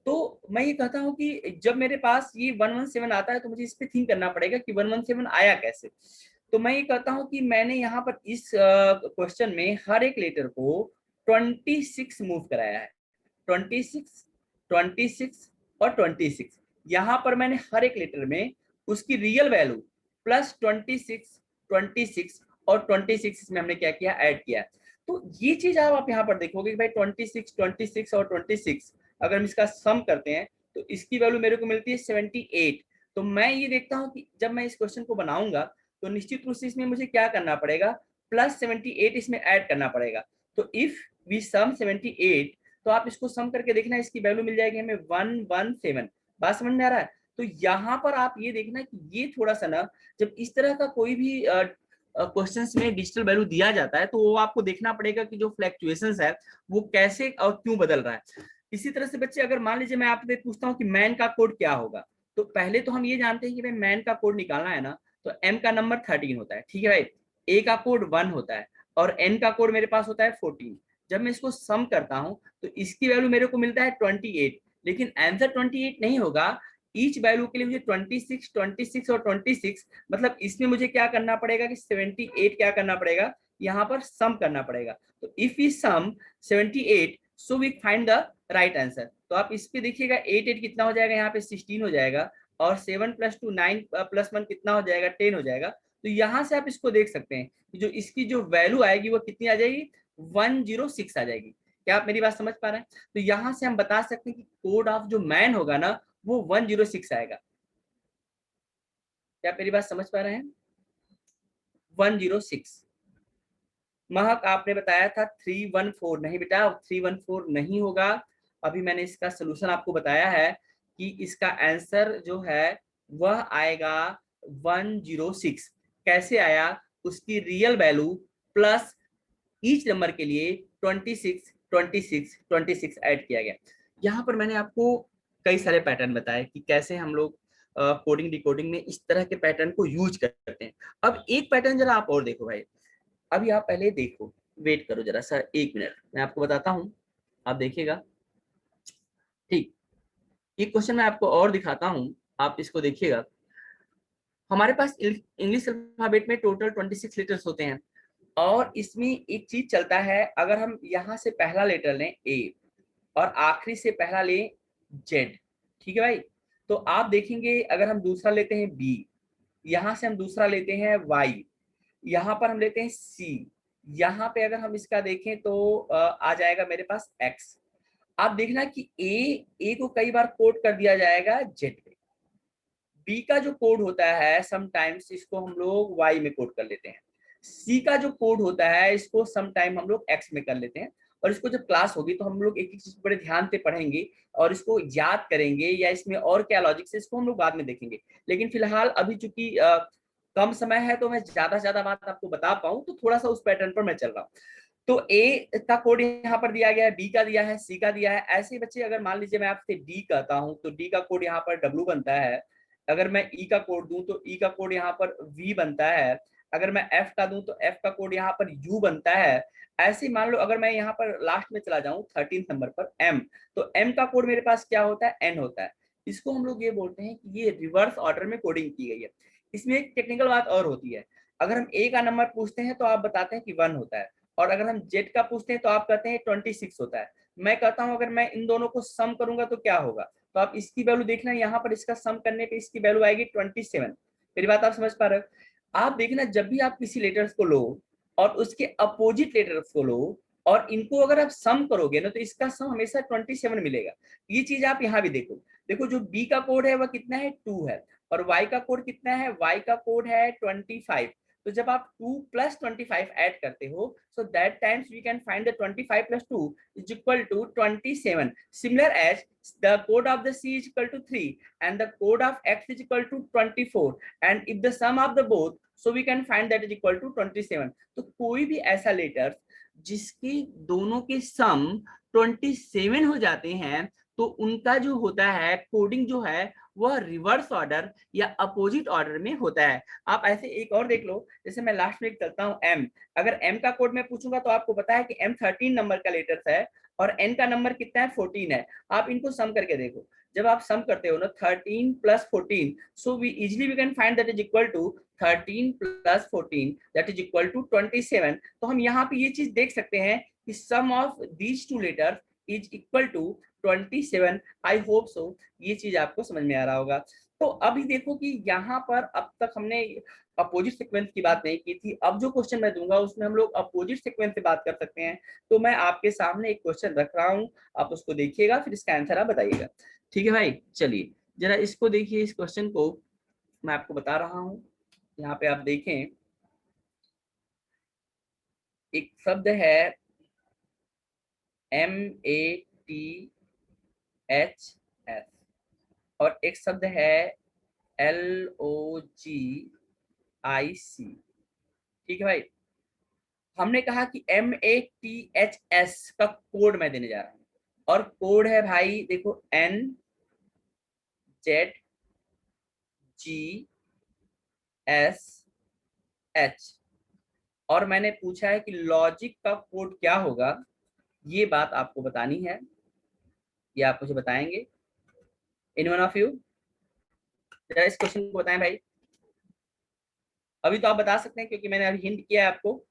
तो मैं ये कहता हूं कि जब मेरे पास ये 117 आता है तो मुझे इस पे थिंक करना पड़ेगा कि 117 आया कैसे। तो मैं ये कहता हूं कि मैंने यहाँ पर इस क्वेश्चन में हर एक लेटर को 26 मूव कराया है, 26, 26 और 26। यहाँ पर मैंने हर एक लेटर में उसकी रियल वैल्यू +26, 26 और 26 इसमें हमने क्या किया, ऐड किया। तो ये चीज आप यहाँ पर देखोगे कि भाई 26, 26 और 26 अगर हम इसका सम करते हैं तो इसकी वैल्यू मेरे को मिलती है 78। तो मैं ये देखता हूँ कि जब मैं इस क्वेश्चन को बनाऊंगा तो निश्चित रूप से इसमें मुझे क्या करना पड़ेगा, +78 इसमें ऐड करना पड़ेगा। तो इफ वी सम 78, तो आप इसको सम करके देखना, इसकी वैल्यू मिल जाएगी हमें 117। बात समझ में आ रहा है? तो यहाँ पर आप ये देखना कि ये थोड़ा सा ना, जब इस तरह का कोई भी क्वेश्चंस में डिजिटल वैल्यू दिया जाता है तो वो आपको देखना पड़ेगा कि जो फ्लैक्चुएशंस है वो कैसे और क्यों बदल रहा है। इसी तरह से बच्चे अगर मान लीजिए मैं आपसे पूछता हूँ कि मैन का कोड क्या होगा, तो पहले तो हम ये जानते हैं कि भाई मैन का कोड निकालना है ना, तो एम का नंबर 13 होता है, ठीक है भाई, ए का कोड 1 होता है और एन का कोड मेरे पास होता है 14। जब मैं इसको सम करता हूँ तो इसकी वैल्यू मेरे को मिलता है 28, लेकिन आंसर 28 नहीं होगा। ईच वैल्यू के लिए मुझे 26, 26 और 26, मतलब इसमें मुझे क्या करना पड़ेगा कि 78 क्या करना पड़ेगा, यहाँ पर सम करना पड़ेगा। तो if we sum 78, so we find the right answer. तो आप इस पे देखिएगा 8 कितना हो जाएगा, यहाँ पे 16 हो जाएगा और 7 + 2 9 + 1 कितना हो जाएगा, 10 हो जाएगा। तो यहाँ से आप इसको देख सकते हैं कि जो इसकी जो वैल्यू आएगी वो कितनी आ जाएगी, 106 आ जाएगी। क्या आप मेरी बात समझ पा रहे हैं? तो यहाँ से हम बता सकते हैं कि कोड ऑफ जो मैन होगा ना वो 106 आएगा। क्या आप मेरी बात समझ पा रहे हैं? 106। महक आपने बताया था 314, नहीं बेटा 314 नहीं होगा। अभी मैंने इसका सोल्यूशन आपको बताया है कि इसका आंसर जो है वह आएगा 106। कैसे आया, उसकी रियल वैल्यू ईच नंबर के लिए 26 26 26 ऐड किया गया। यहाँ पर मैंने आपको कई सारे पैटर्न बताए कि कैसे हम लोग कोडिंग डिकोडिंग में इस तरह के पैटर्न को यूज करते हैं। अब एक पैटर्न जरा आप और देखो भाई, अभी आप पहले देखो, वेट करो जरा सा 1 मिनट, मैं आपको बताता हूँ, आप देखिएगा। ठीक, एक क्वेश्चन मैं आपको और दिखाता हूँ, आप इसको देखिएगा। हमारे पास इंग्लिश अल्फाबेट में टोटल 26 लेटर्स होते हैं, और इसमें एक चीज चलता है, अगर हम यहाँ से पहला लेटर लें ए और आखिरी से पहला लें जेड, ठीक है भाई, तो आप देखेंगे अगर हम दूसरा लेते हैं बी, यहाँ से हम दूसरा लेते हैं वाई, यहाँ पर हम लेते हैं सी, यहाँ पे अगर हम इसका देखें तो आ जाएगा मेरे पास एक्स। आप देखना कि ए को कई बार कोड कर दिया जाएगा जेड पे, बी का जो कोड होता है समटाइम्स इसको हम लोग वाई में कोड कर लेते हैं, सी का जो कोड होता है इसको समटाइम हम लोग एक्स में कर लेते हैं। और इसको जब क्लास होगी तो हम लोग एक एक चीज बड़े ध्यान से पढ़ेंगे और इसको याद करेंगे, या इसमें और क्या लॉजिक से, इसको हम लोग बाद में देखेंगे। लेकिन फिलहाल अभी चूंकि कम समय है तो मैं ज्यादा से ज्यादा बात आपको बता पाऊं, तो थोड़ा सा उस पैटर्न पर मैं चल रहा हूँ। तो ए का कोड यहाँ पर दिया गया है, बी का दिया है, सी का दिया है। ऐसे बच्चे अगर मान लीजिए मैं आपसे डी कहता हूँ तो डी का कोड यहाँ पर डब्ल्यू बनता है। अगर मैं ई का कोड दूं तो ई का कोड यहाँ पर वी बनता है। अगर मैं एफ का दूं तो एफ का कोड यहाँ पर यू बनता है। ऐसे मान लो अगर मैं यहाँ पर लास्ट में चला जाऊं 13 नंबर पर एम, तो एम का कोड मेरे पास क्या होता है, एन होता है। इसको हम लोग ये बोलते हैं कि ये रिवर्स ऑर्डर में कोडिंग की गई है। इसमें एक टेक्निकल बात और होती है, अगर हम ए का नंबर पूछते हैं तो आप बताते हैं कि 1 होता है, और अगर हम जेड का पूछते हैं तो आप कहते हैं 26 होता है। मैं कहता हूं अगर मैं इन दोनों को सम करूंगा तो क्या होगा, तो आप इसकी वैल्यू देखना, यहाँ पर इसका सम करने पे इसकी वैल्यू आएगी 27। मेरी बात आप समझ पा रहे हो। आप देखना जब भी आप किसी लेटर्स को लो और उसके अपोजिट लेटर्स को लो और इनको अगर आप सम करोगे ना तो इसका सम हमेशा 27 मिलेगा। ये चीज आप यहाँ भी देखो, देखो जो बी का कोड है वह कितना है 2 है, और वाई का कोड कितना है, वाई का कोड है 25। तो जब आप 2 + 25 ऐड करते हो, so that times we can find the 25 + 2 is equal to 27. Similar as the code of the C is equal to 3 and the code of X is equal to 24, and if the sum of the both, so we can find that is equal to 27. तो कोई भी ऐसा letter जिसके दोनों के सम 27 हो जाते हैं तो उनका जो होता है कोडिंग जो है वह रिवर्स ऑर्डर या अपोजिट ऑर्डर में होता है। आप ऐसे एक और देख लो, जैसे मैं लास्ट में चलता हूँ एम, अगर एम का कोड मैं पूछूंगा तो आपको पता है कि एम 13 नंबर का लेटर है और एन का नंबर कितना है 14 है। आप इनको सम करके देखो, जब आप सम करते हो ना 13 + 14, so we easily we can find that is equal to 13 + 14 that is equal to 27। तो हम यहाँ पे ये चीज देख सकते हैं कि sum of these two letters is equal to 27। I hope so ये चीज आपको समझ में आ रहा होगा। तो अभी देखो कि यहाँ पर अब तक हमने अपोजिट सीक्वेंस की बात नहीं की थी, अब जो क्वेश्चन मैं दूंगा उसमें हम लोग अपोजिट सीक्वेंस से बात कर सकते हैं। तो मैं आपके सामने एक क्वेश्चन रख रहा हूँ, आप उसको देखिएगा फिर इसका आंसर आप बताइएगा। ठीक है भाई, चलिए जरा इसको देखिए, इस क्वेश्चन को मैं आपको बता रहा हूँ। यहाँ पे आप देखें, एक शब्द है MATHS और एक शब्द है LOGIC। ठीक है भाई, हमने कहा कि MATHS का कोड मैं देने जा रहा हूँ, और कोड है भाई देखो NZGSH, और मैंने पूछा है कि लॉजिक का कोड क्या होगा, ये बात आपको बतानी है, ये आप मुझे बताएंगे। इन वन ऑफ यू जरा इस क्वेश्चन को बताएं भाई। अभी तो आप बता सकते हैं क्योंकि मैंने अभी हिंट किया है आपको।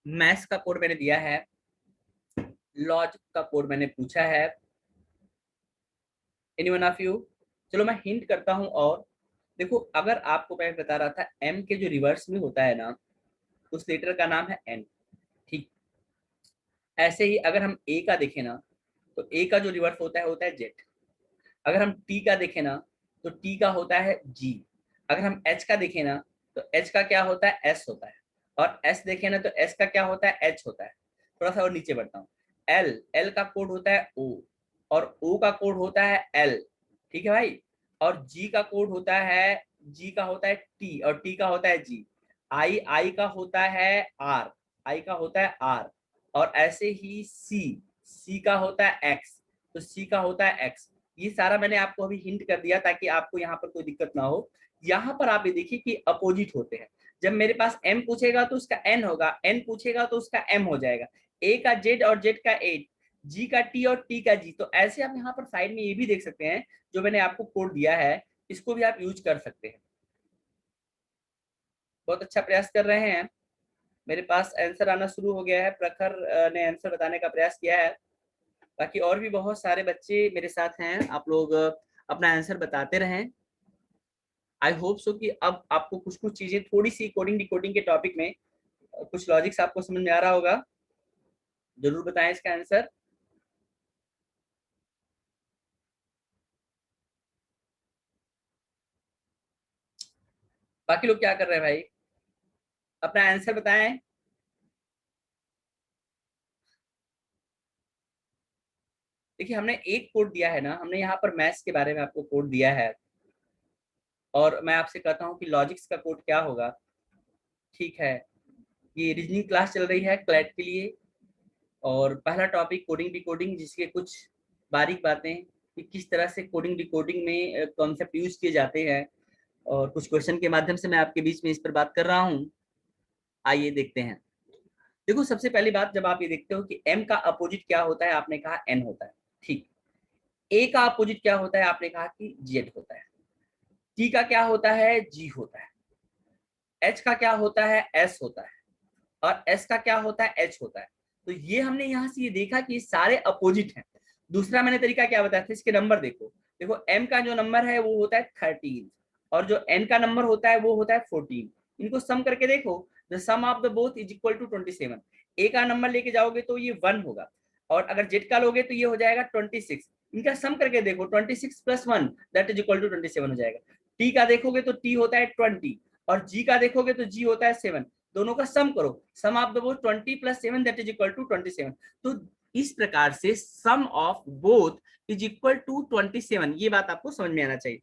मैथ्स का कोड मैंने दिया है, लॉजिक का कोड मैंने पूछा है। Any one of you? चलो मैं हिंट करता हूं। और देखो, अगर आपको मैं बता रहा था एम के जो रिवर्स में होता है ना, उस लेटर का नाम है एन। ठीक, ऐसे ही अगर हम ए का देखें ना तो ए का जो रिवर्स होता है जेड। अगर हम टी का देखें ना तो टी का होता है जी। अगर हम एच का देखें ना तो एच का क्या होता है, एस होता है। और एस देखें ना तो एस का क्या होता है, एच होता है। थोड़ा सा और नीचे बढ़ता हूँ, एल का कोड होता है ओ, और O का कोड होता है L, ठीक है भाई, और G का कोड होता है, G का होता है T और T का होता है G, I का होता है R, I का होता है R, और ऐसे ही C का होता है X, तो C का होता है X। ये सारा मैंने आपको अभी हिंट कर दिया ताकि आपको यहाँ पर कोई दिक्कत ना हो। यहाँ पर आप ये देखिए कि अपोजिट होते हैं। जब मेरे पास M पूछेगा तो उसका N होगा, N पूछेगा तो उसका M हो जाएगा, A का Z और Z का A, G का T और T का G। तो ऐसे आप यहाँ पर साइड में ये भी देख सकते हैं, जो मैंने आपको कोड दिया है इसको भी आप यूज कर सकते हैं। बहुत अच्छा प्रयास कर रहे हैं। मेरे पास आंसर आना शुरू हो गया है, प्रखर ने आंसर बताने का प्रयास किया है, बाकी और भी बहुत सारे बच्चे मेरे साथ हैं, आप लोग अपना आंसर बताते रहें। आई होप सो कि अब आपको कुछ कुछ चीजें थोड़ी सी कोडिंग डिकोडिंग के टॉपिक में कुछ लॉजिक्स आपको समझ में आ रहा होगा। जरूर बताएं इसका आंसर। बाकी लोग क्या कर रहे हैं भाई, अपना आंसर बताएं। देखिए हमने एक कोड दिया है ना, हमने यहाँ पर मैथ्स के बारे में आपको कोड दिया है, और मैं आपसे कहता हूँ कि लॉजिक्स का कोड क्या होगा। ठीक है, ये रीजनिंग क्लास चल रही है क्लैट के लिए, और पहला टॉपिक कोडिंग डिकोडिंग, जिसके कुछ बारीक बातें कि किस तरह से कोडिंग डिकोडिंग में कॉन्सेप्ट यूज किए जाते हैं, और कुछ क्वेश्चन के माध्यम से मैं आपके बीच में इस पर बात कर रहा हूँ। आइए देखते हैं। देखो सबसे पहली बात, जब आप ये देखते हो कि M का अपोजिट क्या होता है, आपने कहा N होता है, ठीक। A का अपोजिट क्या होता है, आपने कहा कि Z होता है। T का क्या होता है, G होता है। H का क्या होता है, S होता है। और S का क्या होता है, H होता है। तो ये हमने यहाँ से ये देखा कि सारे अपोजिट हैं। दूसरा मैंने तरीका क्या बताया था, इसके नंबर देखो। देखो M का जो नंबर है वो होता है 13, और जो N का नंबर होता है वो होता है 14। इनको सम करके देखो, the sum of the both is equal to 27। A का नंबर लेके जाओगे तो ये 1 होगा, और अगर Z का लोगे तो ये हो जाएगा 26। इनका सम करके देखो, 26 plus 1 that is equal to 27 हो जाएगा। T का देखोगे तो T होता है 20, और G का देखोगे तो G होता है 7। दोनों का सम करो, sum of the both 20 plus 7 that is equal to 27। तो इस प्रकार से sum of both is equal to 27, ये बात आपको समझ में आना चाहिए।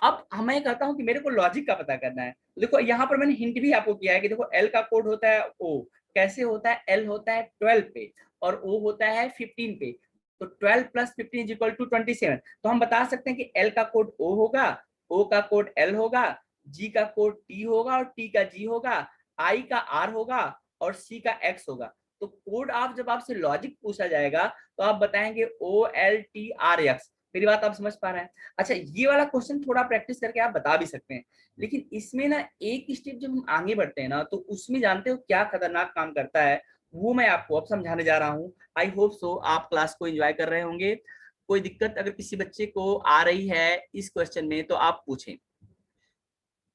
अब मैं कहता हूं कि मेरे को लॉजिक का पता करना है। देखो यहाँ पर मैंने हिंट भी आपको किया है कि देखो L का कोड होता है O, कैसे होता है, L होता है 12 पे और O होता है 15 पे, तो 12 प्लस 15 इज इक्वल टू 27। तो हम बता सकते हैं कि L का कोड O होगा, O का कोड L होगा, G का कोड T होगा और T का G होगा, I का R होगा और C का X होगा। तो कोड आप जब आपसे लॉजिक पूछा जाएगा तो आप बताएंगे OLTRX। मेरी बात आप समझ पा रहे हैं? अच्छा, ये वाला क्वेश्चन थोड़ा प्रैक्टिस करके आप बता भी सकते हैं, लेकिन इसमें ना एक स्टेप जब हम आगे बढ़ते हैं ना, तो उसमें जानते हो क्या खतरनाक काम करता है, वो मैं आपको अब समझाने जा रहा हूँ। आई होप सो आप क्लास को एंजॉय कर रहे होंगे। कोई दिक्कत अगर किसी बच्चे को आ रही है इस क्वेश्चन में तो आप पूछें।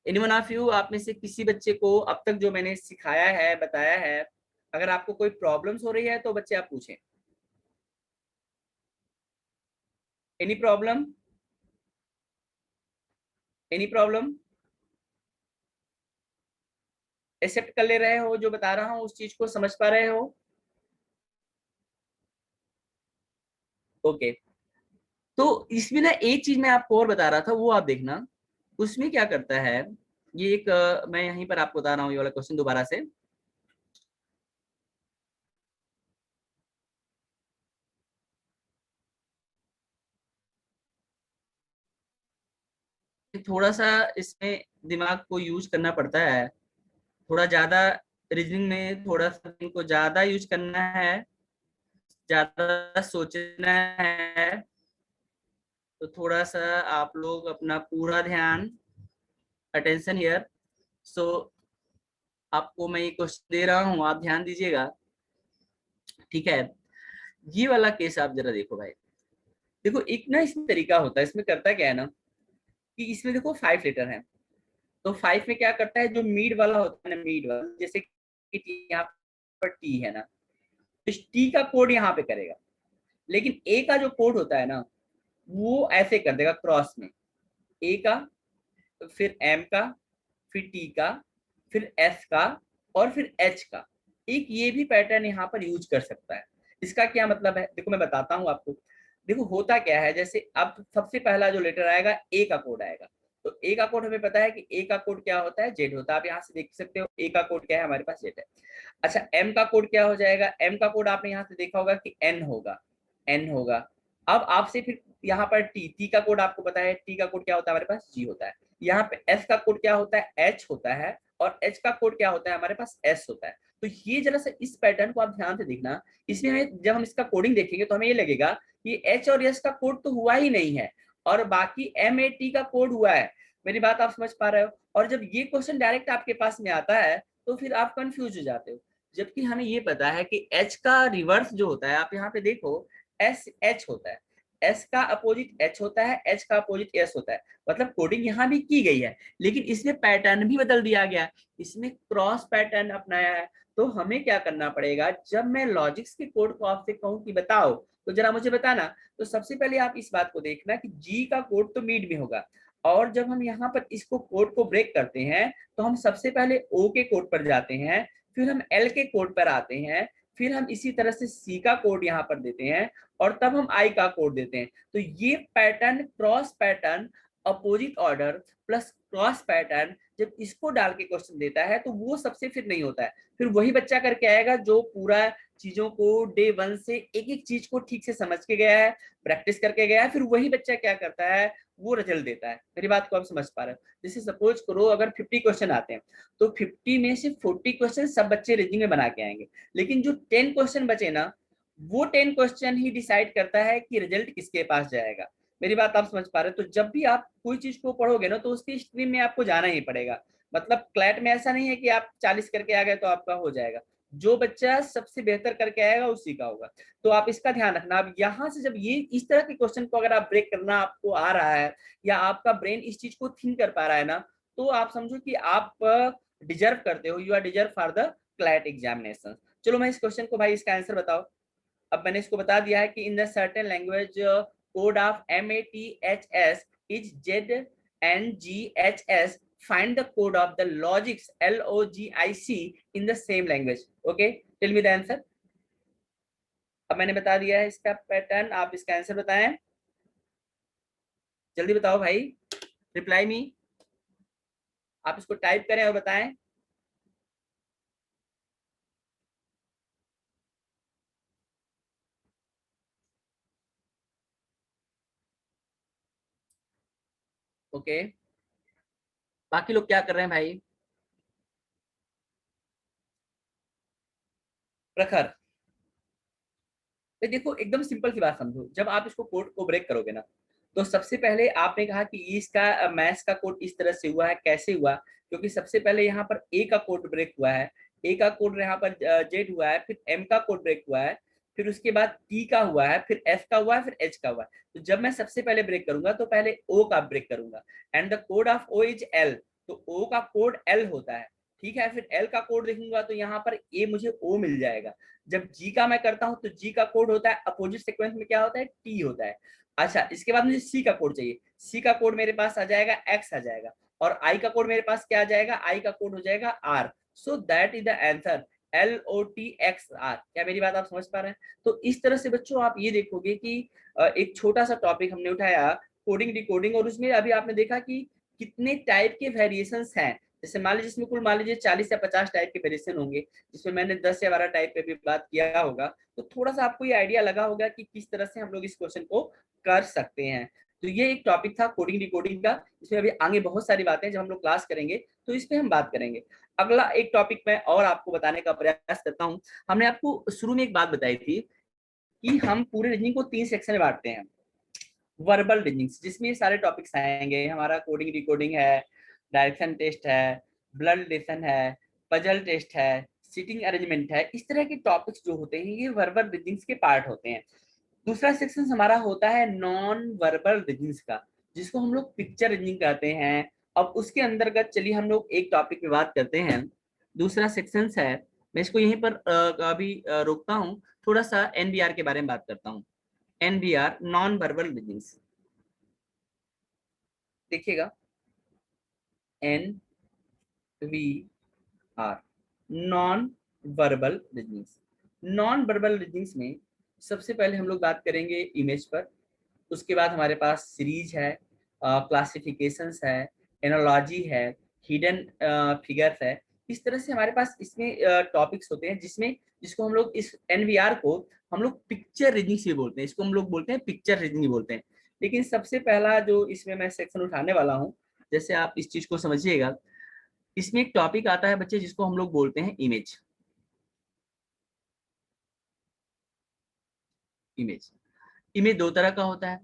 एनीवन ऑफ यू, आप में से किसी बच्चे को अब तक जो मैंने सिखाया है, बताया है, अगर आपको कोई प्रॉब्लम्स हो रही है तो बच्चे आप पूछें। Any problem, any problem? Accept कर ले रहे हो जो बता रहा हूँ, उस चीज को समझ पा रहे हो? ओके। तो इसमें ना एक चीज मैं आपको और बता रहा था, वो आप देखना। उसमें क्या करता है, ये एक मैं यहीं पर आपको बता रहा हूँ ये वाला क्वेश्चन दोबारा से। थोड़ा सा इसमें दिमाग को यूज करना पड़ता है, थोड़ा ज्यादा रीजनिंग में थोड़ा सा इनको ज्यादा यूज करना है, ज्यादा सोचना है। तो थोड़ा सा आप लोग अपना पूरा ध्यान, अटेंशन हियर। सो आपको मैं ये क्वेश्चन दे रहा हूँ, आप ध्यान दीजिएगा, ठीक है? ये वाला केस आप जरा देखो भाई। देखो एक ना इसमें तरीका होता है, इसमें करता क्या है ना कि इसमें देखो 5 लेटर है, तो 5 में क्या करता है, जो मीड वाला होता है ना, मीड वाला, जैसे कि यहाँ पर टी है ना, तो इस टी का कोड यहाँ पे करेगा, लेकिन ए का जो कोड होता है ना वो ऐसे कर देगा क्रॉस में, ए का, फिर एम का, फिर टी का, फिर एस का, और फिर एच का। एक ये भी पैटर्न यहाँ पर यूज कर सकता है। इसका क्या मतलब है, देखो मैं बताता हूँ आपको। देखो होता क्या है, जैसे अब सबसे पहला जो लेटर आएगा ए का कोड आएगा, तो ए का कोड हमें पता है कि ए का कोड क्या होता है, जेड होता है। आप यहाँ से देख सकते हो ए का कोड क्या है, हमारे पास जेड है। अच्छा एम का कोड क्या हो जाएगा, एम का कोड आपने यहाँ से देखा होगा कि एन होगा, एन होगा। अब आपसे फिर यहाँ पर टी, टी का कोड आपको पता है, टी का कोड क्या होता है हमारे पास, जी होता है। यहाँ पे एस का कोड क्या होता है, एच होता है, और एच का कोड क्या होता है हमारे पास, एस होता है। तो ये जरा सा इस पैटर्न को आप ध्यान से देखना, इसमें हमें जब हम इसका कोडिंग देखेंगे तो हमें ये लगेगा कि एच और एस का कोड तो हुआ ही नहीं है, और बाकी एम ए टी का कोड हुआ है। मेरी बात आप समझ पा रहे हो? और जब ये क्वेश्चन डायरेक्ट आपके पास में आता है तो फिर आप कंफ्यूज हो जाते हो, जबकि हमें ये पता है कि एच का रिवर्स जो होता है, आप यहाँ पे देखो एस एच होता है, एस का अपोजिट एच होता है, एच का अपोजिट एस होता है। मतलब कोडिंग यहाँ भी की गई है, लेकिन इसमें पैटर्न भी बदल दिया गया, इसमें क्रॉस पैटर्न अपनाया है। तो हमें क्या करना पड़ेगा, जब मैं लॉजिक्स के कोड को आपसे कहूँ कि बताओ तो जरा मुझे बताना, तो सबसे पहले आप इस बात को देखना कि जी का कोड तो मिड में होगा, और जब हम यहाँ पर इसको कोड को ब्रेक करते हैं तो हम सबसे पहले ओ के कोड पर जाते हैं, फिर हम एल के कोड पर आते हैं, फिर हम इसी तरह से सी का कोड यहाँ पर देते हैं, और तब हम आई का कोड देते हैं। तो ये pattern, cross pattern, opposite order plus cross pattern, जब इसको डाल के क्वेश्चन देता है तो वो सबसे फिर नहीं होता है। फिर वही बच्चा करके आएगा जो पूरा चीजों को डे 1 से एक एक चीज को ठीक से समझ के गया है, प्रैक्टिस करके गया है, फिर वही बच्चा क्या करता है, वो रिजल्ट देता है। मेरी बात को आप समझ पा रहे हो? जैसे सपोज करो अगर 50 क्वेश्चन आते हैं तो 50 में से 40 क्वेश्चन सब बच्चे रीजनिंग में बना के आएंगे, लेकिन जो 10 क्वेश्चन बचे ना, वो 10 क्वेश्चन ही डिसाइड करता है कि रिजल्ट किसके पास जाएगा। मेरी बात आप समझ पा रहे हो? तो जब भी आप कोई चीज को पढ़ोगे ना तो उसकी स्ट्रीम में आपको जाना ही पड़ेगा। मतलब क्लैट में ऐसा नहीं है कि आप 40 करके आ गए तो आपका हो जाएगा, जो बच्चा सबसे बेहतर करके आएगा उसी का होगा। तो आप इसका ध्यान रखना। अब यहाँ से जब ये इस तरह के क्वेश्चन को अगर आप ब्रेक करना आपको आ रहा है, या आपका ब्रेन इस चीज को थिंक कर पा रहा है ना, तो आप समझो कि आप डिजर्व करते हो, you are deserve for the CLAT examination. चलो मैं इस क्वेश्चन को, भाई इसका आंसर बताओ। अब मैंने इसको बता दिया है कि in the certain language code of MATHS is ZNGHS, find the code of the logics LOGIC in the same language. Okay, tell me the answer. अब मैंने बता दिया है इसका पैटर्न, आप इसका आंसर बताएं, जल्दी बताओ भाई, रिप्लाई मी, आप इसको टाइप करें और बताएं। ओके, बाकी लोग क्या कर रहे हैं भाई? प्रखर, देखो एकदम सिंपल सी बात समझो, जब आप इसको कोड को ब्रेक करोगे ना, तो सबसे पहले आपने कहा कि इसका मैथ्स का कोड इस तरह से हुआ है, कैसे हुआ? क्योंकि सबसे पहले यहाँ पर ए का कोड ब्रेक हुआ है, ए का कोड यहाँ पर जेड हुआ है, फिर एम का कोड ब्रेक हुआ है, फिर उसके बाद टी का हुआ है, फिर एफ का हुआ है, फिर एच का हुआ है। तो जब मैं सबसे पहले ब्रेक करूंगा तो पहले ओ का ब्रेक करूंगा, and the code of O is L, तो ओ का कोड एल होता है, ठीक है। फिर एल का कोड देखूंगा तो यहाँ पर ए मुझे ओ मिल जाएगा। जब जी का मैं करता हूं तो जी का कोड होता है अपोजिट सीक्वेंस में क्या होता है, टी होता है। अच्छा इसके बाद मुझे सी का कोड चाहिए, सी का कोड मेरे पास आ जाएगा एक्स आ जाएगा, और आई का कोड मेरे पास क्या आ जाएगा, आई का कोड हो जाएगा R. So that is the answer LOTXR। क्या मेरी बात आप समझ पा रहे हैं? तो इस तरह से बच्चों आप ये देखोगे कि एक छोटा सा टॉपिक हमने उठाया, कोडिंग डिकोडिंग, और उसमें अभी आपने देखा कि कितने टाइप के वेरिएशंस हैं। जैसे मान लीजिए इसमें कुल मान लीजिए 40 या 50 टाइप के वेरिएशन होंगे, जिसमें मैंने 10 या 12 टाइप पे भी बात किया होगा, तो थोड़ा सा आपको ये आइडिया लगा होगा कि किस तरह से हम लोग इस क्वेश्चन को कर सकते हैं। तो ये एक टॉपिक था कोडिंग डिकोडिंग का, इसमें अभी आगे बहुत सारी बातें जब हम लोग क्लास करेंगे तो इस पे हम बात करेंगे। अगला एक टॉपिक मैं और आपको बताने का प्रयास करता हूँ। हमने आपको शुरू में एक बात बताई थी कि हम पूरे रीजनिंग को 3 सेक्शन में बांटते हैं। वर्बल रीजनिंग जिसमें ये सारे टॉपिक्स आएंगे, हमारा कोडिंग डिकोडिंग है, डायरेक्शन टेस्ट है, ब्लड रिलेशन है, पजल टेस्ट है, सीटिंग अरेंजमेंट है। इस तरह के टॉपिक्स जो होते हैं ये वर्बल रीजनिंग्स के पार्ट होते हैं। दूसरा सेक्शन हमारा होता है नॉन वर्बल रीजनिंग्स का, जिसको हम लोग पिक्चर रीजनिंग कहते हैं। अब उसके अंतर्गत चलिए हम लोग एक टॉपिक पे बात करते हैं। दूसरा सेक्शन है, मैं इसको यहीं पर अभी रोकता हूँ, थोड़ा सा NVR के बारे में बात करता हूँ। NVR नॉन वर्बल रीजनिंग्स, देखिएगा NVR non verbal reasonings. Non verbal reasonings में सबसे पहले हम लोग बात करेंगे इमेज पर, उसके बाद हमारे पास सीरीज है, क्लासिफिकेशंस है, एनालॉजी है, हिडन फिगर्स है। इस तरह से हमारे पास इसमें टॉपिक्स होते हैं जिसको हम लोग इस एनवीआर को हम लोग पिक्चर रीजनिंग से बोलते हैं, इसको हम लोग बोलते हैं पिक्चर रीजनिंग बोलते हैं। लेकिन सबसे पहला जो इसमें मैं सेक्शन उठाने वाला हूँ, जैसे आप इस चीज को समझिएगा, इसमें एक टॉपिक आता है बच्चे जिसको हम लोग बोलते हैं इमेज। इमेज इमेज दो तरह का होता है।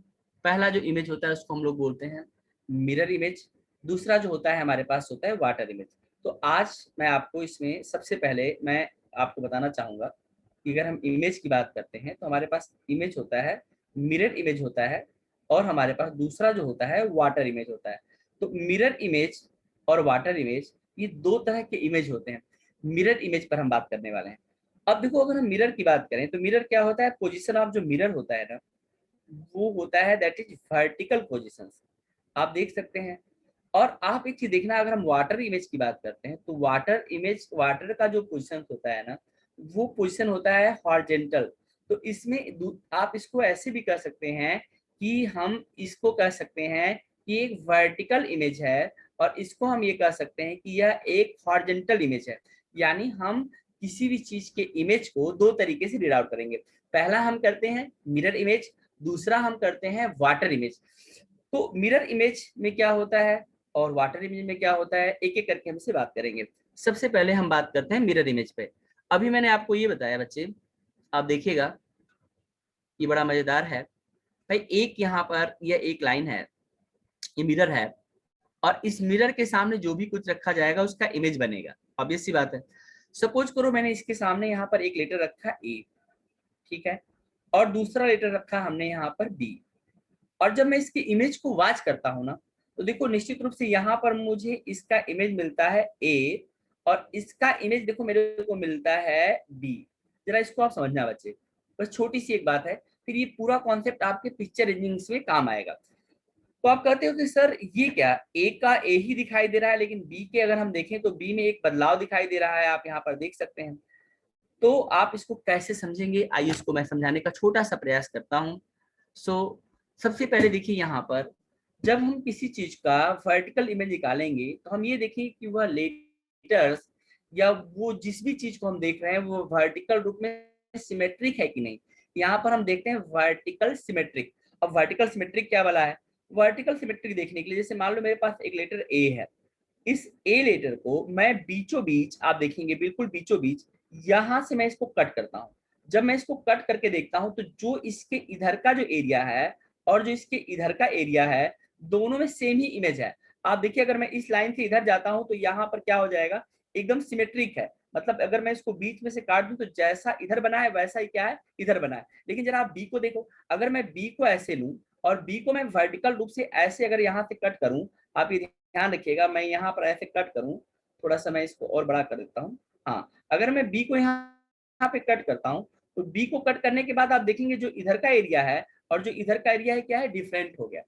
पहला जो इमेज होता है उसको हम लोग बोलते हैं मिरर इमेज, दूसरा जो होता है हमारे पास होता है वाटर इमेज। तो आज मैं आपको इसमें सबसे पहले मैं आपको बताना चाहूंगा कि अगर हम इमेज की बात करते हैं तो हमारे पास इमेज होता है, मिरर इमेज होता है, और हमारे पास दूसरा जो होता है वाटर इमेज होता है। तो मिरर इमेज और वाटर इमेज ये दो तरह के इमेज होते हैं। मिरर इमेज पर हम बात करने वाले हैं। अब देखो, अगर हम मिरर की बात करें तो मिरर क्या होता है, पोजीशन ऑफ जो मिरर होता है ना, वो होता है दैट इज वर्टिकल पोजीशन, आप देख सकते हैं। और आप एक चीज देखना, अगर हम वाटर इमेज की बात करते हैं तो वाटर इमेज, वाटर का जो पोजीशन होता है ना, वो पोजीशन होता है हॉरिजॉन्टल। तो इसमें आप इसको ऐसे भी कर सकते हैं कि हम इसको कह सकते हैं कि एक वर्टिकल इमेज है, और इसको हम ये कह सकते हैं कि यह एक हॉरिजॉन्टल इमेज है। यानी हम किसी भी चीज के इमेज को दो तरीके से रीड आउट करेंगे। पहला हम करते हैं मिरर इमेज, दूसरा हम करते हैं वाटर इमेज। तो मिरर इमेज में क्या होता है और वाटर इमेज में क्या होता है, एक एक करके हम इसे बात करेंगे। सबसे पहले हम बात करते हैं मिरर इमेज पे। अभी मैंने आपको ये बताया बच्चे, आप देखिएगा ये बड़ा मजेदार है भाई। एक यहाँ पर यह एक लाइन है, ये मिरर है, और इस मिरर के सामने जो भी कुछ रखा जाएगा उसका इमेज बनेगा, ऑब्वियस सी बात है। सपोज करो मैंने इसके सामने यहाँ पर एक लेटर रखा ए, ठीक है, और दूसरा लेटर रखा हमने यहाँ पर बी, और जब मैं इसकी इमेज को वॉच करता हूँ ना, तो देखो निश्चित रूप से यहाँ पर मुझे इसका इमेज मिलता है ए, और इसका इमेज देखो मेरे को मिलता है बी। जरा इसको आप समझना बच्चे, बस छोटी सी एक बात है, फिर ये पूरा कॉन्सेप्ट आपके पिक्चर रीजनिंग में काम आएगा। तो आप कहते हो कि सर ये क्या, ए का ए ही दिखाई दे रहा है, लेकिन बी के अगर हम देखें तो बी में एक बदलाव दिखाई दे रहा है, आप यहाँ पर देख सकते हैं। तो आप इसको कैसे समझेंगे, आइए इसको मैं समझाने का छोटा सा प्रयास करता हूँ। सबसे पहले देखिए, यहाँ पर जब हम किसी चीज का वर्टिकल इमेज निकालेंगे तो हम ये देखें कि वह लेटर्स या वो जिस भी चीज को हम देख रहे हैं वो वर्टिकल रूप में सिमेट्रिक है कि नहीं। यहाँ पर हम देखते हैं वर्टिकल सिमेट्रिक। अब वर्टिकल सिमेट्रिक क्या वाला है, वर्टिकल सिमेट्रिक देखने के लिए जैसे मान लो मेरे पास एक लेटर ए है, इस ए लेटर को मैं बीचों बीच, आप देखेंगे बिल्कुल बीचों बीच, यहां से मैं इसको कट करता हूं। जब मैं इसको कट करके देखता हूं तो जो इसके इधर का जो एरिया है और जो इसके इधर का एरिया है, दोनों में सेम ही इमेज है। आप देखिए, अगर मैं इस लाइन से इधर जाता हूं तो यहाँ पर क्या हो जाएगा, एकदम सिमेट्रिक है। मतलब अगर मैं इसको बीच में से काट दूं तो जैसा इधर बना है वैसा ही क्या है, इधर बना है। लेकिन जरा आप बी को देखो, अगर मैं बी को ऐसे लूं और बी को मैं वर्टिकल रूप से ऐसे अगर यहाँ से कट करूं, आप ये ध्यान रखिएगा, मैं यहाँ पर ऐसे कट करूं, थोड़ा सा मैं इसको और बड़ा कर देता हूँ। हाँ, अगर मैं बी को यहाँ पे कट करता हूँ तो बी को कट करने के बाद आप देखेंगे जो इधर का एरिया है और जो इधर का एरिया है क्या है, डिफरेंट हो गया।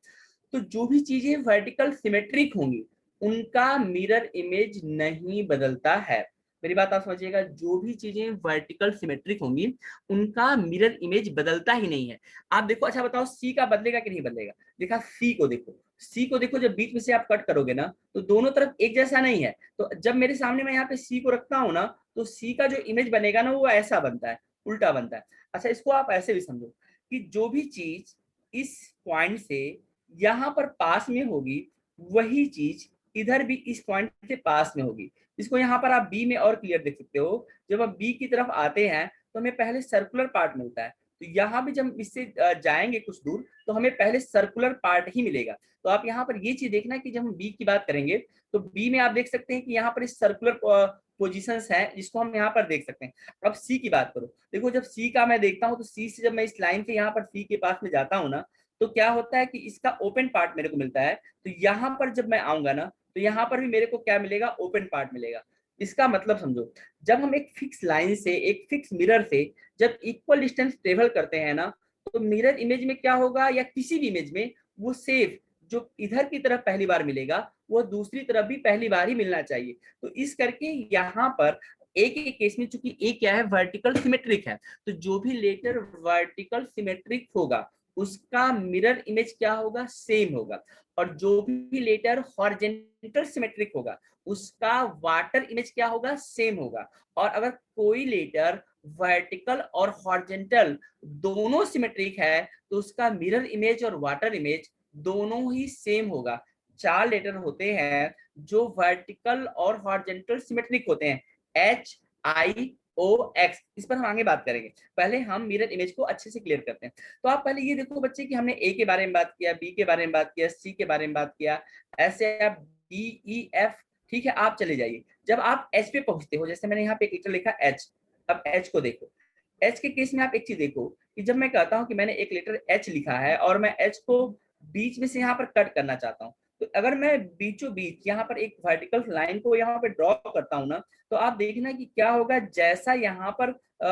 तो जो भी चीजें वर्टिकल सिमेट्रिक होंगी उनका मिरर इमेज नहीं बदलता है। मेरी बात आप समझिएगा, जो भी चीजें वर्टिकल सिमेट्रिक होंगी उनका मिरर इमेज बदलता ही नहीं है। आप देखो, अच्छा बताओ सी का बदलेगा कि नहीं बदलेगा। देखा, सी को देखो, सी को देखो, जब बीच में से आप कट करोगे ना तो दोनों तरफ एक जैसा नहीं है। तो जब मेरे सामने मैं यहाँ पे सी को रखता हूँ ना, तो सी का जो इमेज बनेगा ना वो ऐसा बनता है, उल्टा बनता है। अच्छा, इसको आप ऐसे भी समझो कि जो भी चीज इस पॉइंट से यहाँ पर पास में होगी वही चीज इधर भी इस पॉइंट से पास में होगी। इसको यहाँ पर आप बी में और क्लियर देख सकते हो। जब हम बी की तरफ आते हैं तो हमें पहले सर्कुलर पार्ट मिलता है, तो यहाँ भी जब इससे जाएंगे कुछ दूर तो हमें पहले सर्कुलर पार्ट ही मिलेगा। तो आप यहाँ पर ये चीज देखना कि जब हम बी की बात करेंगे तो बी में आप देख सकते हैं कि यहाँ पर इस सर्कुलर पोजीशंस हैं जिसको हम यहाँ पर देख सकते हैं। अब सी की बात करो, देखो जब सी का मैं देखता हूँ तो सी से जब मैं इस लाइन से यहाँ पर सी के पास में जाता हूँ ना, तो क्या होता है कि इसका ओपन पार्ट मेरे को मिलता है। तो यहाँ पर जब मैं आऊंगा ना तो यहाँ पर भी मेरे को क्या मिलेगा, ओपन पार्ट मिलेगा। इसका मतलब समझो, जब हम एक फिक्स लाइन से, एक फिक्स मिरर से जब इक्वल डिस्टेंस ट्रेवल करते हैं ना, तो मिरर इमेज में क्या होगा, या किसी भी इमेज में, वो सेफ जो इधर की तरफ पहली बार मिलेगा वो दूसरी तरफ भी पहली बार ही मिलना चाहिए। तो इस करके यहाँ पर एक एक केस में चूंकि ए क्या है, वर्टिकल सिमेट्रिक है, तो जो भी लेटर वर्टिकल सिमेट्रिक होगा उसका मिरर इमेज क्या होगा, सेम होगा। और जो भी लेटर हॉरिजॉन्टल सिमेट्रिक होगा उसका वाटर इमेज क्या होगा, सेम होगा। और अगर कोई लेटर वर्टिकल और हॉरिजॉन्टल दोनों सिमेट्रिक है तो उसका मिरर इमेज और वाटर इमेज दोनों ही सेम होगा। 4 लेटर होते हैं जो वर्टिकल और हॉरिजॉन्टल सिमेट्रिक होते हैं, एच आई ओ एक्स। इस पर हम आगे बात करेंगे, पहले हम मिरर इमेज को अच्छे से क्लियर करते हैं। तो आप पहले ये देखो बच्चे कि हमने ए के बारे में बात किया, बी के बारे में बात किया, सी के बारे में बात किया, ऐसे आप डी ई एफ, ठीक है। आप चले जाइए, जब आप एच पे पहुंचते हो, जैसे मैंने यहाँ पे एक लेटर लिखा एच, अब एच को देखो। एच के केस में आप एक चीज देखो कि जब मैं कहता हूं कि मैंने एक लेटर एच लिखा है और मैं एच को बीच में से यहाँ पर कट करना चाहता हूँ, तो अगर मैं बीचों बीच यहाँ पर एक वर्टिकल लाइन को यहाँ पे ड्रॉ करता हूँ ना, तो आप देखना कि क्या होगा, जैसा यहाँ पर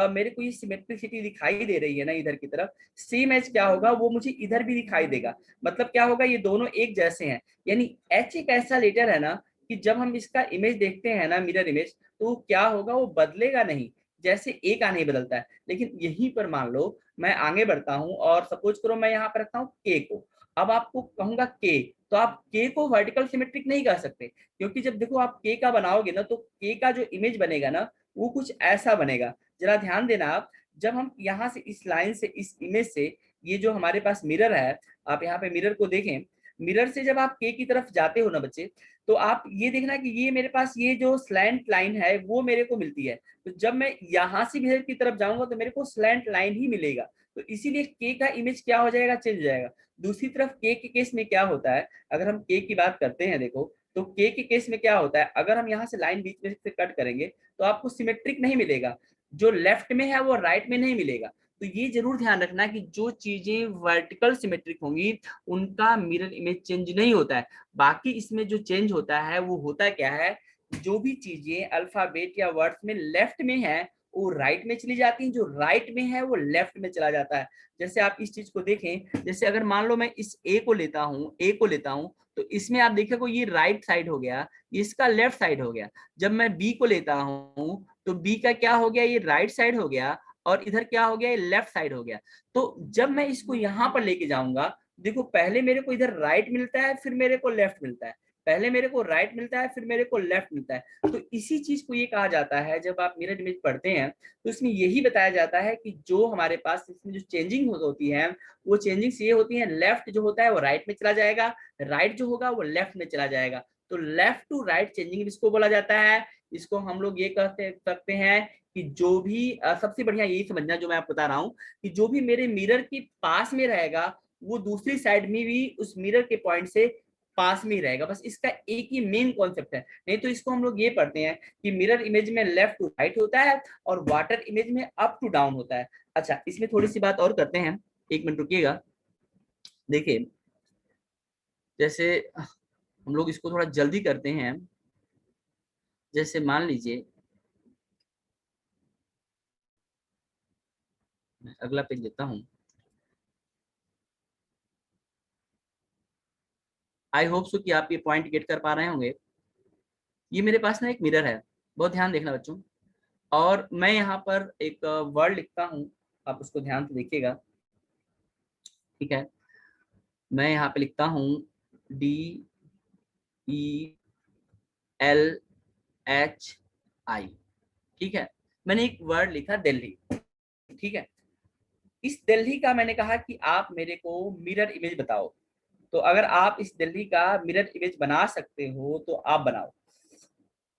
मेरे को ये सिमेट्रिसिटी दिखाई दे रही है ना इधर की तरफ, सेम एच क्या होगा वो मुझे इधर भी दिखाई देगा। मतलब क्या होगा, ये दोनों एक जैसे हैं। यानी एच एक ऐसा लेटर है ना कि जब हम इसका इमेज देखते हैं ना, मिरर इमेज, तो क्या होगा, वो बदलेगा नहीं, जैसे ए का नहीं बदलता है। लेकिन यहीं पर मान लो मैं आगे बढ़ता हूं और सपोज करो मैं यहाँ पर रखता हूँ के को। अब आपको कहूंगा के, तो आप के को वर्टिकल सिमेट्रिक नहीं कह सकते, क्योंकि जब देखो आप के का बनाओगे ना तो के का जो इमेज बनेगा ना वो कुछ ऐसा बनेगा। जरा ध्यान देना आप, जब हम यहाँ से इस लाइन से इस इमेज से, ये जो हमारे पास मिरर है, आप यहाँ पे मिरर को देखें, मिरर से जब आप के की तरफ जाते हो ना बच्चे, तो आप ये देखना कि ये मेरे पास ये जो स्लैंट लाइन है वो मेरे को मिलती है। तो जब मैं यहाँ से मिरर की तरफ जाऊंगा तो मेरे को स्लैंट लाइन ही मिलेगा, तो इसीलिए के का इमेज क्या हो जाएगा, चेंज हो जाएगा। दूसरी तरफ के केस में क्या होता है, अगर हम के की बात करते हैं देखो, तो के केस में क्या होता है, अगर हम यहाँ से लाइन बीच में से कट करेंगे तो आपको सिमेट्रिक नहीं मिलेगा, जो लेफ्ट में है वो राइट में नहीं मिलेगा। तो ये जरूर ध्यान रखना कि जो चीजें वर्टिकल सिमेट्रिक होंगी उनका मिरर इमेज चेंज नहीं होता है। बाकी इसमें जो चेंज होता है वो होता क्या है, जो भी चीजें अल्फाबेट या वर्ड्स में लेफ्ट में है वो राइट में चली जाती हैं, जो राइट में है वो लेफ्ट में चला जाता है। जैसे आप इस चीज को देखें, जैसे अगर मान लो मैं इस ए को लेता हूं, तो इसमें आप देखोगे ये राइट साइड हो गया, इसका लेफ्ट साइड हो गया। जब मैं बी को लेता हूं तो बी का क्या हो गया, ये राइट साइड हो गया, और इधर क्या हो गया, ये लेफ्ट साइड हो गया। तो जब मैं इसको यहाँ पर लेके जाऊंगा, देखो पहले मेरे को इधर राइट मिलता है, फिर मेरे को लेफ्ट मिलता है, पहले मेरे को राइट मिलता है, फिर मेरे को लेफ्ट मिलता है। तो इसी चीज को ये कहा जाता है, जब आप मिरर इमेज पढ़ते हैं तो इसमें यही बताया जाता है कि जो हमारे पास इसमें जो चेंजिंग होती है वो चेंजिंग्स ये होती है, लेफ्ट जो होता है वो राइट में चला जाएगा, राइट जो होगा वो लेफ्ट में चला जाएगा। तो लेफ्ट टू राइट चेंजिंग इसको बोला जाता है। इसको हम लोग ये कहते सकते हैं कि जो भी सबसे बढ़िया यही समझना जो मैं आपको बता रहा हूँ, कि जो भी मेरे मिरर के पास में रहेगा वो दूसरी साइड में भी उस मिरर के पॉइंट से पास में ही रहेगा। बस इसका एक ही मेन कॉन्सेप्ट है। नहीं तो इसको हम लोग ये पढ़ते हैं कि मिरर इमेज में लेफ्ट टू राइट होता है और वाटर इमेज में अप टू डाउन होता है। अच्छा, इसमें थोड़ी सी बात और करते हैं, एक मिनट रुकिएगा। देखिए, जैसे हम लोग इसको थोड़ा जल्दी करते हैं, जैसे मान लीजिए मैं अगला पेज देता हूं। आई होप सो कि आप ये पॉइंट गेट कर पा रहे होंगे। ये मेरे पास ना एक मिरर है, बहुत ध्यान देखना बच्चों, और मैं यहाँ पर एक वर्ड लिखता हूँ, आप उसको ध्यान से देखिएगा, ठीक है। मैं यहाँ पे लिखता हूँ DELHI, ठीक है। मैंने एक वर्ड लिखा दिल्ली, ठीक है। इस दिल्ली का मैंने कहा कि आप मेरे को मिरर इमेज बताओ। तो अगर आप इस दिल्ली का मिरर इमेज बना सकते हो तो आप बनाओ।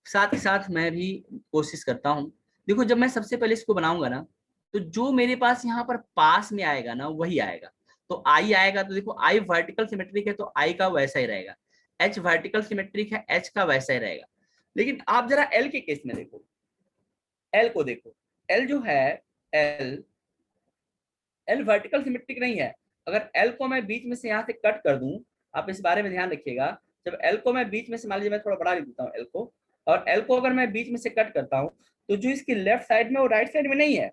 साथ ही साथ मैं भी कोशिश करता हूँ। देखो, जब मैं सबसे पहले इसको बनाऊंगा ना, तो जो मेरे पास यहाँ पर पास में आएगा ना वही आएगा। तो आई आएगा, तो देखो आई वर्टिकल सिमेट्रिक है तो आई का वैसा ही रहेगा, एच वर्टिकल सिमेट्रिक है एच का वैसा ही रहेगा। लेकिन आप जरा एल के केस में देखो, एल को देखो, एल जो है, एल एल वर्टिकल सिमेट्रिक नहीं है। अगर एल को मैं बीच में से यहाँ से कट कर दूं, आप इस बारे में ध्यान रखिएगा, जब एल को मैं बीच में से, मान लीजिए मैं थोड़ा बड़ा लिख देता हूँ एल को, और एल को अगर मैं बीच में से कट करता हूँ तो जो इसकी लेफ्ट साइड में वो राइट साइड में नहीं है।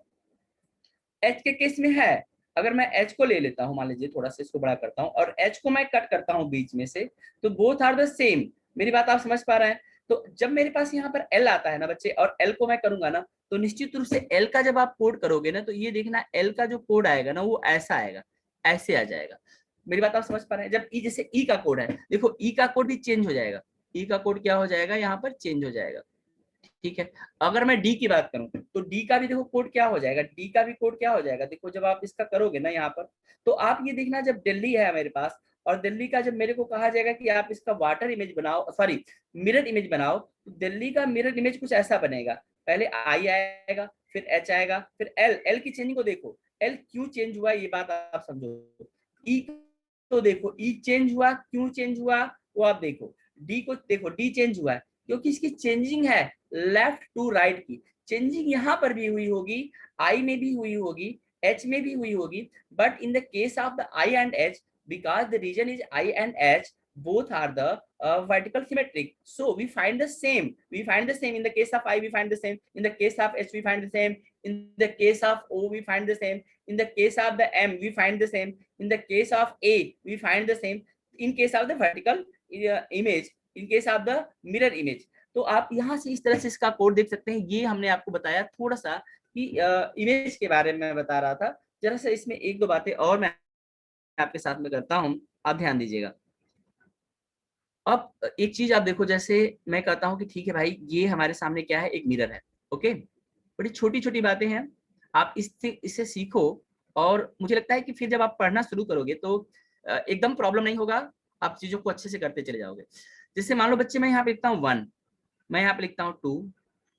एच के केस में है। अगर मैं एच को ले लेता हूँ, मान लीजिए थोड़ा सा इसको बड़ा करता हूँ और एच को मैं कट करता हूँ बीच में से, तो बोथ आर द सेम। मेरी बात आप समझ पा रहे हैं? तो जब मेरे पास यहाँ पर एल आता है ना बच्चे, और एल को मैं करूंगा ना, तो निश्चित रूप से एल का जब आप कोड करोगे ना, तो ये देखना एल का जो कोड आएगा ना वो ऐसा आएगा, ऐसे आ जाएगा। मेरी बात आप समझ पा रहे हैं? जब ई जैसे ई का कोड है, देखो ई का कोड भी चेंज हो जाएगा, ई का कोड क्या हो जाएगा यहाँ पर चेंज हो जाएगा। ठीक है, अगर मैं डी की बात करूं तो डी का भी देखो कोड क्या हो जाएगा, डी का भी कोड क्या हो जाएगा। देखो जब आप इसका करोगे ना यहाँ पर, तो आप ये देखना जब दिल्ली है मेरे पास, और दिल्ली का जब मेरे को कहा जाएगा कि आप इसका वाटर इमेज बनाओ, सॉरी मिरर इमेज बनाओ, तो दिल्ली का मिरर इमेज कुछ ऐसा बनेगा। पहले आई आएगा, फिर एच आएगा, फिर एल। एल की चेंजिंग को देखो, एल क्यों चेंज हुआ ये बात आप समझो। ई तो देखो ई चेंज हुआ, क्यों चेंज हुआ वो आप देखो। डी को देखो, डी चेंज हुआ है क्योंकि इसकी चेंजिंग है लेफ्ट टू राइट की। चेंजिंग यहाँ पर भी हुई होगी, आई में भी हुई होगी, एच में भी हुई होगी, but in the case of the I and H, because the region is I and H, both are the vertical symmetric, so we find the same in the case of I, we find the same in the case of H, we find the same in the case of O, we find the same in the case of the M, we find the same in the case of A, we find the same in case of the vertical image, in case of the mirror image। तो आप यहाँ से इस तरह से इसका code देख सकते हैं। ये हमने आपको बताया थोड़ा सा कि इमेज के बारे में बता रहा था। जरा सा इसमें एक दो बातें और मैं आपके साथ में करता हूं, आप ध्यान दीजिएगा। अब एक चीज आप देखो, जैसे मैं कहता हूं कि ठीक है भाई ये हमारे सामने क्या है, एक मिरर है। ओके, बड़ी छोटी छोटी बातें हैं, आप इससे सीखो, और मुझे लगता है कि फिर जब आप पढ़ना शुरू करोगे तो एकदम प्रॉब्लम नहीं होगा, आप चीजों को अच्छे से करते चले जाओगे। जैसे मान लो बच्चे, मैं यहाँ पे लिखता हूँ 1, मैं यहाँ पे लिखता हूँ 2,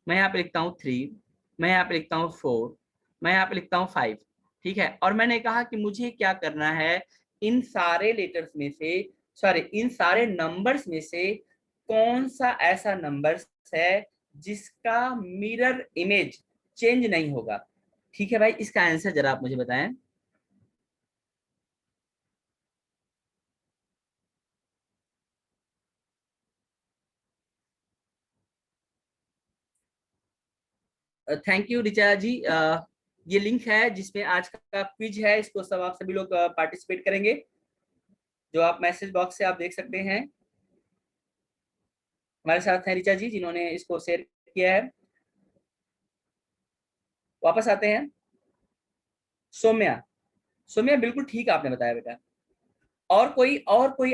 मैं यहाँ पे लिखता हूँ 3, मैं यहाँ पे लिखता हूँ 4, मैं यहाँ पे लिखता हूँ 5। ठीक है, और मैंने कहा कि मुझे क्या करना है, इन सारे लेटर्स में से, सॉरी इन सारे नंबर्स में से कौन सा ऐसा नंबर्स है जिसका मिरर इमेज चेंज नहीं होगा। ठीक है भाई, इसका आंसर जरा आप मुझे बताएं। थैंक यू रिचा जी। ये लिंक है जिसमें आज का क्विज है, इसको सब आप सभी लोग पार्टिसिपेट करेंगे, जो आप मैसेज बॉक्स से आप देख सकते हैं। हमारे साथ हैं रिचा जी जिन्होंने इसको शेयर किया है। वापस आते हैं, सौम्या। सौम्या बिल्कुल ठीक आपने बताया बेटा। और कोई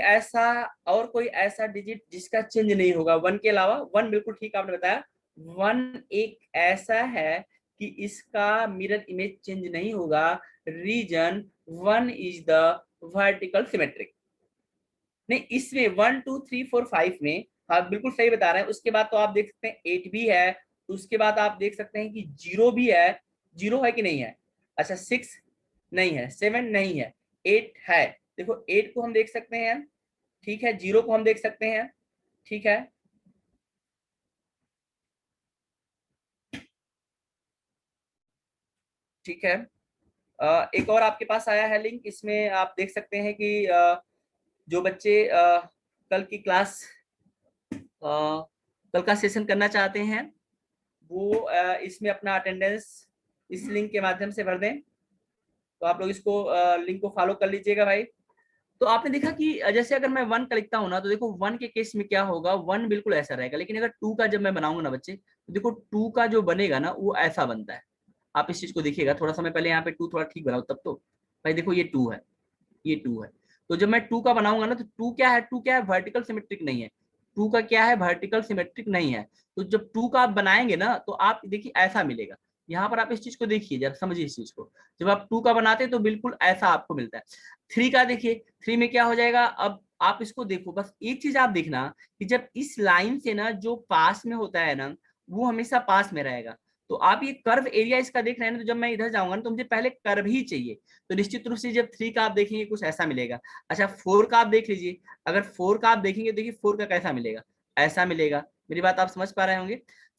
ऐसा डिजिट जिसका चेंज नहीं होगा 1 के अलावा। 1 बिल्कुल ठीक आपने बताया। 1 एक ऐसा है कि इसका मिरर इमेज चेंज नहीं होगा। Reason 1 is the vertical symmetric. नहीं, इसमें 1 2 3 4 5 में हाँ बिल्कुल सही बता रहे हैं। उसके बाद तो आप देख सकते हैं 8 भी है, उसके बाद आप देख सकते हैं कि 0 भी है। 0 है कि नहीं है? अच्छा 6 नहीं है, 7 नहीं है, 8 है। देखो 8 को हम देख सकते हैं, ठीक है, 0 को हम देख सकते हैं, ठीक है। ठीक है, एक और आपके पास आया है लिंक, इसमें आप देख सकते हैं कि जो बच्चे कल की क्लास कल का सेशन करना चाहते हैं वो इसमें अपना अटेंडेंस इस लिंक के माध्यम से भर दें। तो आप लोग इसको लिंक को फॉलो कर लीजिएगा भाई। तो आपने देखा कि जैसे अगर मैं 1 का लिखता हूँ ना, तो देखो 1 के केस में क्या होगा, 1 बिल्कुल ऐसा रहेगा। लेकिन अगर 2 का जब मैं बनाऊंगा ना बच्चे, तो देखो 2 का जो बनेगा ना वो ऐसा बनता है। आप इस चीज को देखिएगा, थोड़ा सा मैं पहले यहाँ पे 2 थोड़ा ठीक बनाऊँ तब तो। भाई देखो ये 2 है, ये 2 है। तो जब मैं 2 का बनाऊंगा ना, तो 2 क्या है, 2 क्या है, वर्टिकल सिमेट्रिक नहीं है। 2 का क्या है, वर्टिकल सिमेट्रिक नहीं है। तो जब 2 का आप बनाएंगे ना, तो आप देखिए ऐसा मिलेगा। यहाँ पर आप इस चीज को देखिए, जरा समझिए इस चीज को। जब आप 2 का बनाते हैं तो बिल्कुल ऐसा आपको मिलता है। 3 का देखिए, 3 में क्या हो जाएगा। अब आप इसको देखो, बस एक चीज आप देखना कि जब इस लाइन से ना जो पास में होता है ना, वो हमेशा पास में रहेगा। तो आप ये कर्व एरिया इसका देख रहे हैं ना, तो जब मैं इधर जाऊंगा ना, तो मुझे पहले कर्व ही चाहिए। तो निश्चित रूप से जब 3 का आप देखेंगे कुछ ऐसा मिलेगा। अच्छा 4 का आप देख लीजिए, अगर 4 का आप देखेंगे, देखिए 4 का कैसा मिलेगा, ऐसा मिलेगा। मेरी बात आप समझ पा रहे होंगे।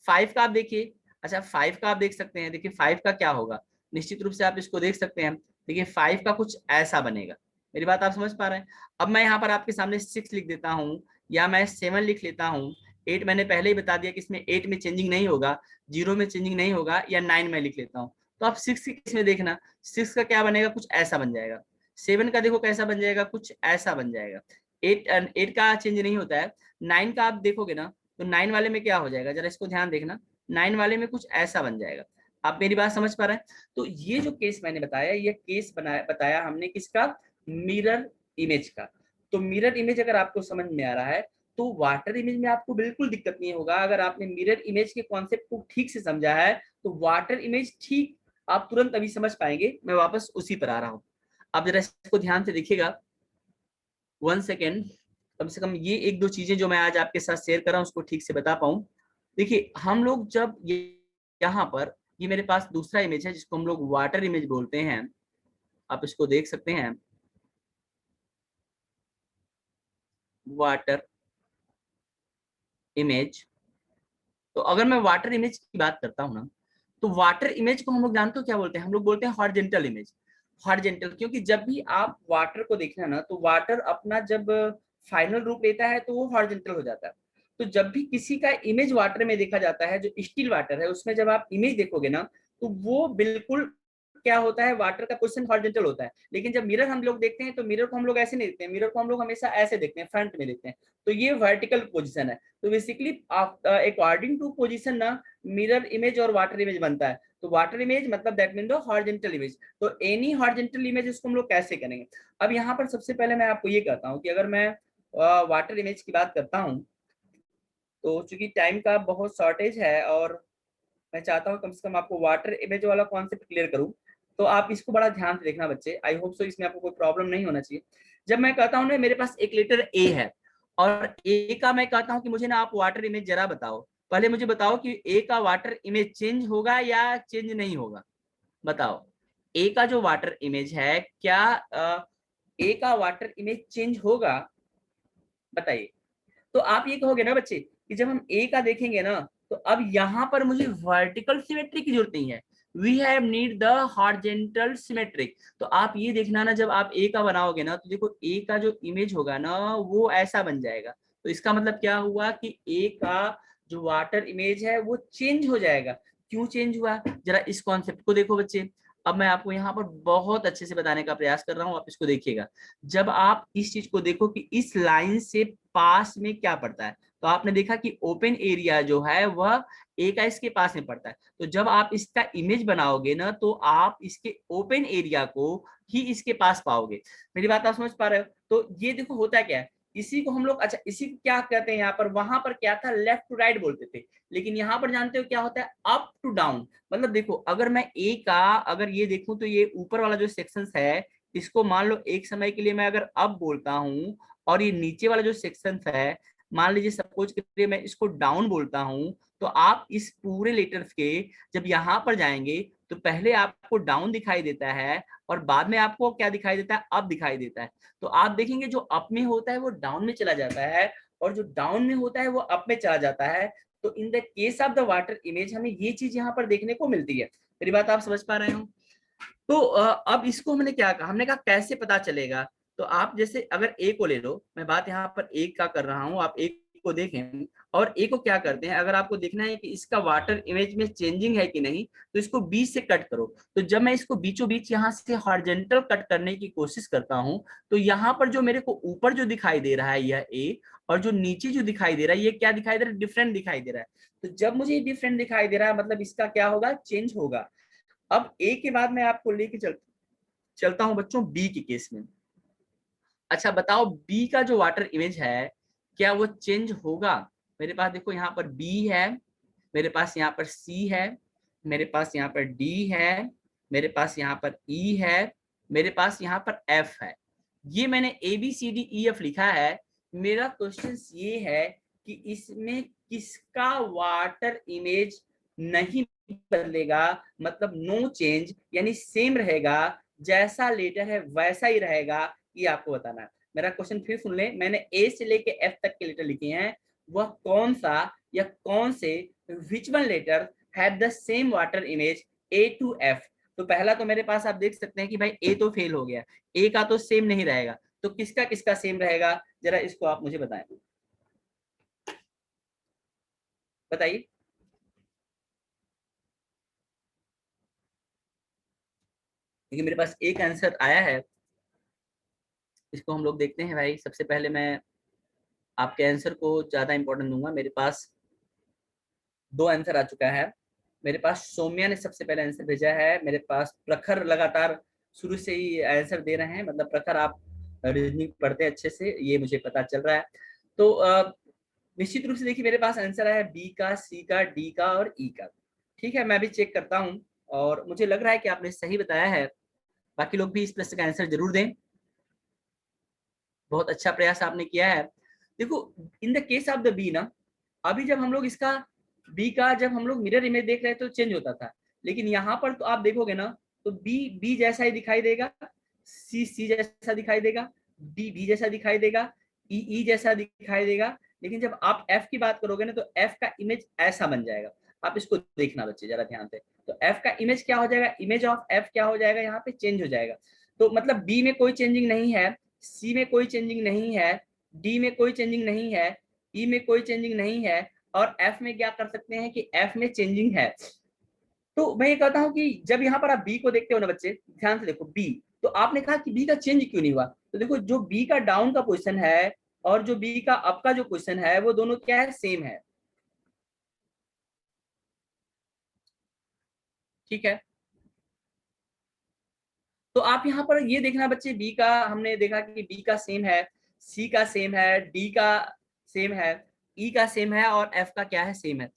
5 का आप देखिए, अच्छा 5 का आप देख सकते हैं, देखिए 5 का क्या होगा, निश्चित रूप से आप इसको देख सकते हैं। देखिए 5 का कुछ ऐसा बनेगा। मेरी बात आप समझ पा रहे हैं। अब मैं यहाँ पर आपके सामने 6 लिख देता हूँ, या मैं 7 लिख लेता हूँ। 8 मैंने पहले ही बता दिया कि इसमें 8 में चेंजिंग नहीं होगा, 0 में चेंजिंग नहीं होगा, या 9 में लिख लेता हूँ। तो आप 6 के केस में देखना, 6 का क्या बनेगा, कुछ ऐसा बन जाएगा। 7 का देखो कैसा बन जाएगा, कुछ ऐसा बन जाएगा। 8 का चेंज नहीं होता है। 9 का आप देखोगे ना, तो 9 वाले में क्या हो जाएगा, जरा इसको ध्यान देखना। 9 वाले में कुछ ऐसा बन जाएगा। आप मेरी बात समझ पा रहे हैं? तो ये जो केस मैंने बताया, ये केस बताया हमने किसका, मिरर इमेज का। तो मिरर इमेज अगर आपको समझ में आ रहा है तो वाटर इमेज में आपको बिल्कुल दिक्कत नहीं होगा। अगर आपने मिरर इमेज के कॉन्सेप्ट को ठीक से समझा है तो वाटर इमेज ठीक आप तुरंत अभी समझ पाएंगे। मैं वापस उसी पर आ रहा हूँ, आप जरा इसको ध्यान से देखिएगा, 1 सेकेंड। कम से कम ये एक दो चीजें जो मैं आज आपके साथ शेयर कर रहा हूँ उसको ठीक से बता पाऊं। देखिए हम लोग जब यहाँ पर, ये मेरे पास दूसरा इमेज है जिसको हम लोग वाटर इमेज बोलते हैं, आप इसको देख सकते हैं, वाटर इमेज। तो अगर मैं वाटर इमेज की बात करता हूँ ना, तो वाटर इमेज को हम लोग जानते हो क्या बोलते हैं, हम लोग बोलते हैं हॉरिजॉन्टल इमेज। हॉरिजॉन्टल क्योंकि जब भी आप वाटर को देखना ना, तो वाटर अपना जब फाइनल रूप लेता है तो वो हॉरिजॉन्टल हो जाता है। तो जब भी किसी का इमेज वाटर में देखा जाता है, जो स्टिल वाटर है उसमें जब आप इमेज देखोगे ना, तो वो बिल्कुल क्या होता है, वाटर का पोजीशन हॉरिजॉन्टल होता है। लेकिन जब मिरर हम लोग देखते हैं तो मिरर को हम लोग ऐसे नहीं देखते हैं, मिरर को हम लोग हमेशा ऐसे देखते हैं, फ्रंट में देखते हैं। तो ये वर्टिकल पोजीशन है। तो बेसिकली अकॉर्डिंग टू पोजीशन ना मिरर इमेज और वाटर इमेज बनता है। तो वाटर इमेज मतलब that mean the horizontal image. तो एनी हॉरिजॉन्टल इमेज उसको हम लोग कैसे करेंगे। अब यहाँ पर सबसे पहले मैं आपको ये कहता हूँ कि अगर मैं वाटर इमेज की बात करता हूँ, तो चूंकि टाइम का बहुत शॉर्टेज है और मैं चाहता हूँ कम से कम आपको वाटर इमेज वाला कॉन्सेप्ट क्लियर करूँ, तो आप इसको बड़ा ध्यान से देखना बच्चे। आई होप सो इसमें आपको कोई प्रॉब्लम नहीं होना चाहिए। जब मैं कहता हूँ ना मेरे पास एक लेटर ए है और ए का मैं कहता हूँ कि मुझे ना आप वाटर इमेज जरा बताओ, पहले मुझे बताओ कि ए का वाटर इमेज चेंज होगा या चेंज नहीं होगा। बताओ ए का जो वाटर इमेज है, क्या ए का वाटर इमेज चेंज होगा, बताइए। तो आप ये कहोगे ना बच्चे कि जब हम ए का देखेंगे ना, तो अब यहाँ पर मुझे वर्टिकल सिमेट्री की जरूरत नहीं है, we have need the horizontal symmetric. तो आप ये देखना ना, जब आप ए का बनाओगे ना, तो देखो ए का जो इमेज होगा ना वो ऐसा बन जाएगा। तो इसका मतलब क्या हुआ कि ए का जो वाटर इमेज है वो चेंज हो जाएगा। क्यों चेंज हुआ, जरा इस कॉन्सेप्ट को देखो बच्चे। अब मैं आपको यहाँ पर बहुत अच्छे से बताने का प्रयास कर रहा हूँ, आप इसको देखिएगा। जब आप इस चीज को देखो कि इस लाइन से पास में क्या पड़ता है, तो आपने देखा कि ओपन एरिया जो है वह ए का इसके पास में पड़ता है। तो जब आप इसका इमेज बनाओगे ना, तो आप इसके ओपन एरिया को ही इसके पास पाओगे। मेरी बात आप समझ पा रहे हो। तो ये देखो होता क्या है, इसी को हम लोग, अच्छा इसी को क्या कहते हैं यहाँ पर, वहां पर क्या था, लेफ्ट टू राइट बोलते थे, लेकिन यहाँ पर जानते हो क्या होता है, अप टू डाउन। मतलब देखो अगर मैं ए का अगर ये देखूं, तो ये ऊपर वाला जो सेक्शन है इसको मान लो एक समय के लिए मैं अगर अप बोलता हूँ, और ये नीचे वाला जो सेक्शन है मान लीजिए सपोज के लिए मैं इसको डाउन बोलता हूँ, तो आप इस पूरे लेटर्स के जब यहाँ पर जाएंगे तो पहले आपको डाउन दिखाई देता है और बाद में आपको क्या दिखाई देता है, अप दिखाई देता है। तो आप देखेंगे जो अप में होता है वो डाउन में चला जाता है, और जो डाउन में होता है वो अप में चला जाता है। तो इन the case of the water image हमें ये चीज यहाँ पर देखने को मिलती है। मेरी बात आप समझ पा रहे हो। तो अब इसको हमने क्या कहा, हमने कहा कैसे पता चलेगा। तो आप जैसे अगर ए को ले लो, मैं बात यहाँ पर ए का कर रहा हूँ, आप ए को देखें और ए को क्या करते हैं, अगर आपको देखना है कि इसका वाटर इमेज में चेंजिंग है कि नहीं, तो इसको बीच से कट करो। तो जब मैं इसको बीचों बीच यहाँ से हॉरिजॉन्टल कट करने की कोशिश करता हूँ, तो यहाँ पर जो मेरे को ऊपर जो दिखाई दे रहा है यह ए, और जो नीचे जो दिखाई दे रहा है ये क्या दिखाई दे रहा है, डिफरेंट दिखाई दे रहा है। तो जब मुझे डिफरेंट दिखाई दे रहा है मतलब इसका क्या होगा, चेंज होगा। अब ए के बाद मैं आपको लेके चलता हूं बच्चों बी के केस में। अच्छा बताओ बी का जो वाटर इमेज है क्या वो चेंज होगा। मेरे पास देखो यहाँ पर बी है, मेरे पास यहाँ पर सी है, मेरे पास यहाँ पर डी है, मेरे पास यहाँ पर ई है, मेरे पास यहाँ पर एफ है। ये मैंने A B C D E F लिखा है। मेरा क्वेश्चन ये है कि इसमें किसका वाटर इमेज नहीं बदलेगा, मतलब नो चेंज, यानी सेम रहेगा, जैसा लेटर है वैसा ही रहेगा, ये आपको बताना है। मेरा क्वेश्चन फिर सुन ले, मैंने ए से लेके एफ तक के लेटर लिखे हैं, वह कौन सा या कौन से which one letter have the same water image A to F. तो पहला तो मेरे पास आप देख सकते हैं कि भाई ए तो फेल हो गया, ए का तो सेम नहीं रहेगा, तो किसका किसका सेम रहेगा, जरा इसको आप मुझे बताएं, बताइए। क्योंकि मेरे पास एक आंसर आया है, इसको हम लोग देखते हैं। भाई सबसे पहले मैं आपके आंसर को ज्यादा इंपॉर्टेंट दूंगा। मेरे पास 2 आंसर आ चुका है, मेरे पास सौम्या ने सबसे पहले आंसर भेजा है, मेरे पास प्रखर लगातार शुरू से ही आंसर दे रहे हैं, मतलब प्रखर आप रीजनिंग पढ़ते हैं अच्छे से, ये मुझे पता चल रहा है। तो निश्चित रूप से देखिए मेरे पास आंसर है बी का, सी का, डी का और ई का। ठीक है, मैं भी चेक करता हूँ और मुझे लग रहा है कि आपने सही बताया है। बाकी लोग भी इस प्रश्न का आंसर जरूर दें। बहुत अच्छा प्रयास आपने किया है। देखो in the case of the B ना, अभी जब हम लोग इसका बी का जब हम लोग मिरर इमेज देख रहे तो चेंज होता था, लेकिन यहाँ पर तो आप देखोगे ना तो बी बी जैसा ही दिखाई देगा, सी सी जैसा दिखाई देगा, डी डी जैसा दिखाई देगा, ई ई जैसा दिखाई देगा। लेकिन जब आप एफ की बात करोगे ना तो एफ का इमेज ऐसा बन जाएगा। आप इसको देखना बच्चे जरा ध्यान से, तो एफ का इमेज क्या हो जाएगा, इमेज ऑफ एफ क्या हो जाएगा, यहाँ पे चेंज हो जाएगा। तो मतलब बी में कोई चेंजिंग नहीं है, सी में कोई चेंजिंग नहीं है, डी में कोई चेंजिंग नहीं है, ई में कोई चेंजिंग नहीं है, और एफ में क्या कर सकते हैं कि एफ में चेंजिंग है। तो मैं ये कहता हूं कि जब यहाँ पर आप बी को देखते हो ना बच्चे, ध्यान से देखो बी, तो आपने कहा कि बी का चेंज क्यों नहीं हुआ, तो देखो जो बी का डाउन का पोजीशन है और जो बी का अप का जो पोजीशन है वो दोनों क्या है, सेम है। ठीक है, तो आप यहाँ पर ये देखना बच्चे, बी का हमने देखा कि बी का सेम है, सी का सेम है, डी का सेम है, ई का सेम है और एफ का क्या है, सेम है।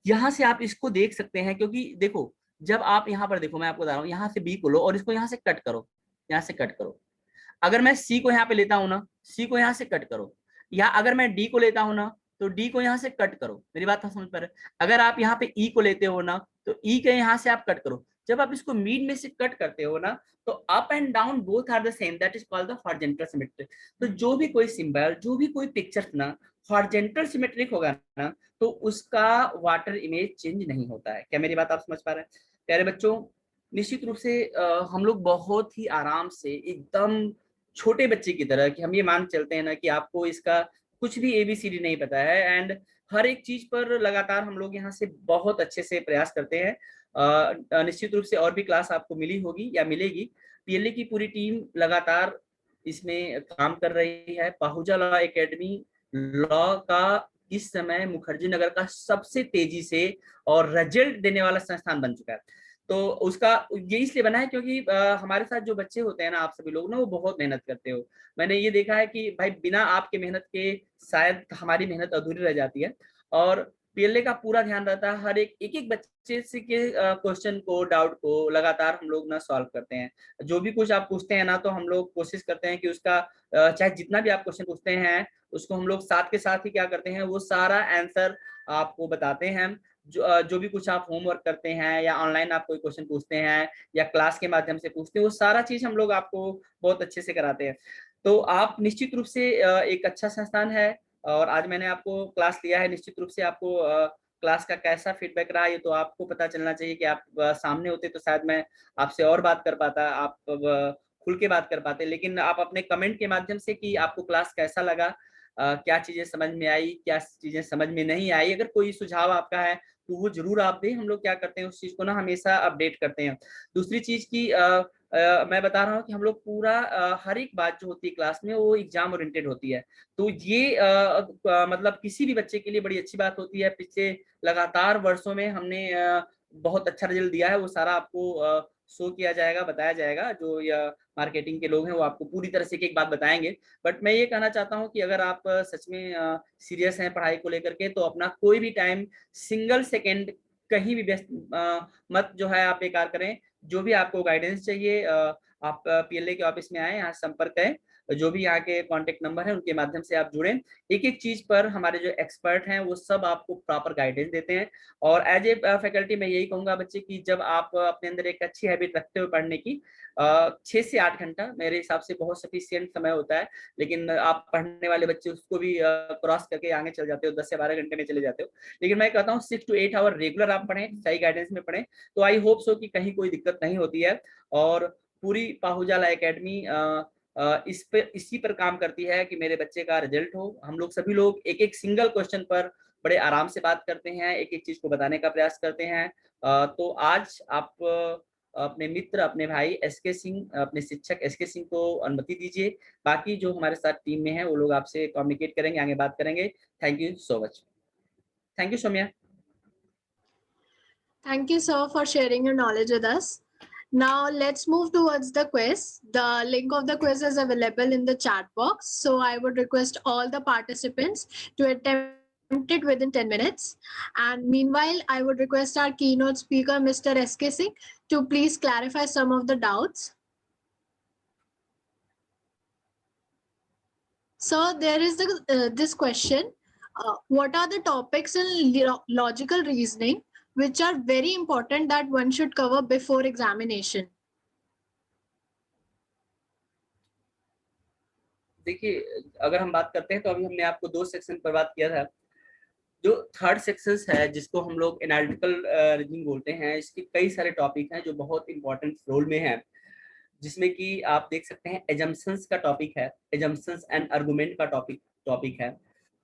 यहाँ से आप इसको देख सकते हैं, क्योंकि देखो जब आप यहाँ पर देखो, मैं आपको बता रहा हूँ, यहाँ से बी को लो और इसको यहाँ से कट करो, यहाँ से कट करो। अगर मैं सी को यहाँ पे लेता हूँ ना, सी को यहाँ से कट करो, या अगर मैं डी को लेता हूँ ना तो डी को यहाँ से कट करो। मेरी बात समझ पा रहे हैं? अगर आप यहाँ पे ई को लेते हो ना तो ई के यहाँ से आप कट करो। जब आप इसको मीड में से कट करते हो ना तो up and down both are the same, that is called the horizontal symmetry. तो जो भी कोई सिंबल, जो भी कोई पिक्चर ना हॉरिजॉन्टल सिमेट्रिक होगा ना तो उसका वाटर इमेज चेंज नहीं होता है। क्या मेरी बात आप समझ पा रहे हैं प्यारे बच्चों? निश्चित रूप से हम लोग बहुत ही आराम से एकदम छोटे बच्चे की तरह, कि हम ये मान चलते हैं ना कि आपको इसका कुछ भी एबीसीडी नहीं पता है, एंड हर एक चीज पर लगातार हम लोग यहाँ से बहुत अच्छे से प्रयास करते हैं। निश्चित रूप से और भी क्लास आपको मिली होगी या मिलेगी। पीएलए की पूरी टीम लगातार इसमें काम कर रही है। पाहुजा लॉ एकेडमी लॉ का इस समय मुखर्जी नगर का सबसे तेजी से और रिजल्ट देने वाला संस्थान बन चुका है। तो उसका ये इसलिए बना है क्योंकि हमारे साथ जो बच्चे होते हैं ना, आप सभी लोग ना वो बहुत मेहनत करते हो। मैंने ये देखा है कि भाई बिना आपके मेहनत के शायद हमारी मेहनत अधूरी रह जाती है। और पीएलए का पूरा ध्यान रहता है हर एक एक बच्चे से के क्वेश्चन को, डाउट को लगातार हम लोग ना सॉल्व करते हैं। जो भी कुछ आप पूछते हैं ना तो हम लोग कोशिश करते हैं कि उसका चाहे जितना भी आप क्वेश्चन पूछते हैं उसको हम लोग साथ के साथ ही क्या करते हैं, वो सारा आंसर आपको बताते हैं। जो भी कुछ आप होमवर्क करते हैं या ऑनलाइन आप कोई क्वेश्चन पूछते हैं या क्लास के माध्यम से पूछते हैं, वो सारा चीज हम लोग आपको बहुत अच्छे से कराते हैं। तो आप निश्चित रूप से एक अच्छा संस्थान है। और आज मैंने आपको क्लास लिया है, निश्चित रूप से आपको क्लास का कैसा फीडबैक रहा ये तो आपको पता चलना चाहिए। कि आप सामने होते तो शायद मैं आपसे और बात कर पाता, आप खुल के बात कर पाते, लेकिन आप अपने कमेंट के माध्यम से कि आपको क्लास कैसा लगा, क्या चीजें समझ में आई, क्या चीजें समझ में नहीं आई, अगर कोई सुझाव आपका है तो वो जरूर आप दें। हम लोग क्या करते हैं उस चीज को ना हमेशा अपडेट करते हैं। दूसरी चीज की मैं बता रहा हूँ कि हम लोग पूरा हर एक बात जो होती है क्लास में वो एग्जाम ओरिएंटेड होती है। तो ये मतलब किसी भी बच्चे के लिए बड़ी अच्छी बात होती है। पिछले लगातार वर्षों में हमने बहुत अच्छा रिजल्ट दिया है, वो सारा आपको शो किया जाएगा, बताया जाएगा। जो मार्केटिंग के लोग हैं वो आपको पूरी तरह से एक बात बताएंगे। बट मैं ये कहना चाहता हूँ कि अगर आप सच में सीरियस हैं पढ़ाई को लेकर के तो अपना कोई भी टाइम सिंगल सेकेंड कहीं भी व्यस्त मत जो है आप बेकार करें। जो भी आपको गाइडेंस चाहिए आप पीएलए के ऑफिस में आए, यहाँ संपर्क करें। जो भी यहाँ के कॉन्टेक्ट नंबर है उनके माध्यम से आप जुड़ें। एक एक चीज पर हमारे जो एक्सपर्ट हैं वो सब आपको प्रॉपर गाइडेंस देते हैं। और एज ए फैकल्टी मैं यही कहूंगा बच्चे की, जब आप अपने अंदर एक अच्छी हैबिट रखते हो पढ़ने की, 6 से 8 घंटा मेरे हिसाब से बहुत सफिशियंट समय होता है। लेकिन आप पढ़ने वाले बच्चे उसको भी क्रॉस करके आगे चल जाते हो, 10 से 12 घंटे में चले जाते हो। लेकिन मैं कहता हूँ 6 to 8 आवर रेगुलर आप पढ़ें, सही गाइडेंस में पढ़ें, तो आई होप सो कि कहीं कोई दिक्कत नहीं होती है। और पूरी पाहुजाला एकेडमी इसी पर काम करती है कि मेरे बच्चे का रिजल्ट हो। हम लोग सभी लोग एक एक सिंगल क्वेश्चन पर बड़े आराम से बात करते हैं, एक एक चीज को बताने का प्रयास करते हैं। तो आज आप अपने मित्र, अपने भाई एसके सिंह, अपने शिक्षक एसके सिंह को अनुमति दीजिए। बाकी जो हमारे साथ टीम में है वो लोग आपसे कम्युनिकेट करेंगे, आगे बात करेंगे। Thank you so much. Thank you Saumya. Thank you, sir, for sharing your knowledge with us. Now let's move towards the quiz. The link of the quiz is available in the chat box. So I would request all the participants to attempt it within 10 minutes. And meanwhile, I would request our keynote speaker, Mr. S.K. Singh, to please clarify some of the doubts. So there is this question. What are the topics in logical reasoning which are very important that one should cover before examination? देखिए, अगर हम बात करते हैं तो अभी हमने आपको 2 सेक्शन पर बात किया था। जो थर्ड सेक्शन है जिसको हम लोग एनालिटिकल रीजनिंग बोलते हैं, इसके कई सारे टॉपिक हैं जो बहुत इंपॉर्टेंट रोल में हैं, जिसमें कि आप देख सकते हैं एजम्पशंस का टॉपिक है, एजम्पशंस एंड आर्गुमेंट का टॉपिक है,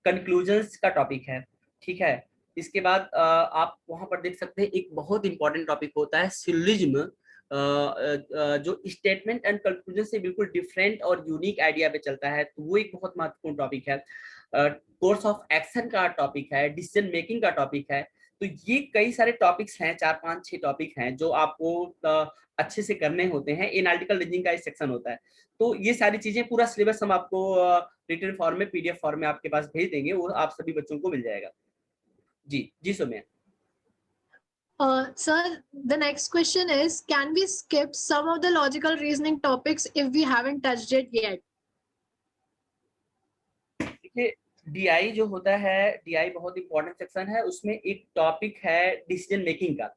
कंक्लूजन्स का टॉपिक है, ठीक है। इसके बाद आप वहां पर देख सकते हैं एक बहुत इंपॉर्टेंट टॉपिक होता है सिलोजिज्म, जो स्टेटमेंट एंड कंक्लूजन से बिल्कुल डिफरेंट और यूनिक आइडिया पे चलता है, तो वो एक बहुत महत्वपूर्ण टॉपिक है। कोर्स ऑफ एक्शन का टॉपिक है, डिसीजन मेकिंग का टॉपिक है। तो ये कई सारे टॉपिक्स हैं, 4, 5, 6 टॉपिक हैं जो आपको अच्छे से करने होते हैं। एनालिटिकल रीजनिंग का एक सेक्शन होता है। तो ये सारी चीजें, पूरा सिलेबस हम आपको रिटन फॉर्म में, पीडीएफ फॉर्म में आपके पास भेज देंगे, वो आप सभी बच्चों को मिल जाएगा। जी जी Saumya. Sir, the next question is, can we skip some of the logical reasoning topics if we haven't touched it yet? देखिए, डीआई जो होता है, डीआई बहुत इंपॉर्टेंट सेक्शन है। उसमें एक टॉपिक है डिसीजन मेकिंग का।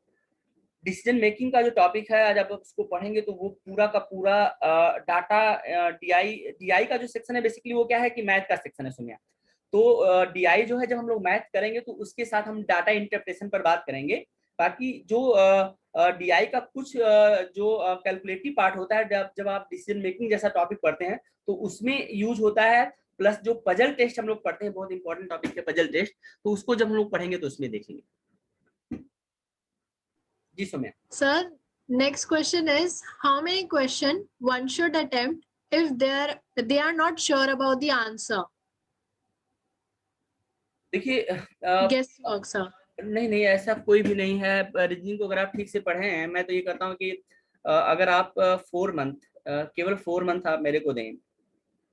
डिसीजन मेकिंग का जो टॉपिक है, आज आप उसको पढ़ेंगे तो वो पूरा का पूरा डाटा, डीआई का जो सेक्शन है बेसिकली वो क्या है कि मैथ का सेक्शन है सुनिया। तो डीआई जो है, जब हम लोग मैथ करेंगे तो उसके साथ हम डाटा इंटरप्रिटेशन पर बात करेंगे। बाकी जो डीआई का कुछ जो कैलकुलेटिव पार्ट होता है, जब आप डिसीजन मेकिंग जैसा टॉपिक पढ़ते हैं तो उसमें यूज होता है। प्लस जो पजल टेस्ट हम लोग पढ़ते हैं, बहुत इंपॉर्टेंट टॉपिक है पजल टेस्ट, तो उसको जब हम लोग पढ़ेंगे तो उसमें देखेंगे। जी Saumya. Sir, next question is, how many questions one should attempt if they are not sure about the answer? देखिए, Guess work, sir. नहीं ऐसा कोई भी नहीं है। रीजनिंग को अगर आप ठीक से पढ़े हैं, मैं तो ये करता हूँ कि अगर आप 4 मंथ, केवल 4 मंथ आप मेरे को दें,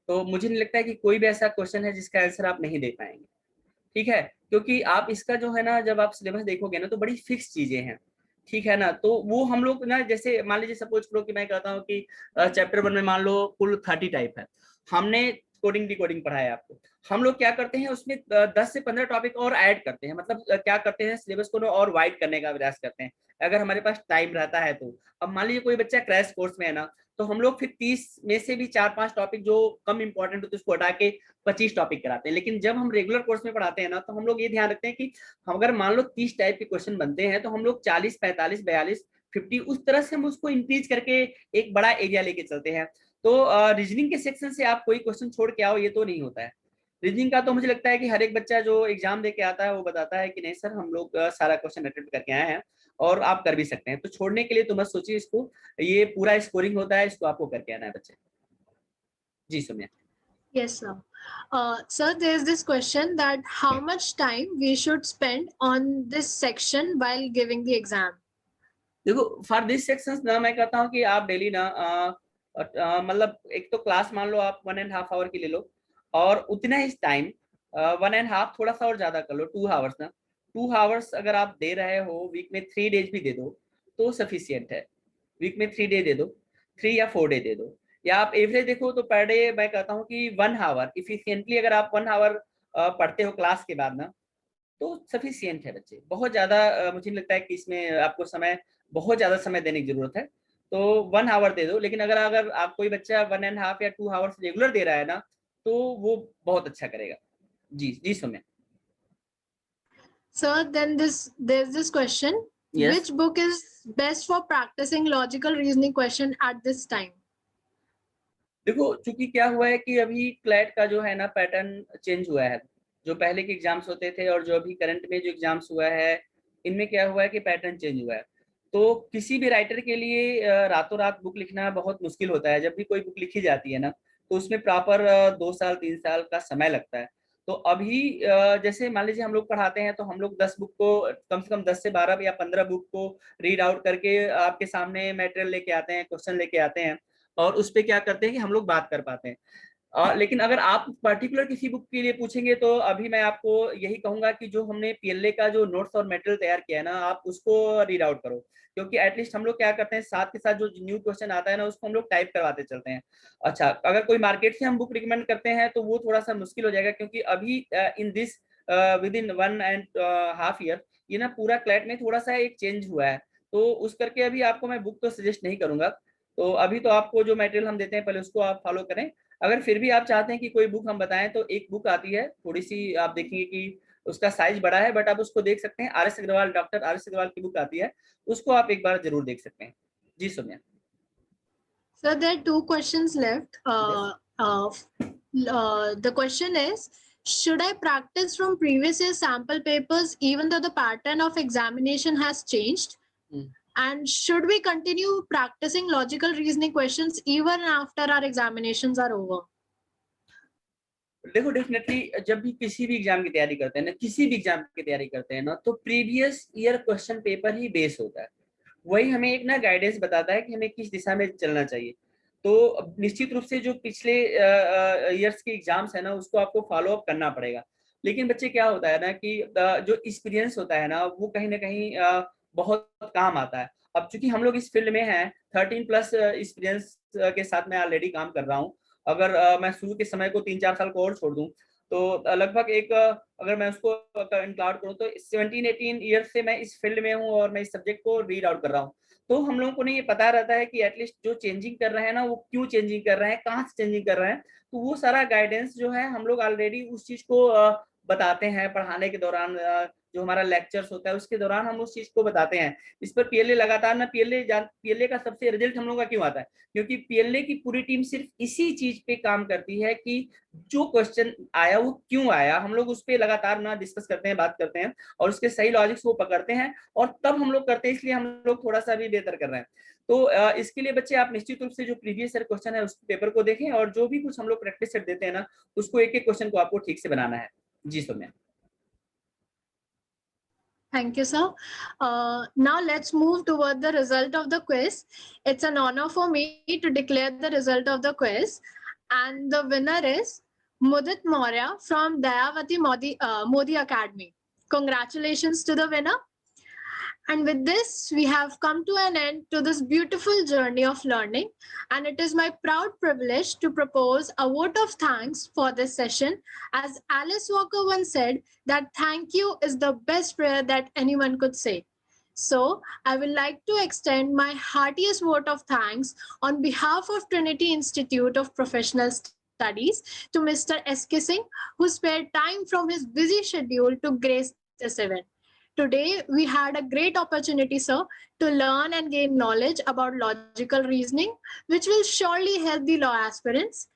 तो मुझे नहीं लगता है कि कोई भी ऐसा क्वेश्चन है जिसका आंसर आप नहीं दे पाएंगे, ठीक है। क्योंकि आप इसका जो है ना, जब आप सिलेबस देखोगे ना तो बड़ी फिक्स चीजें हैं, ठीक है ना। तो वो हम लोग ना, जैसे मान लीजिए सपोज करो कि मैं कहता हूँ कि चैप्टर 1 में मान लो कुल 30 टाइप है, हमने कोडिंग डिकोडिंग पढ़ा है आपको। हम लोग क्या करते हैं उसमें 10 से 15 टॉपिक और ऐड करते हैं, मतलब क्या करते हैं, सिलेबस को और वाइड करने का प्रयास करते हैं, अगर हमारे पास टाइम रहता है तो। अब मान लीजिए कोई बच्चा क्रैश कोर्स में है ना, तो हम लोग फिर 30 में से भी 4-5 टॉपिक जो कम इंपॉर्टेंट होते हैं उसको हटा के 25 टॉपिक कराते हैं। लेकिन जब हम रेगुलर कोर्स में पढ़ाते हैं ना, तो हम लोग ये ध्यान रखते हैं कि हम अगर मान लो 30 टाइप के क्वेश्चन बनते हैं, तो हम लोग 40, 45, 42, 50 उस तरह से हम उसको इंक्रीज करके एक बड़ा एरिया लेके चलते हैं। तो रीजनिंग के सेक्शन से आप कोई क्वेश्चन छोड़ के आओ, ये तो नहीं होता है। रीजनिंग का तो मुझे लगता है कि हर एक बच्चा जो एग्जाम दे के आता है वो बताता है कि नहीं सर, हम लोग सारा क्वेश्चन अटेम्प्ट करके आए हैं, और आप कर भी सकते हैं। तो छोड़ने के लिए तो मत सोचिए इसको, ये पूरा स्कोरिंग होता है, इसको आपको करके आना है बच्चे। जी Saumya. Yes, sir. Sir, there is this question that how much time we should spend on this section while giving the exam? देखो, फॉर दिस सेक्शन ना मैं कहता हूँ कि आप डेली ना मतलब एक तो क्लास मान लो आप 1.5 आवर की ले लो, और उतना ही टाइम 1.5 थोड़ा सा और ज्यादा कर लो, 2 आवर्स ना। 2 आवर्स अगर आप दे रहे हो, वीक में 3 डेज भी दे दो तो सफिशियंट है। वीक में 3 डे दे दो, 3 या 4 डे दे दो, या आप एवरेज देखो तो पर डे मैं कहता हूँ कि 1 आवर इफिशियंटली अगर आप 1 आवर पढ़ते हो क्लास के बाद ना, तो सफिशियंट है बच्चे। बहुत ज्यादा मुझे लगता है कि इसमें आपको बहुत ज्यादा समय देने की जरूरत है, तो 1 आवर दे दो। लेकिन अगर अगर आप कोई बच्चा 1.5 या 2 आवर्स रेगुलर दे रहा है ना, तो वो बहुत अच्छा करेगा। जी जी Saumya. Sir, then there's this question. Yes. Which book is best for practicing logical reasoning question at this time? देखो, चूंकि क्या हुआ है कि अभी क्लैट का जो है ना पैटर्न चेंज हुआ है। जो पहले के एग्जाम्स होते थे और जो अभी करंट में जो एग्जाम्स हुआ है, इनमें क्या हुआ है कि पैटर्न चेंज हुआ है। तो किसी भी राइटर के लिए रातों रात बुक लिखना बहुत मुश्किल होता है। जब भी कोई बुक लिखी जाती है ना, तो उसमें प्रॉपर 2 साल 3 साल का समय लगता है। तो अभी जैसे मान लीजिए हम लोग पढ़ाते हैं तो हम लोग 10 बुक को कम से कम 10 से 12 या 15 बुक को रीड आउट करके आपके सामने मटेरियल लेके आते हैं, क्वेश्चन लेके आते हैं, और उस पे क्या करते हैं कि हम लोग बात कर पाते हैं। लेकिन अगर आप पर्टिकुलर किसी बुक के लिए पूछेंगे तो अभी मैं आपको यही कहूंगा कि जो हमने पीएलए का जो नोट्स और मटेरियल तैयार किया है ना, आप उसको रीड आउट करो, क्योंकि एटलीस्ट हम लोग क्या करते हैं साथ के साथ जो न्यू क्वेश्चन आता है ना उसको हम लोग टाइप करवाते चलते हैं। अच्छा, अगर कोई मार्केट से हम बुक रिकमेंड करते हैं तो वो थोड़ा सा मुश्किल हो जाएगा, क्योंकि अभी in this with in 1.5 year ये ना पूरा क्लैट में थोड़ा सा एक चेंज हुआ है, तो उस करके अभी आपको मैं बुक तो सजेस्ट नहीं करूंगा। तो अभी तो आपको जो मटेरियल हम देते हैं पहले उसको आप फॉलो करें। अगर फिर भी आप चाहते हैं कि कोई बुक हम बताएं तो एक बुक आती है, थोड़ी सी आप देखेंगे कि उसका साइज बड़ा है, बट आप उसको देख सकते हैं, R S Agarwal, doctor R S Agarwal की बुक आती है, उसको आप एक बार जरूर देख सकते हैं। जी Saumya. So there are two questions left. The question is, should I practice from previous year sample papers even though the pattern of examination has changed? And should we continue practicing logical reasoning questions even after our examinations are over? देखो, definitely जब भी किसी भी exam की तैयारी करते हैं ना, किसी भी एग्जाम की तैयारी करते हैं ना, तो प्रीवियस ईयर क्वेश्चन पेपर ही बेस होता है, वही हमें एक ना गाइडेंस बताता है कि हमें किस दिशा में चलना चाहिए। तो निश्चित रूप से जो पिछले ईयर्स के एग्जाम्स है ना उसको आपको फॉलो अप करना पड़ेगा। लेकिन बच्चे क्या होता है ना कि जो एक्सपीरियंस होता है ना वो कहीं ना कहीं बहुत काम आता है। अब चूंकि हम लोग इस फील्ड में हैं, 13+ एक्सपीरियंस के साथ मैं ऑलरेडी काम कर रहा हूँ। अगर मैं शुरू के समय को 3-4 साल को और छोड़ दूं तो लगभग एक अगर मैं उसको इंक्लूड करूं तो 17-18 ईयर से मैं इस फील्ड में हूं और मैं इस सब्जेक्ट को रीड आउट कर रहा हूं। तो हम लोगों को नहीं ये पता रहता है कि एटलीस्ट जो चेंजिंग कर रहे हैं ना वो क्यों चेंजिंग कर रहे हैं, कहाँ से चेंजिंग कर रहे हैं। तो वो सारा गाइडेंस जो है हम लोग ऑलरेडी उस चीज को बताते हैं पढ़ाने के दौरान, जो हमारा लेक्चर्स होता है उसके दौरान हम उस चीज को बताते हैं। इस पर पीएलए लगातार ना, पीएलए का सबसे रिजल्ट हम लोग का क्यों आता है, क्योंकि पीएलए की पूरी टीम सिर्फ इसी चीज पे काम करती है कि जो क्वेश्चन आया वो क्यों आया, हम लोग उस पर लगातार ना डिस्कस करते हैं, बात करते हैं, और उसके सही लॉजिक्स वो पकड़ते हैं और तब हम लोग करते हैं, इसलिए हम लोग थोड़ा सा भी बेहतर कर रहे हैं। तो इसके लिए बच्चे आप निश्चित रूप से जो प्रीवियस ईयर क्वेश्चन है उस पेपर को देखें, और जो भी कुछ हम लोग प्रैक्टिस सेट देते हैं ना उसको एक एक क्वेश्चन को आपको ठीक से बनाना है। जी Saumya. Thank you, sir. Now let's move toward the result of the quiz. It's an honor for me to declare the result of the quiz. And the winner is Mudit Maurya from Dayavati Modi Academy. Congratulations to the winner. And with this, we have come to an end to this beautiful journey of learning. And it is my proud privilege to propose a vote of thanks for this session. As Alice Walker once said, that thank you is the best prayer that anyone could say. So I would like to extend my heartiest vote of thanks on behalf of Trinity Institute of Professional Studies to Mr. S.K. Singh, who spared time from his busy schedule to grace this event. Today, we had a great opportunity, sir, to learn and gain knowledge about logical reasoning, which will surely help the law aspirants.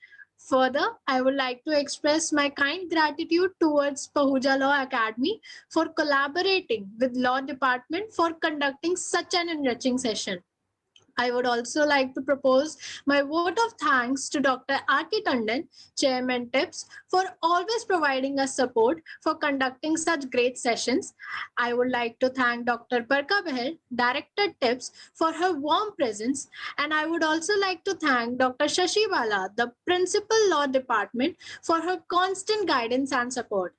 Further, I would like to express my kind gratitude towards Pahuja Law Academy for collaborating with Law Department for conducting such an enriching session. I would also like to propose my vote of thanks to Dr. R.K. Tandon, Chairman TIPS, for always providing us support for conducting such great sessions. I would like to thank Dr. Barka Bahel, Director TIPS, for her warm presence. And I would also like to thank Dr. Shashi Bala, the Principal Law Department, for her constant guidance and support.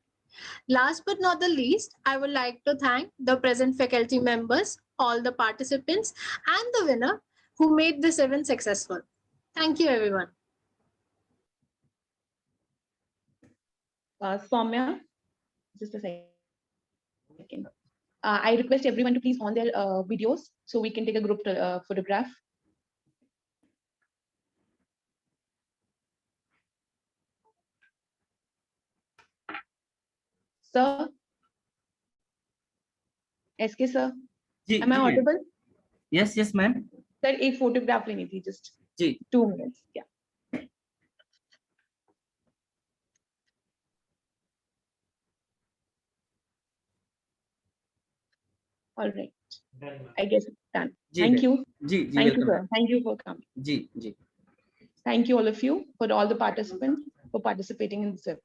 Last but not the least, I would like to thank the present faculty members, all the participants, and the winner who made this event successful. Thank you, everyone. Soumya, just a second. I request everyone to please on their videos so we can take a group photograph. Sir, SK sir, am I audible? Yes, yes, ma'am. Sir, एक photograph लेनी थी, just 2 minutes. Yeah. All right. I guess it's done. Thank you. Thank you, sir. Thank you for coming. Thank you all of you for all the participants for participating in this event.